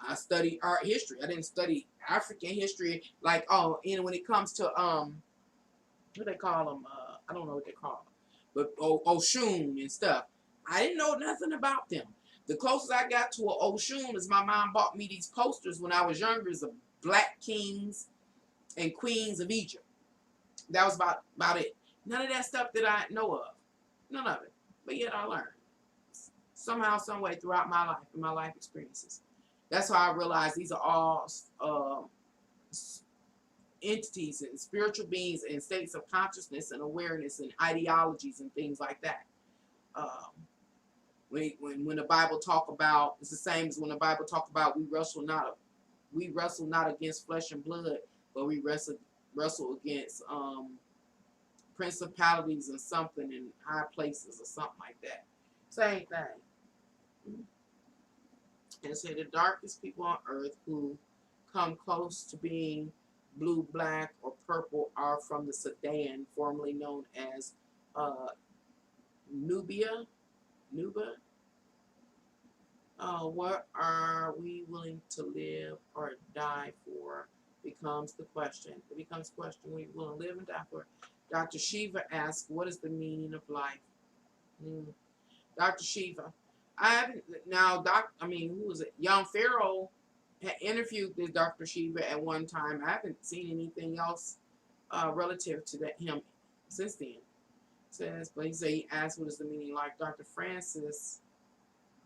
I studied art history. I didn't study African history. Like, when it comes to what they call them, I don't know what they call them, but Oshun and stuff. I didn't know nothing about them. The closest I got to an Oshun is my mom bought me these posters when I was younger, as of black kings and queens of Egypt. That was about it. None of that stuff that I know of. None of it. But yet I learned. Somehow, some way throughout my life and my life experiences. That's how I realized these are all entities and spiritual beings and states of consciousness and awareness and ideologies and things like that. When the Bible talk about, it's the same as when the Bible talk about we wrestle not against flesh and blood, but we wrestle wrestle against principalities and something in high places or something like that. Same thing. And say the darkest people on earth who come close to being blue, black, or purple are from the Sudan, formerly known as uh, Nubia. Nuba. What are we willing to live or die for? Becomes the question. It becomes the question: what are you willing to live and die for? Dr. Shiva asks, "What is the meaning of life?" Mm. Dr. Shiva. I haven't now. Who was it? Young Pharaoh had interviewed this Dr. Shiva at one time. I haven't seen anything else relative to him since then. Says, but he asked, "What is the meaning?" Like Dr. Francis.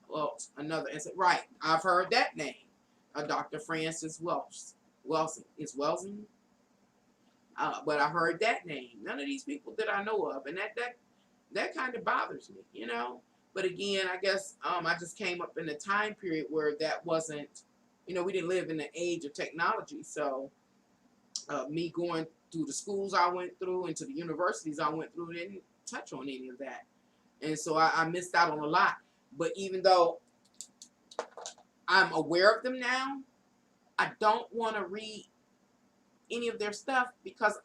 Well, another answer. Right, I've heard that name. Dr. Francis Welsing. It's Welsing. But I heard that name. None of these people that I know of, and that kind of bothers me, you know. But again, I guess I just came up in a time period where that wasn't, we didn't live in the age of technology. So me going through the schools I went through and to the universities I went through didn't touch on any of that, and so I missed out on a lot. But even though I'm aware of them now, I don't want to read any of their stuff because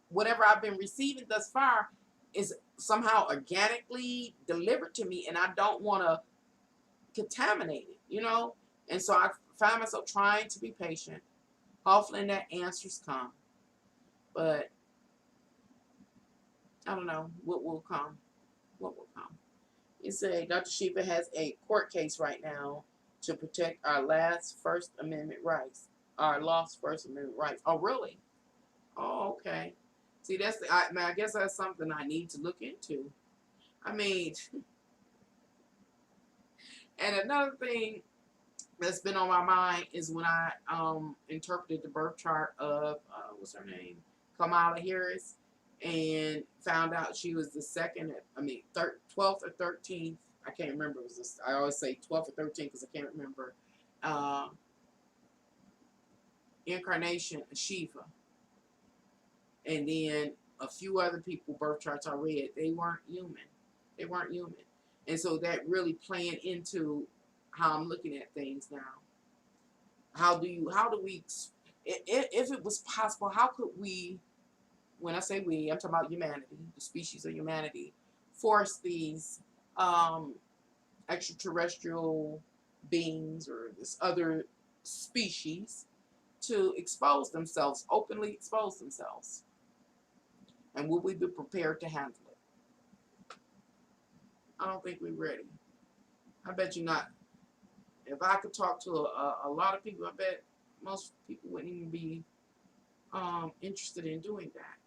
whatever I've been receiving thus far is somehow organically delivered to me, and I don't want to contaminate it. And so I find myself trying to be patient, hopefully that answers come. But I don't know what will come. What will come? You say Dr. Shiva has a court case right now to protect our last First Amendment rights, our lost First Amendment rights. Oh, really? Oh, okay. See, I guess that's something I need to look into. I mean, and another thing that's been on my mind is when I interpreted the birth chart of what's her name, Kamala Harris, and found out she was the second. 12th or 13th. I can't remember. I always say 12th or 13th because I can't remember. Incarnation of Shiva, and then a few other people birth charts I read. They weren't human. They weren't human, and so that really playing into how I'm looking at things now. How do we, if it was possible, how could we, when I say we, I'm talking about humanity, the species of humanity, force these extraterrestrial beings or this other species to expose themselves, openly expose themselves? And will we be prepared to handle it? I don't think we're ready. I bet you not. If I could talk to a lot of people, I bet most people wouldn't even be interested in doing that.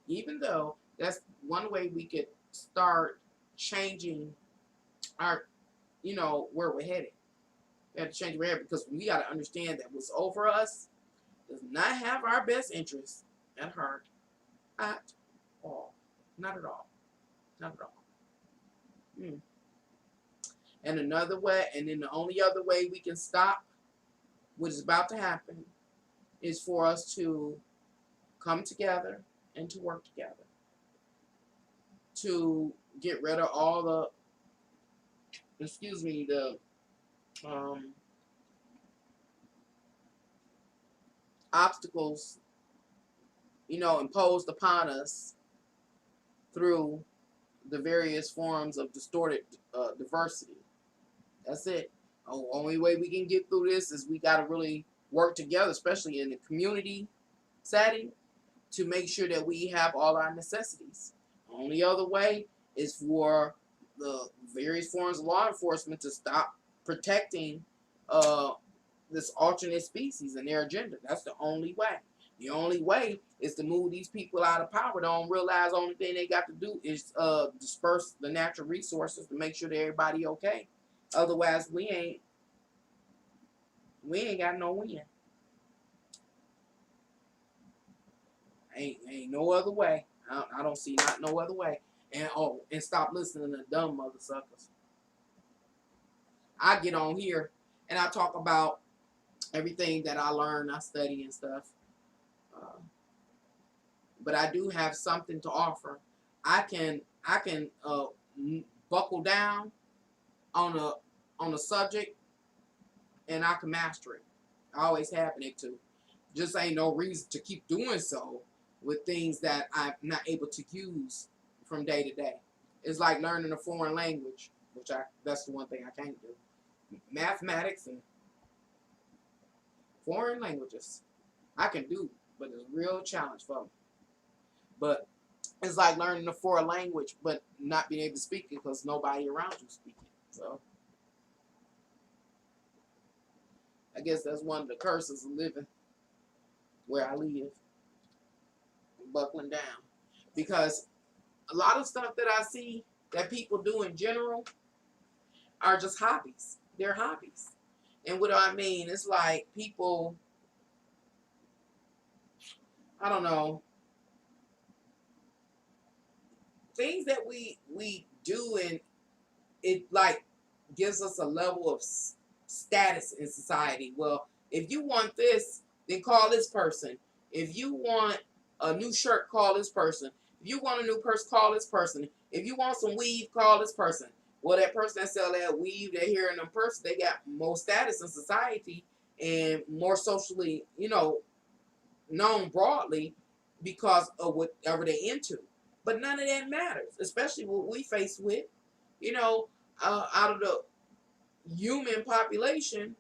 Even though that's one way we could start changing our, where we're headed. We have to change where we're headed because we got to understand that what's over us does not have our best interests at heart at all. Not at all. Not at all. And another way, and then the only other way we can stop what is about to happen is for us to come together and to work together to get rid of all the obstacles, imposed upon us through the various forms of distorted diversity. That's it. The only way we can get through this is we got to really work together, especially in the community setting, to make sure that we have all our necessities. The only other way is for the various forms of law enforcement to stop protecting this alternate species and their agenda. That's the only way. The only way is to move these people out of power. They don't realize the only thing they got to do is disperse the natural resources to make sure that everybody okay. Otherwise, we ain't got no win. Ain't no other way. I don't see not no other way. And stop listening to dumb mother suckers. I get on here and I talk about everything that I learn, I study and stuff. but I do have something to offer. I can buckle down on a subject, and I can master it. I always have been able to. Just ain't no reason to keep doing so with things that I'm not able to use from day to day. It's like learning a foreign language, which that's the one thing I can't do. Mathematics and foreign languages I can do, but it's a real challenge for me. But it's like learning a foreign language, but not being able to speak it because nobody around you speak it. So I guess that's one of the curses of living where I live, buckling down. Because a lot of stuff that I see that people do in general are just hobbies. They're hobbies. And what do I mean? It's like people, I don't know, things that we do, and it like gives us a level of status in society. Well, if you want this, then call this person. If you want a new shirt, call this person. If you want a new purse, call this person. If you want some weave, call this person. Well, that person that sell that weave, they're here in them purse, they got more status in society and more socially, known broadly because of whatever they're into. But none of that matters, especially what we face with, out of the human population,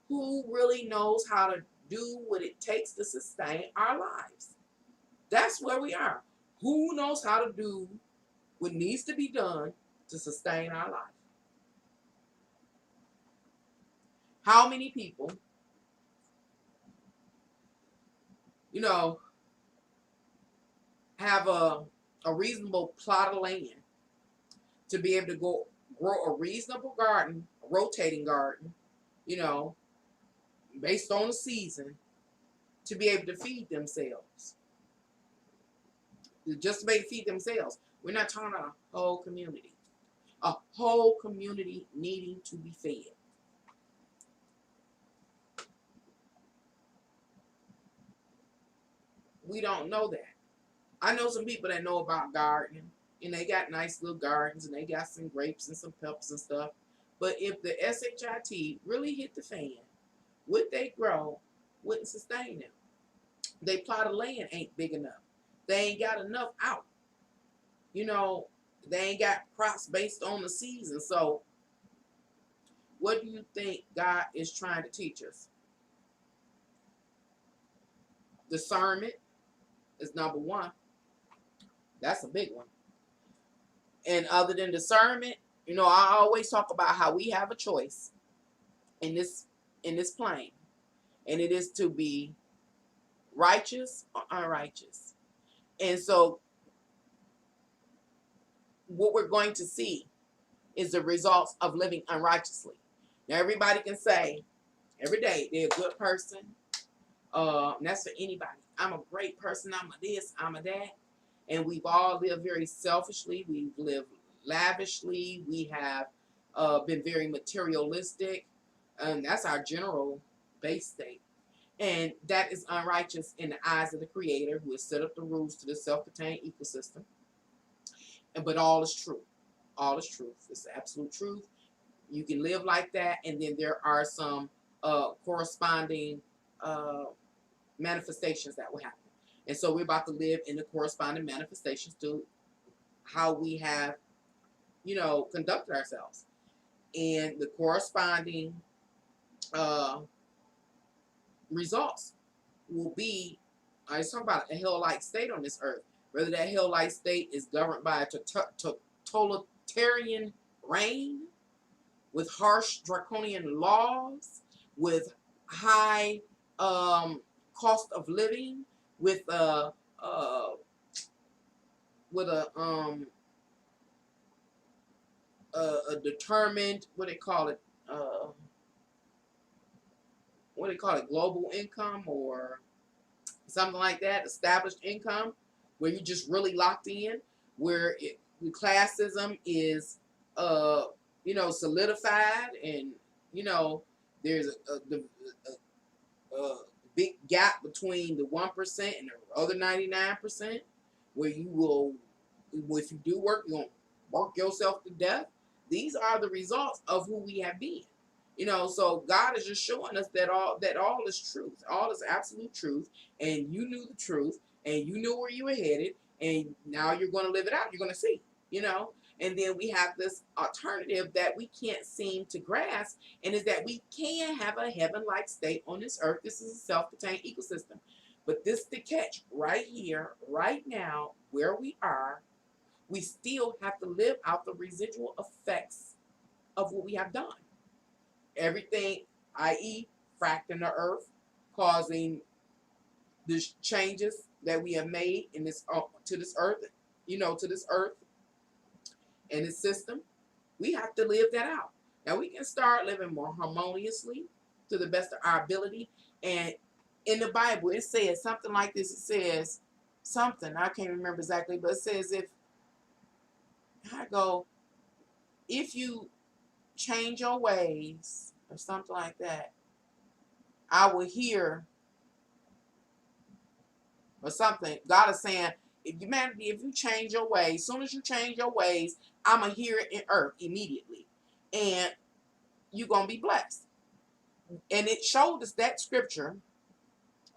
who really knows how to do what it takes to sustain our lives. That's where we are. Who knows how to do what needs to be done to sustain our life? How many people, have a reasonable plot of land to be able to go grow a reasonable garden, a rotating garden, you know, based on the season, to be able to feed themselves. Just to be able to feed themselves. We're not talking about a whole community. A whole community needing to be fed. We don't know that. I know some people that know about gardening, and they got nice little gardens, and they got some grapes and some peppers and stuff. But if the SHIT really hit the fan, what they grow wouldn't sustain them. They plot of land ain't big enough. They ain't got enough out. They ain't got crops based on the season. So what do you think God is trying to teach us? Discernment is number one. That's a big one. And other than discernment, I always talk about how we have a choice in this plane. And it is to be righteous or unrighteous. And so what we're going to see is the results of living unrighteously. Now everybody can say every day they're a good person. And that's for anybody. I'm a great person. I'm a this, I'm a that. And we've all lived very selfishly. We've lived lavishly. We have been very materialistic. And that's our general base state. And that is unrighteous in the eyes of the Creator, who has set up the rules to the self-contained ecosystem. But all is true. All is truth. It's the absolute truth. You can live like that, and then there are some corresponding manifestations that will happen. And so we're about to live in the corresponding manifestations to how we have, conducted ourselves. And the corresponding results will be, I was talking about a hell-like state on this earth. Whether that hell-like state is governed by a totalitarian reign with harsh draconian laws, with high cost of living, with a determined, global income or something like that, established income, where you're just really locked in, where the classism is solidified, and there's a big gap between the 1% and the other 99%. where you will, if you do work, you're going to work yourself to death. These are the results of who we have been. So God is just showing us that all is truth. All is absolute truth. And you knew the truth, and you knew where you were headed, and now you're going to live it out. You're going to see, you know. And then we have this alternative that we can't seem to grasp, and is that we can have a heaven-like state on this earth. This is a self-contained ecosystem. But this the catch right here, right now, where we are, we still have to live out the residual effects of what we have done. Everything, i.e., fracturing the earth, causing the changes that we have made in this to this earth, to this earth and its system. We have to live that out. Now we can start living more harmoniously to the best of our ability. And in the Bible, it says something like this. It says something, I can't remember exactly, but it says if you change your ways or something like that, I will hear, or something. God is saying, if humanity, if you change your ways, as soon as you change your ways, I'm going to hear it in earth immediately. And you're going to be blessed. And it showed us that scripture.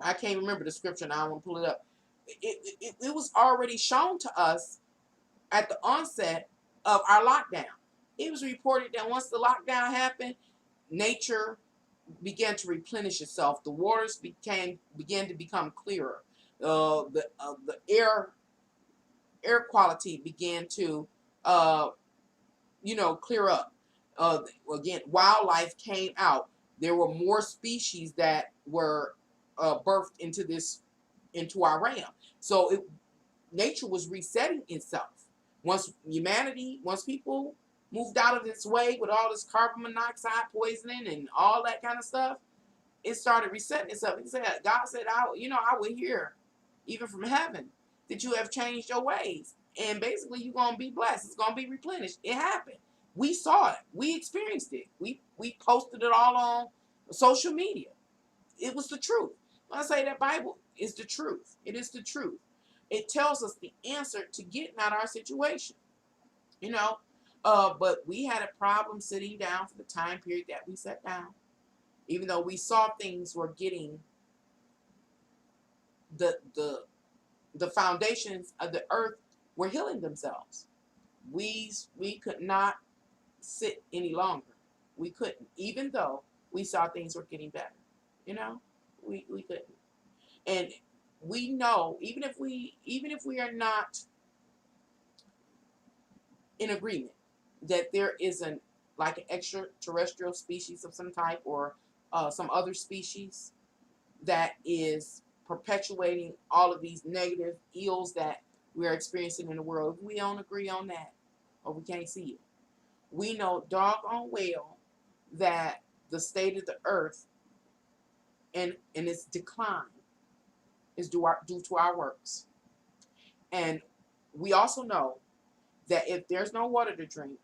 I can't remember the scripture now. I want to pull it up. It was already shown to us at the onset of our lockdown. It was reported that once the lockdown happened, nature began to replenish itself. The waters began to become clearer. The air quality began to clear up. Again, wildlife came out. There were more species that were birthed into our realm. So nature was resetting itself. Once people moved out of its way with all this carbon monoxide poisoning and all that kind of stuff, it started resetting itself. God said, I will hear, even from heaven, that you have changed your ways. And basically, you're going to be blessed. It's going to be replenished. It happened. We saw it. We experienced it. We posted it all on social media. It was the truth. When I say that Bible is the truth, it is the truth. It tells us the answer to getting out of our situation. But we had a problem sitting down for the time period that we sat down. Even though we saw things were getting, the foundations of the earth were healing themselves. We could not sit any longer. We couldn't, even though we saw things were getting better. We couldn't. And we know, even if we are not in agreement that there is like an extraterrestrial species of some type, or some other species that is perpetuating all of these negative ills that we are experiencing in the world. If we don't agree on that, or we can't see it, we know doggone well that the state of the earth and its decline is due to our works. And we also know that if there's no water to drink,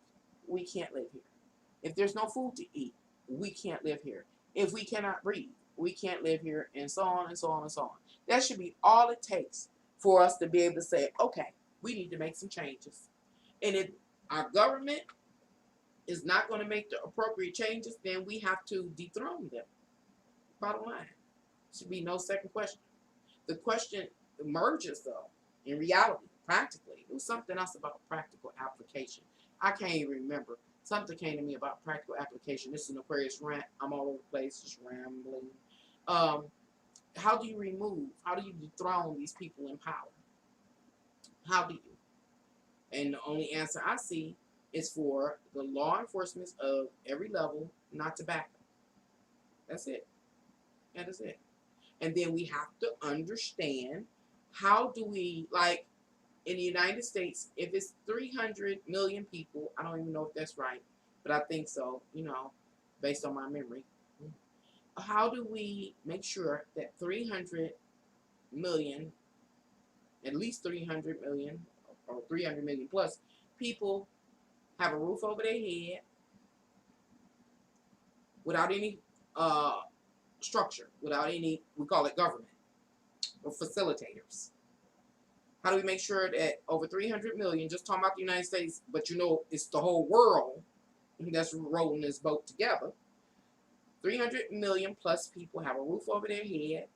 we can't live here. If there's no food to eat, we can't live here. If we cannot breathe, we can't live here, and so on and so on and so on. That should be all it takes for us to be able to say, okay, we need to make some changes. And if our government is not going to make the appropriate changes, then we have to dethrone them. Bottom line. Should be no second question. The question emerges, though, in reality, practically. It was something else about practical application. I can't even remember. Something came to me about practical application. This is an Aquarius Rant. I'm all over the place, just rambling. How do you dethrone these people in power? How do you? And the only answer I see is for the law enforcement of every level not to back them. That's it. That is it. And then we have to understand, how do we, like in the United States, if it's 300 million people, I don't even know if that's right, but I think so, based on my memory. How do we make sure that 300 million, at least 300 million, or 300 million plus people have a roof over their head without any structure, without any, we call it government, or facilitators? How do we make sure that over 300 million, just talking about the United States, but you know it's the whole world that's rolling this boat together. 300 million plus people have a roof over their head.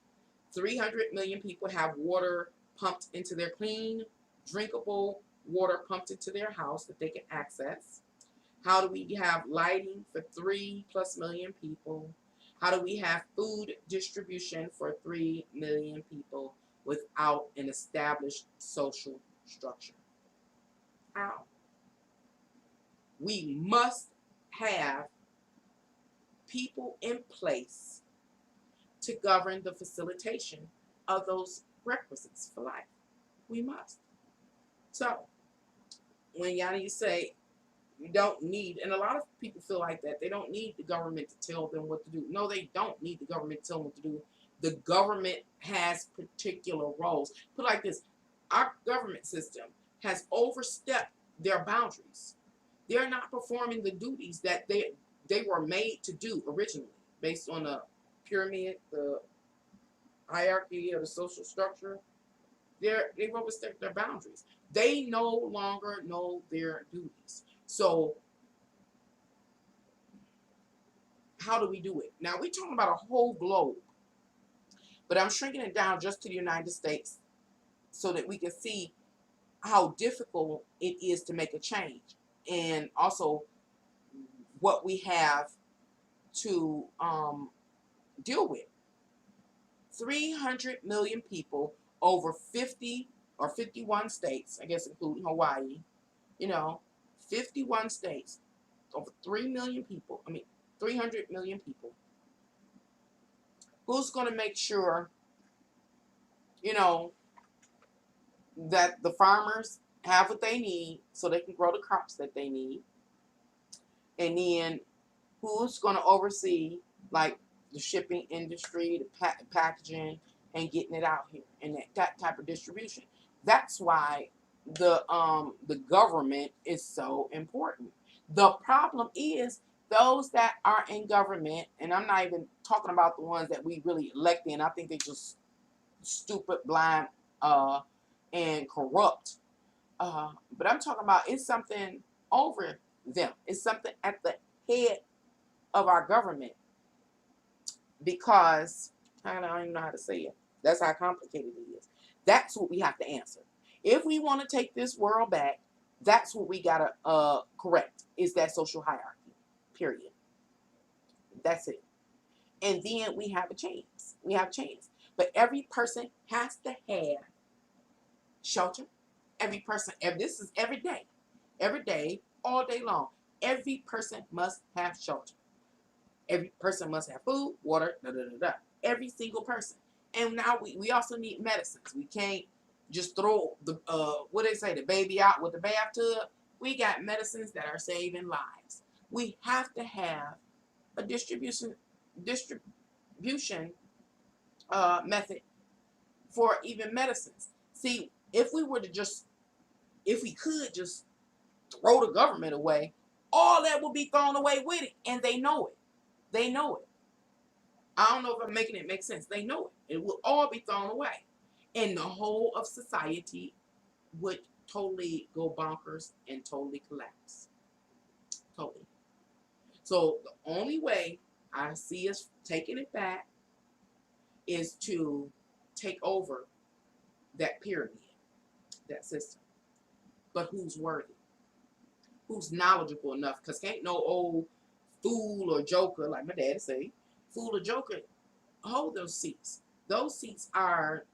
300 million people have water pumped into their clean, drinkable water pumped into their house that they can access. How do we have lighting for 3+ million people? How do we have food distribution for 3 million people without an established social structure? How? We must have people in place to govern the facilitation of those requisites for life. We must. So, when Yanni say you don't need, and a lot of people feel like that, they don't need the government to tell them what to do. No, they don't need the government to tell them what to do. The government has particular roles. Put it like this, our government system has overstepped their boundaries. They're not performing the duties that they were made to do originally, based on the pyramid, the hierarchy of the social structure. They've overstepped their boundaries. They no longer know their duties. So how do we do it? Now we're talking about a whole globe, but I'm shrinking it down just to the United States so that we can see how difficult it is to make a change, and also what we have to deal with. 300 million people over 50 or 51 states, I guess including Hawaii, 51 states, over 3 million people, 300 million people. Who's going to make sure, that the farmers have what they need so they can grow the crops that they need? And then who's going to oversee, like, the shipping industry, the packaging, and getting it out here, and that type of distribution? That's why the government is so important. The problem is those that are in government, and I'm not even talking about the ones that we really elect in. I think they're just stupid, blind, and corrupt. But I'm talking about it's something over them. It's something at the head of our government, because I don't even know how to say it. That's how complicated it is. That's what we have to answer. If we want to take this world back, that's what we gotta correct, is that social hierarchy. Period. That's it. And then we have a chance. We have a chance. But every person has to have shelter. Every person, this is every day, all day long. Every person must have shelter. Every person must have food, water, da da da da. Every single person. And now we also need medicines. We can't just throw the what they say, the baby out with the bathtub. We got medicines that are saving lives. We have to have a distribution method for even medicines. See, if we could just throw the government away, all that would be thrown away with it, and they know it. They know it. I don't know if I'm making it make sense. They know it. It will all be thrown away, and the whole of society would totally go bonkers and totally collapse. Totally. So the only way I see us taking it back is to take over that pyramid, that system. But who's worthy? Who's knowledgeable enough? Because can't no old fool or joker, like my dad say, fool or joker, hold those seats. Those seats are,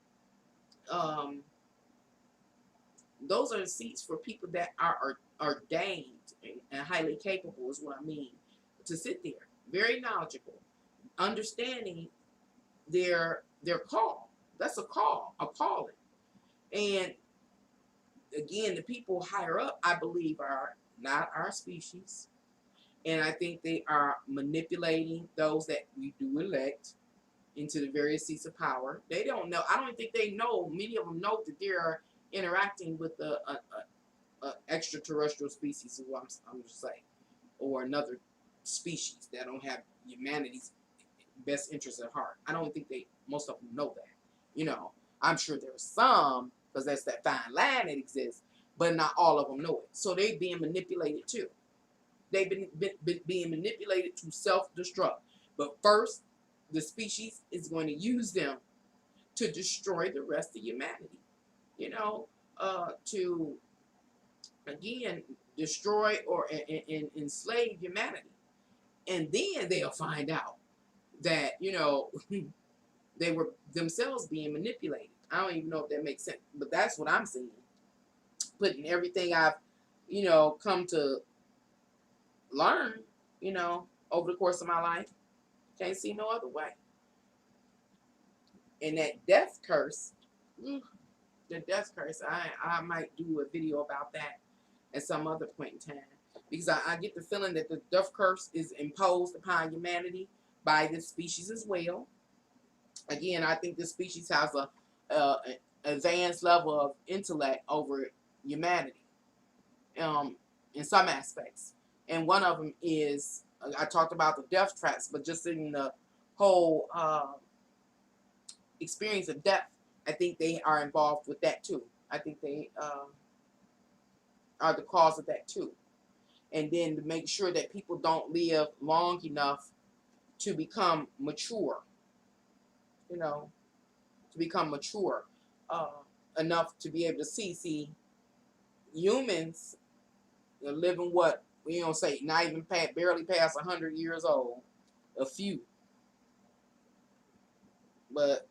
those are the seats for people that are ordained and highly capable, is what I mean, to sit there. Very knowledgeable, understanding their call. That's a call, a calling. And again, the people higher up, I believe, are not our species. And I think they are manipulating those that we do elect into the various seats of power. They don't know. I don't think they know. Many of them know that they are interacting with a extraterrestrial species, is what I'm just saying, or another species that don't have humanity's best interests at heart. I don't think most of them know that. I'm sure there are some because that's that fine line that exists. But not all of them know it. So they're being manipulated too. They've been being manipulated to self-destruct. But first, the species is going to use them to destroy the rest of humanity. You know, to again destroy or enslave humanity, and then they'll find out that they were themselves being manipulated. I don't even know if that makes sense, but that's what I'm seeing. Putting everything I've come to learn, over the course of my life, can't see no other way. And that death curse, the death curse, I might do a video about that at some other point in time, because I get the feeling that the death curse is imposed upon humanity by this species as well. Again, I think this species has a advanced level of intellect over humanity, in some aspects. And one of them is, I talked about the death traps, but just in the whole experience of death, I think they are involved with that too. I think they are the cause of that too. And then to make sure that people don't live long enough to become mature, to become mature enough to be able to see humans are living what we don't say, not even barely past 100 years old, a few, but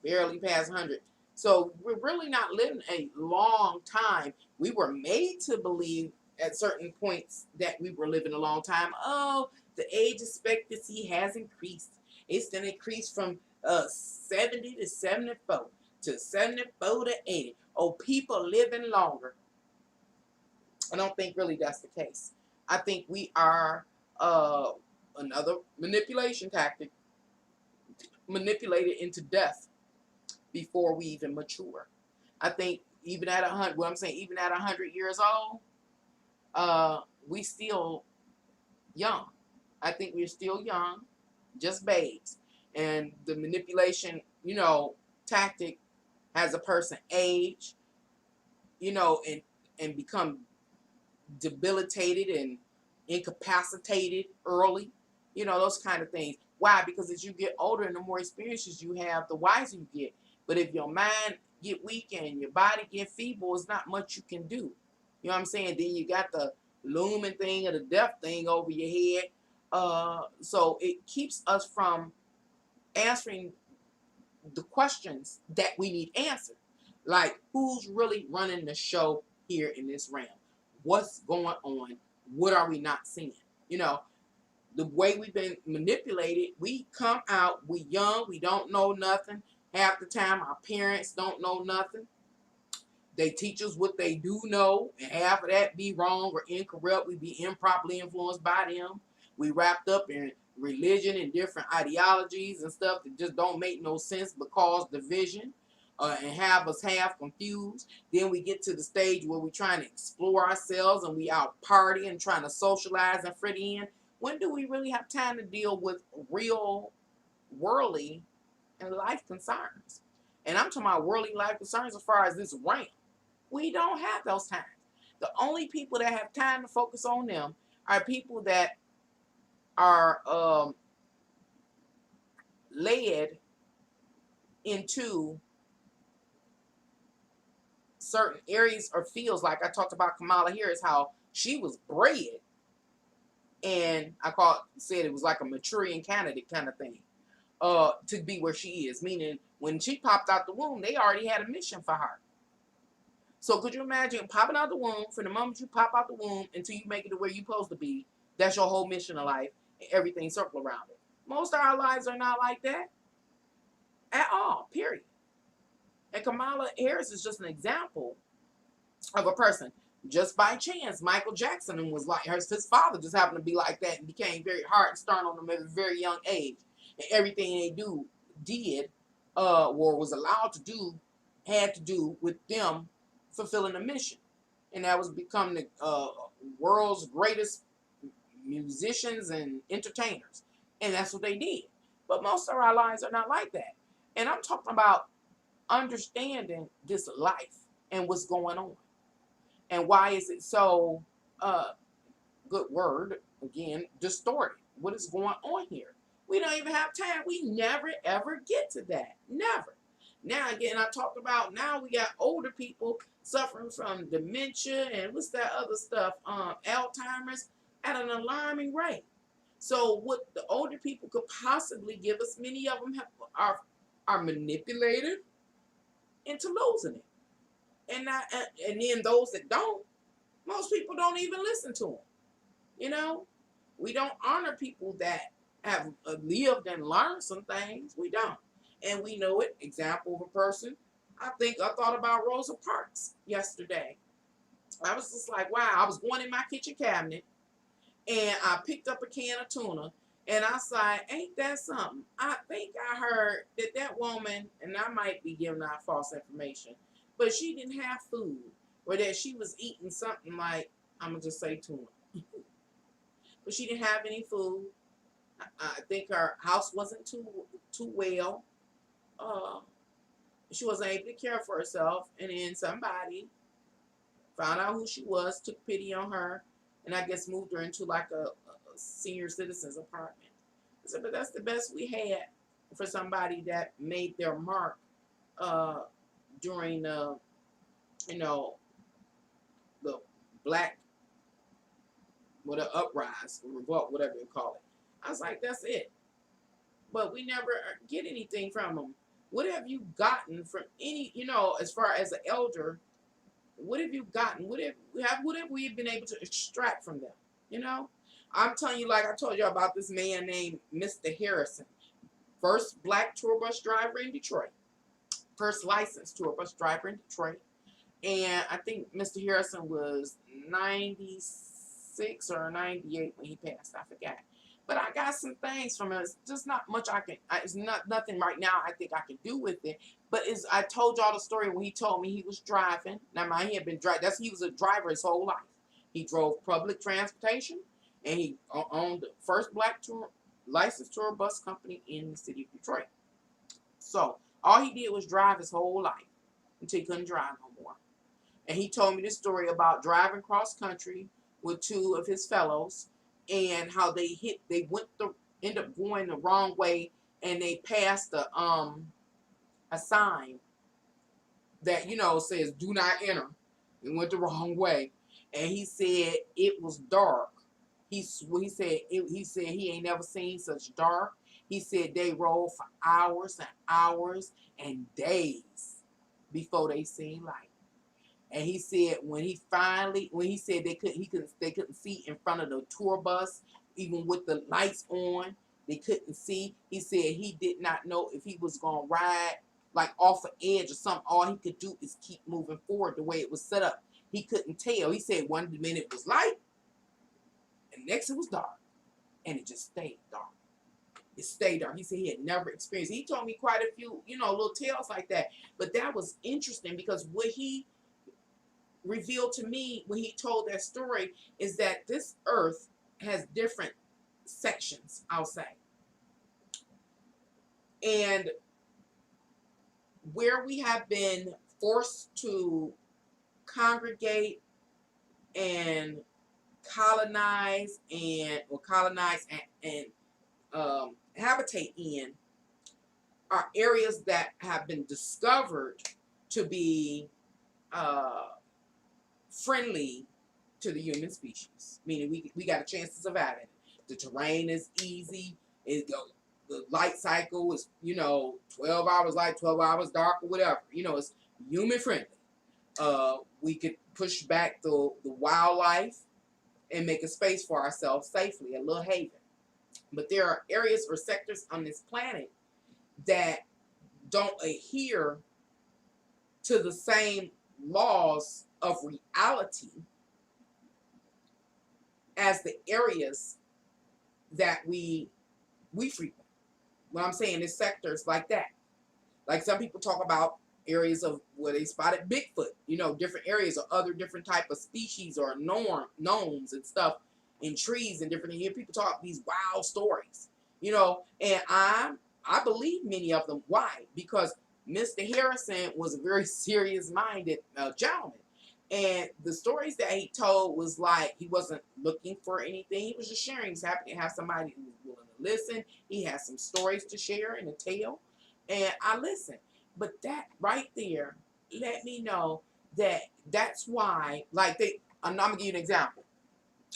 barely past 100. So we're really not living a long time. We were made to believe at certain points that we were living a long time. Oh, the age expectancy has increased. It's then increased from 70 to 74 to 74 to 80. Oh, people living longer. I don't think really that's the case. I think we are another manipulation tactic, manipulated into death before we even mature. I think even at 100, what I'm saying, even at 100 years old, we still young. I think we're still young, just babes. And the manipulation, tactic has a person age, and become debilitated and incapacitated early, those kind of things. Why? Because as you get older and the more experiences you have, the wiser you get. But if your mind get weak and your body get feeble, it's not much you can do. You know what I'm saying? Then you got the looming thing or the death thing over your head. So it keeps us from answering the questions that we need answered. Like, who's really running the show here in this realm? What's going on? What are we not seeing? The way we've been manipulated, we come out, we young, we don't know nothing. Half the time, our parents don't know nothing. They teach us what they do know, and half of that be wrong or incorrupt. We be improperly influenced by them. We wrapped up in religion and different ideologies and stuff that just don't make no sense but cause division and have us half confused. Then we get to the stage where we're trying to explore ourselves and we out partying, trying to socialize and fit in. When do we really have time to deal with real worldly and life concerns? And I'm talking about worldly life concerns as far as this realm. We don't have those times. The only people that have time to focus on them are people that are led into certain areas or fields. Like I talked about Kamala Harris, how she was bred, and said it was like a Manchurian candidate kind of thing, to be where she is. Meaning, when she popped out the womb, they already had a mission for her. So could you imagine popping out the womb, from the moment you pop out the womb until you make it to where you're supposed to be? That's your whole mission of life, and everything circle around it. Most of our lives are not like that at all, period. And Kamala Harris is just an example of a person. Just by chance, Michael Jackson was like her. His father just happened to be like that and became very hard and stern on them at a very young age. And everything they did, or was allowed to do, had to do with them fulfilling a mission. And that was become the world's greatest musicians and entertainers. And that's what they did. But most of our lives are not like that. And I'm talking about understanding this life and what's going on. And why is it so, good word, again, distorted? What is going on here? We don't even have time. We never, ever get to that. Never. Now, again, I talked about now we got older people suffering from dementia and what's that other stuff, Alzheimer's, at an alarming rate. So what the older people could possibly give us, many of them are manipulated into losing it. And not, and then those that don't, most people don't even listen to them. You know, we don't honor people that have lived and learned some things. We don't. And we know it. Example of a person. I think I thought about Rosa Parks yesterday. I was just like, wow, I was going in my kitchen cabinet and I picked up a can of tuna and I said, ain't that something? I think I heard that woman, and I might be giving out false information, but she didn't have food or that she was eating something like, I'm going to just say tuna. But she didn't have any food. I think her house wasn't too well. Uh, she wasn't able to care for herself, and then somebody found out who she was, took pity on her, and I guess moved her into like a senior citizens apartment. I said, but that's the best we had for somebody that made their mark during you know, the black, uprise, revolt, whatever you call it. I was like, that's it. But we never get anything from them. What have you gotten from any, as far as an elder? What have you gotten? What have we been able to extract from them? You know, I'm telling you, like I told you about this man named Mr. Harrison, first black tour bus driver in Detroit, first licensed tour bus driver in Detroit, and I think Mr. Harrison was 96 or 98 when he passed. I forgot. But I got some things from it. It's just not much it's not nothing right now I think I can do with it. But I told y'all the story when he told me he was driving. Now, mind, he had been driving. He was a driver his whole life. He drove public transportation, and he owned the first black licensed tour bus company in the city of Detroit. So all he did was drive his whole life until he couldn't drive no more. And he told me this story about driving cross country with two of his fellows, and how they end up going the wrong way, and they passed a sign that says "Do not enter." They went the wrong way, and he said it was dark. He said he ain't never seen such dark. He said they rode for hours and hours and days before they seen light. And he said when he said they couldn't see in front of the tour bus, even with the lights on, they couldn't see. He said he did not know if he was gonna ride like off an edge or something. All he could do is keep moving forward the way it was set up. He couldn't tell. He said one minute it was light, and next it was dark, and it just stayed dark. It stayed dark. He said he had never experienced it. He told me quite a few, little tales like that. But that was interesting because what he revealed to me when he told that story is that this earth has different sections, I'll say. And where we have been forced to congregate and colonize and habitate in are areas that have been discovered to be friendly to the human species, meaning we got a chance to survive it. The terrain is easy. The light cycle is 12 hours light, 12 hours dark, or whatever. It's human friendly. We could push back the wildlife and make a space for ourselves safely, a little haven. But there are areas or sectors on this planet that don't adhere to the same laws of reality as the areas that we frequent. What I'm saying is sectors like that. Like some people talk about areas of where they spotted Bigfoot, different areas or other different type of species or gnomes and stuff in trees and different. You hear people talk these wild stories, and I'm I believe many of them. Why? Because Mr. Harrison was a very serious-minded gentleman. And the stories that he told was like he wasn't looking for anything. He was just sharing. He's happy to have somebody who was willing to listen. He has some stories to share and to tell. And I listened. But that right there let me know that that's why, like, I'm going to give you an example.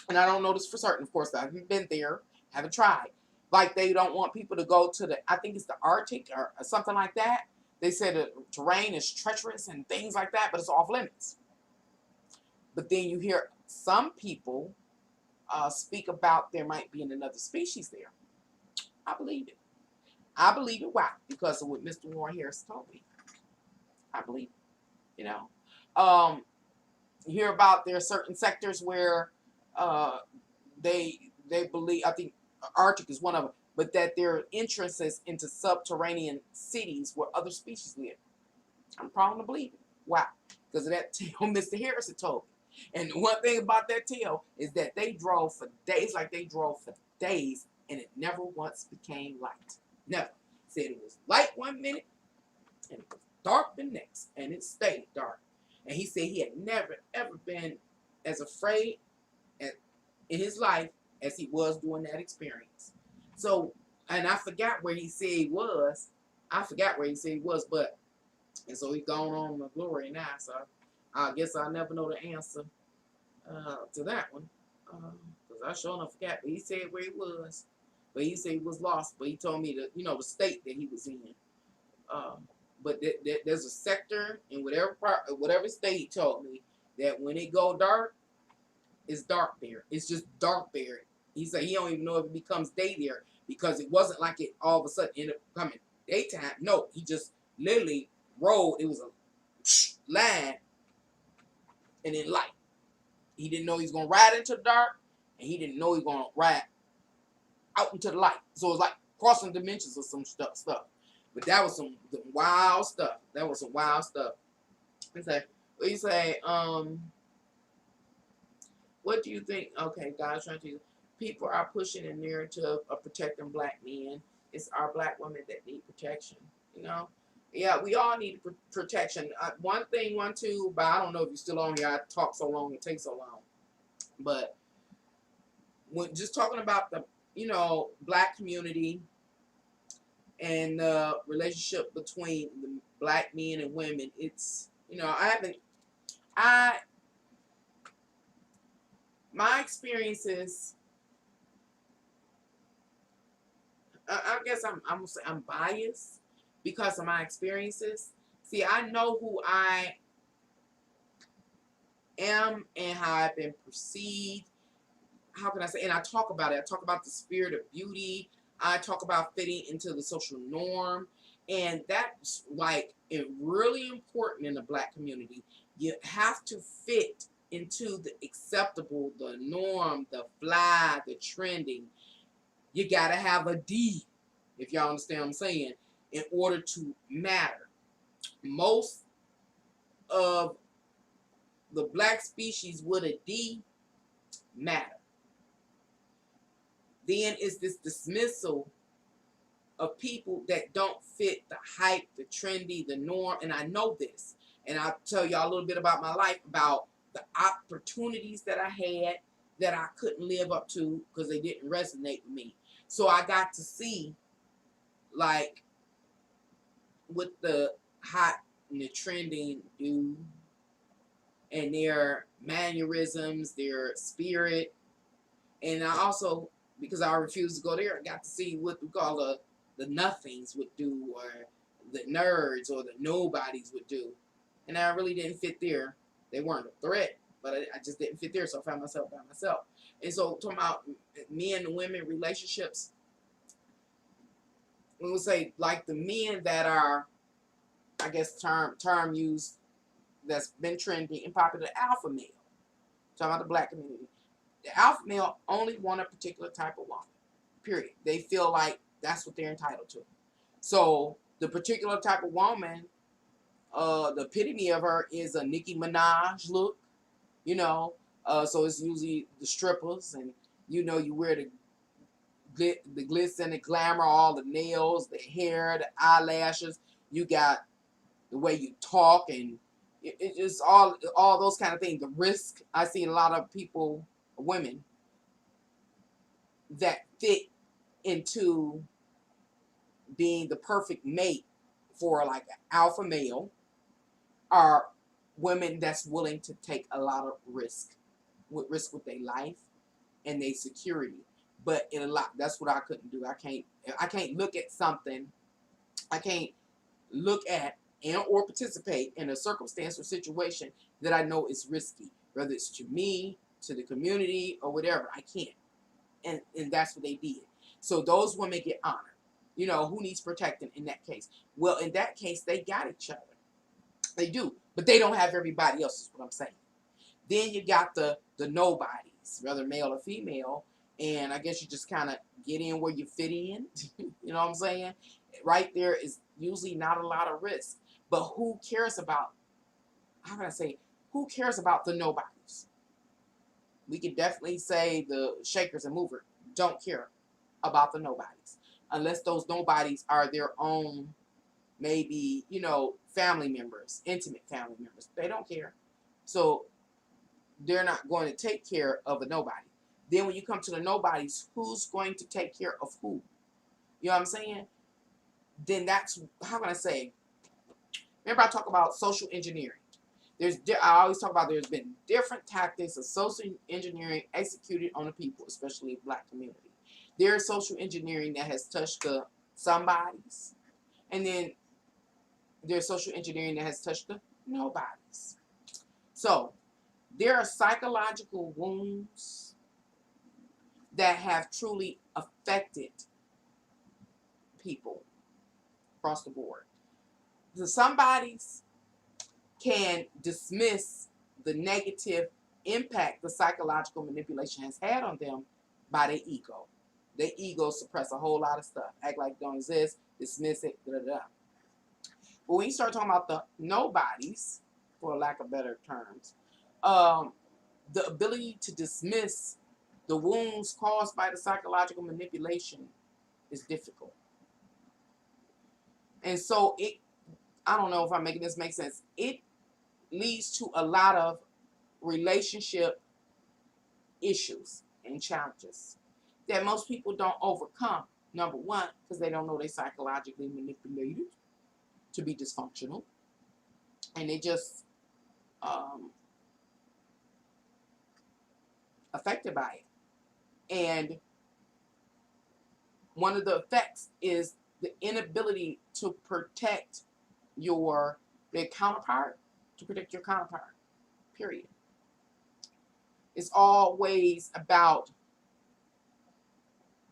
And I don't know this for certain, of course. I haven't been there, haven't tried. Like, they don't want people to go to I think it's the Arctic or something like that. They said the terrain is treacherous and things like that, but it's off limits. But then you hear some people speak about there might be another species there. I believe it. I believe it. Why? Because of what Mr. Warren Harris told me. I believe it. You know, you hear about there are certain sectors where they believe. I think Arctic is one of them, but that there are entrances into subterranean cities where other species live. I'm prone to believe it. Why? Because of that tale Mr. Harrison told me. And one thing about that tale is that they drove for days, and it never once became light. Never. Said it was light one minute, and it was dark the next, and it stayed dark. And he said he had never, ever been as afraid in his life as he was during that experience. So, and I forgot where he said he was. But, and so he's gone on to glory now, so I guess I'll never know the answer to that one. Because I sure enough forgot. But he said where he was. But he said he was lost. But he told me the state that he was in. But there's a sector in whatever state he told me that when it go dark, it's dark there. It's just dark there. He said he don't even know if it becomes day there because it wasn't like it all of a sudden ended up becoming daytime. No, he just literally rode. It was a line and then light. He didn't know he was going to ride into the dark, and he didn't know he was going to ride out into the light. So it was like crossing dimensions or some stuff. But that was some wild stuff. He say, what do you think? Okay, God's trying to. People are pushing a narrative of protecting black men. It's our black women that need protection. Yeah, we all need protection. One thing, but I don't know if you're still on here. I talk so long, it takes so long. But when just talking about the, black community and the relationship between the black men and women, it's, my experiences, I guess I'm gonna say I'm biased because of my experiences. See, I know who I am and how I've been perceived. How can I say? And I talk about it. I talk about the spirit of beauty. I talk about fitting into the social norm. And that's like really important in the black community. You have to fit into the acceptable, the norm, the fly, the trending. You got to have a D, if y'all understand what I'm saying, in order to matter. Most of the black species with a D matter. Then is this dismissal of people that don't fit the hype, the trendy, the norm. And I know this. And I'll tell y'all a little bit about my life, about the opportunities that I had that I couldn't live up to because they didn't resonate with me. So I got to see, like, what the hot and the trending do, and their mannerisms, their spirit. And I also, because I refused to go there, I got to see what we call the nothings would do, or the nerds or the nobodies would do. And I really didn't fit there. They weren't a threat, but I just didn't fit there, so I found myself by myself. And so, talking about men and women relationships, we would say, like, the men that are, I guess, term used that's been trendy and popular, alpha male. Talking about the black community. The alpha male only want a particular type of woman. Period. They feel like that's what they're entitled to. So the particular type of woman, the epitome of her is a Nicki Minaj look, so it's usually the strippers, and you wear the the glitz and the glamour, all the nails, the hair, the eyelashes. You got the way you talk, and it just all those kind of things. The risk. I see a lot of people, women, that fit into being the perfect mate for like an alpha male are women that's willing to take a lot of risk with their life and their security. But in a lot, that's what I couldn't do. I can't look at something. I can't look at and or participate in a circumstance or situation that I know is risky, whether it's to me, to the community, or whatever. I can't. And that's what they did. So those women get honored. You know, who needs protecting in that case? Well, in that case, they got each other. They do. But they don't have everybody else, is what I'm saying. Then you got the nobodies, whether male or female. And I guess you just kind of get in where you fit in. You know what I'm saying? Right there is usually not a lot of risk. But who cares about, how can I say, who cares about the nobodies? We could definitely say the shakers and movers don't care about the nobodies. Unless those nobodies are their own, maybe, you know, family members, intimate family members. They don't care. So they're not going to take care of a nobody. Then when you come to the nobodies, who's going to take care of who? You know what I'm saying? Then that's, how can I say, remember I talk about social engineering. I always talk about there's been different tactics of social engineering executed on the people, especially the Black community. There's social engineering that has touched the somebodies, and then there's social engineering that has touched the nobodies. So there are psychological wounds that have truly affected people across the board. The somebodies can dismiss the negative impact the psychological manipulation has had on them by their ego. Their ego suppress a whole lot of stuff. Act like it don't exist, dismiss it, da da da. But when you start talking about the nobodies, for lack of better terms, the ability to dismiss the wounds caused by the psychological manipulation is difficult. And so I don't know if I'm making this make sense. It leads to a lot of relationship issues and challenges that most people don't overcome. Number one, because they don't know they're psychologically manipulated to be dysfunctional. And they just affected by it. And one of the effects is the inability to protect their counterpart, to protect your counterpart, period. It's always about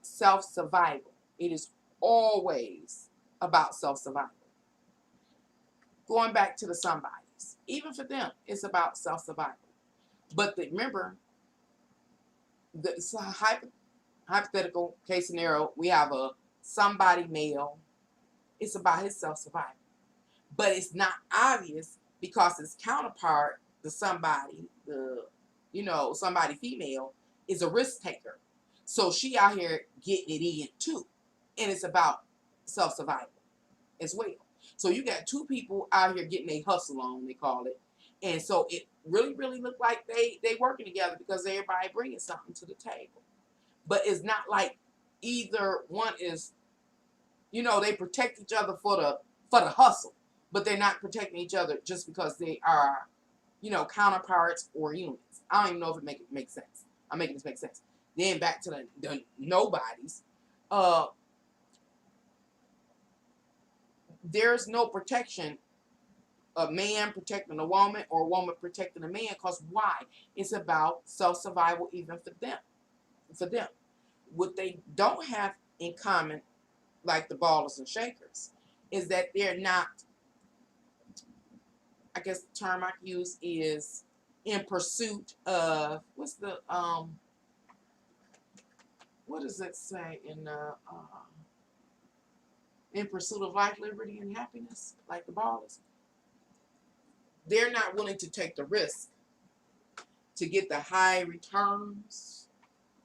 self-survival. It is always about self-survival. Going back to the somebodies, even for them, it's about self-survival. But remember, it's a hypothetical case scenario. We have a somebody male. It's about his self-survival. But it's not obvious because his counterpart, somebody female, is a risk taker. So she out here getting it in too. And it's about self-survival as well. So you got two people out here getting a hustle on, they call it. And so it really, really looked like they working together because everybody bringing something to the table. But it's not like either one is, they protect each other for the hustle, but they're not protecting each other just because they are, counterparts or humans. I don't even know if it makes sense. I'm making this make sense. Then back to the nobodies. There's no protection, a man protecting a woman or a woman protecting a man, because why? It's about self-survival even for them. What they don't have in common, like the ballers and shakers, is that they're not, I guess the term I use is in pursuit of, what does it say in pursuit of life, liberty, and happiness, like the ballers. They're not willing to take the risk to get the high returns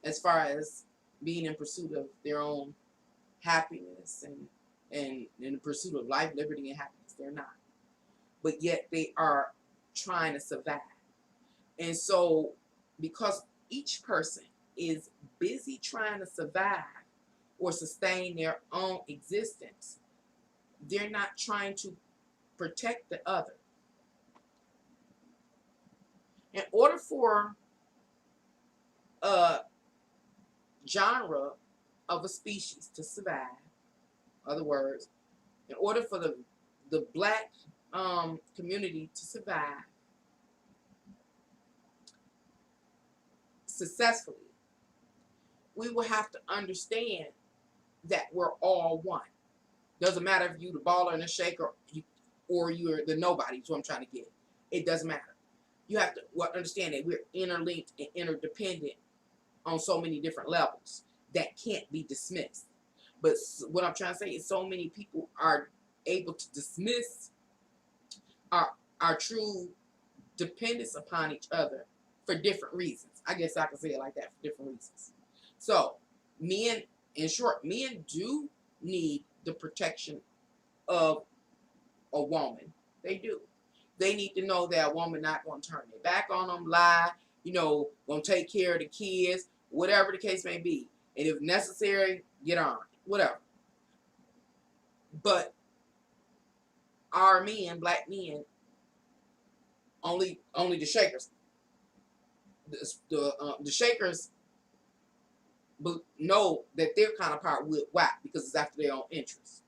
as far as being in pursuit of their own happiness and in the pursuit of life, liberty, and happiness. They're not. But yet they are trying to survive. And so, because each person is busy trying to survive or sustain their own existence, they're not trying to protect the other. In order for a genre of a species to survive, in other words, in order for the black community to survive successfully, we will have to understand that we're all one. Doesn't matter if you the baller and the shaker or you're the nobody. Is what I'm trying to get. It doesn't matter. You have to understand that we're interlinked and interdependent on so many different levels that can't be dismissed. But what I'm trying to say is so many people are able to dismiss our true dependence upon each other for different reasons. I guess I can say it like that, for different reasons. So men, in short, men do need the protection of a woman. They do. They need to know that a woman not going to turn their back on them, lie, going to take care of the kids, whatever the case may be. And if necessary, get on, whatever. But our men, black men, only the shakers. The shakers know that their counterpart would whack because it's after their own interests.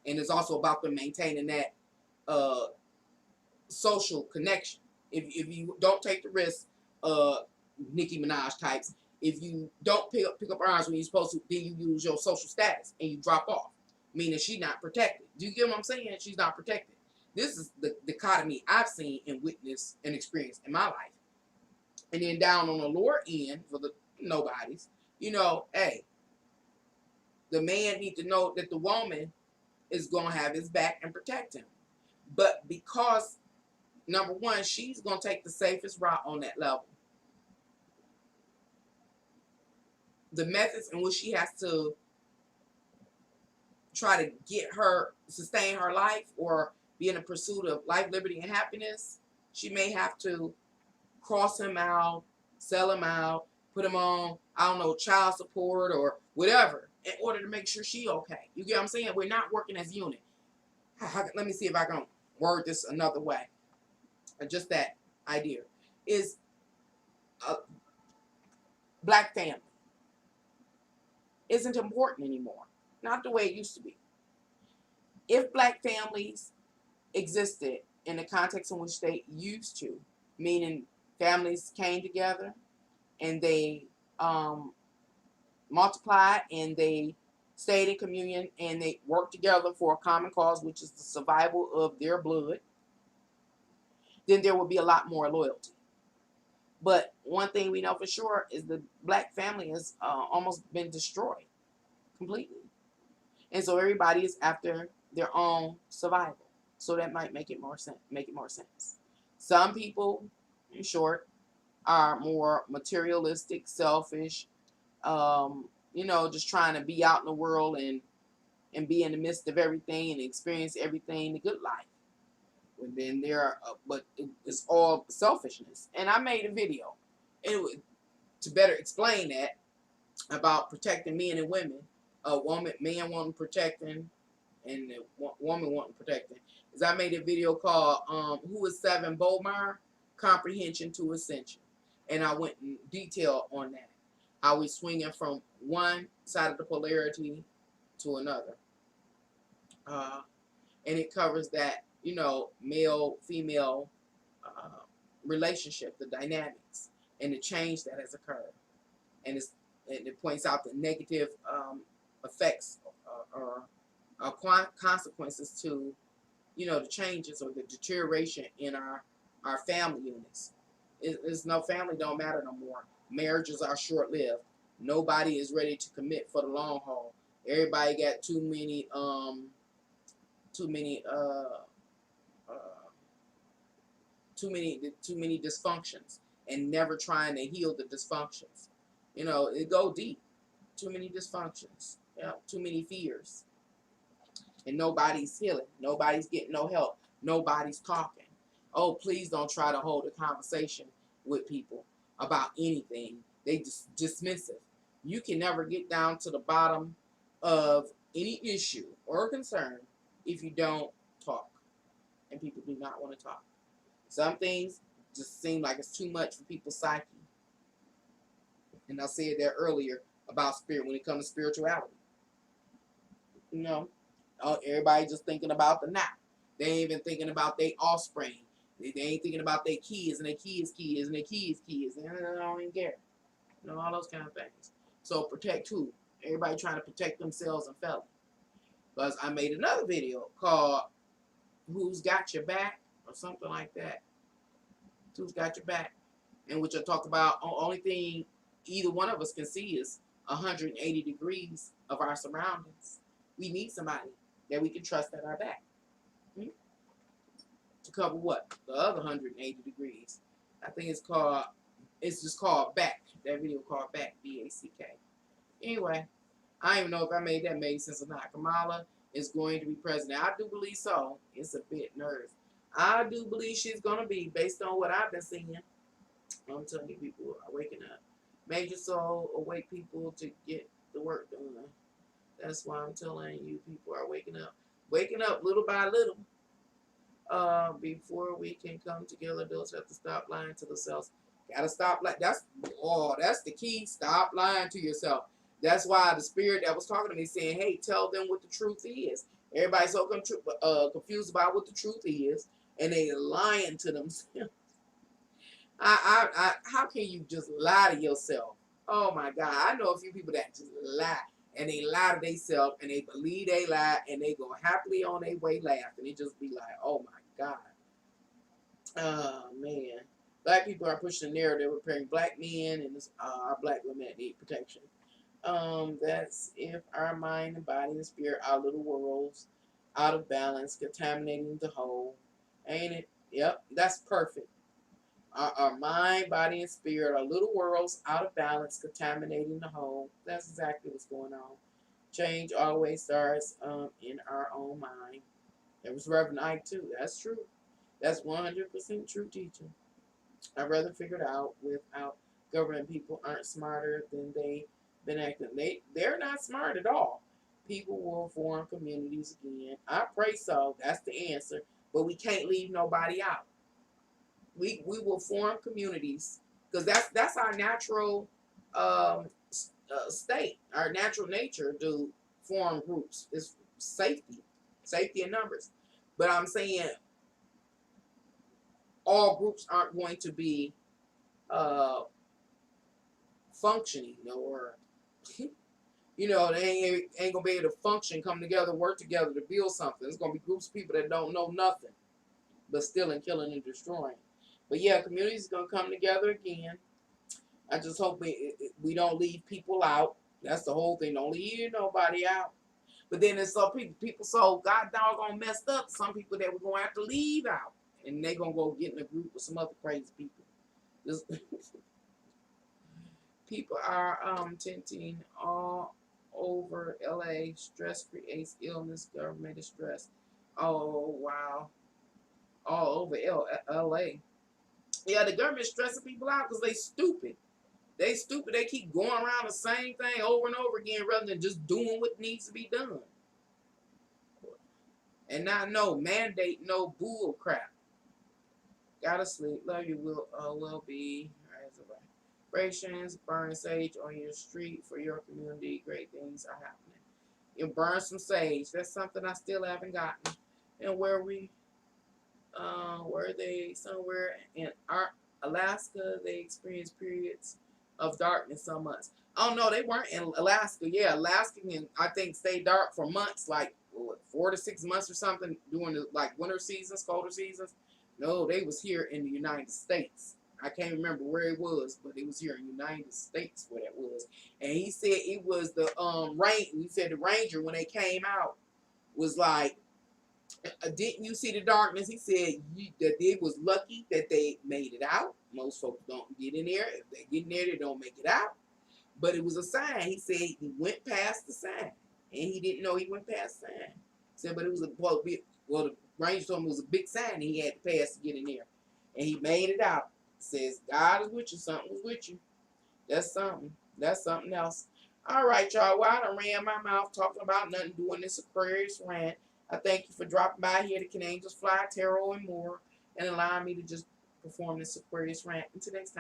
And it's also about them maintaining that social connection. If you don't take the risk, Nicki Minaj types, if you don't pick up arms when you're supposed to, then you use your social status and you drop off, meaning she's not protected. Do you get what I'm saying? She's not protected. This is the dichotomy I've seen and witnessed and experienced in my life. And then down on the lower end for the nobodies, hey, the man need to know that the woman is going to have his back and protect him. But because, number one, she's going to take the safest route on that level. The methods in which she has to try to sustain her life or be in a pursuit of life, liberty, and happiness, she may have to cross him out, sell him out, put him on, I don't know, child support or whatever in order to make sure she okay. You get what I'm saying? We're not working as a unit. Let me see if I can word this another way. Just that idea is a black family isn't important anymore. Not the way it used to be. If black families existed in the context in which they used to, meaning families came together and they multiplied and they stayed in communion and they worked together for a common cause, which is the survival of their blood, then there would be a lot more loyalty. But one thing we know for sure is the black family has almost been destroyed completely. And so everybody is after their own survival. So that might make it more sense. Some people, in short, are more materialistic, selfish, just trying to be out in the world and be in the midst of everything and experience everything, the good life. And then but it's all selfishness. And I made a video to better explain that about protecting men and women. Man wanting protecting and the woman wanting protecting. Is I made a video called Who is Seven Bomar? Comprehension to Ascension. And I went in detail on that. How we swinging from one side of the polarity to another. And it covers that, male-female relationship, the dynamics, and the change that has occurred. And it points out the negative effects or consequences to, the changes or the deterioration in our family units. It's no family don't matter no more. Marriages are short-lived. Nobody is ready to commit for the long haul. Everybody got too many dysfunctions and never trying to heal the dysfunctions. It go deep. Too many dysfunctions. Yeah, too many fears. And nobody's healing. Nobody's getting no help. Nobody's talking. Oh, please don't try to hold a conversation with people about anything. They just dismissive. You can never get down to the bottom of any issue or concern if you don't talk. And people do not want to talk. Some things just seem like it's too much for people's psyche. And I said that earlier about spirit when it comes to spirituality. You know, everybody just thinking about the now. They ain't even thinking about their offspring. They ain't thinking about their kids and their kids' kids and their kids' kids. And they don't even care. You know, all those kind of things. So protect who? Everybody trying to protect themselves and fellas. Because I made another video called Who's Got Your Back? Or something like that. Who's Got Your Back? And which I talk about, only thing either one of us can see is 180 degrees of our surroundings. We need somebody that we can trust at our back. To cover what? The other 180 degrees. I think it's just called Back. That video called Back, B-A-C-K. Anyway, I don't even know if I made that make sense or not. Kamala is going to be president. I do believe so. It's a bit nervous. I do believe she's going to be, based on what I've been seeing. I'm telling you, people are waking up. Major soul awake people to get the work done. That's why I'm telling you, people are waking up. Waking up little by little. Before we can come together, those have to stop lying to themselves. Gotta stop like that's the key. Stop lying to yourself. That's why the spirit that was talking to me saying, "Hey, tell them what the truth is." Everybody's so confused about what the truth is, and they lying to themselves. How can you just lie to yourself? Oh my God, I know a few people that just lie. And they lie to themselves, and they believe they lie, and they go happily on their way laughing. It just be like, oh my God. Oh, man. Black people are pushing the narrative of preparing black men and our black women that need protection. That's if our mind and body and spirit are little worlds out of balance, contaminating the whole. Ain't it? Yep, that's perfect. Our mind, body, and spirit are little worlds out of balance, contaminating the whole. That's exactly what's going on. Change always starts in our own mind. There was Reverend Ike too. That's true. That's 100% true teaching. I'd rather figure it out without government. People aren't smarter than they've been acting. They're not smart at all. People will form communities again. I pray so. That's the answer. But we can't leave nobody out. We will form communities because that's our natural state, our natural nature to form groups. It's safety in numbers. But I'm saying all groups aren't going to be functioning, or they ain't gonna be able to function, come together, work together to build something. It's gonna be groups of people that don't know nothing, but stealing, killing, and destroying. But yeah, communities gonna come together again. I just hope we don't leave people out. That's the whole thing. Don't leave nobody out. But then there's some people so god doggone messed up. Some people that we're gonna have to leave out, and they gonna go get in a group with some other crazy people. Just people are tenting all over LA. Stress creates illness. Government is stressed. Oh wow, all over LA. Yeah, the government stressing people out because they stupid. They stupid. They keep going around the same thing over and over again rather than just doing what needs to be done. And not mandate no bull crap. Gotta sleep. Love you. Will be. Vibrations. Burn sage on your street for your community. Great things are happening. You burn some sage. That's something I still haven't gotten. And were they somewhere in Alaska? They experienced periods of darkness some months. Oh no, they weren't in Alaska. Yeah, Alaska can I think stay dark for months, like 4 to 6 months or something during the winter seasons, colder seasons. No, they was here in the United States. I can't remember where it was, but it was here in the United States where that was. And he said it was the rain. He said the ranger when they came out was like, didn't you see the darkness? He said that they was lucky that they made it out. Most folks don't get in there. If they get in there, they don't make it out. But it was a sign. He said he went past the sign, and he didn't know he went past the sign. He said, but it was the ranger told him it was a big sign and he had to pass to get in there. And he made it out. It says, God is with you. Something was with you. That's something. That's something else. All right, y'all. Well, I done ran my mouth talking about nothing, doing this Aquarius rant. I thank you for dropping by here to Can Angels Fly, Tarot, and more, and allowing me to just perform this Aquarius rant. Until next time.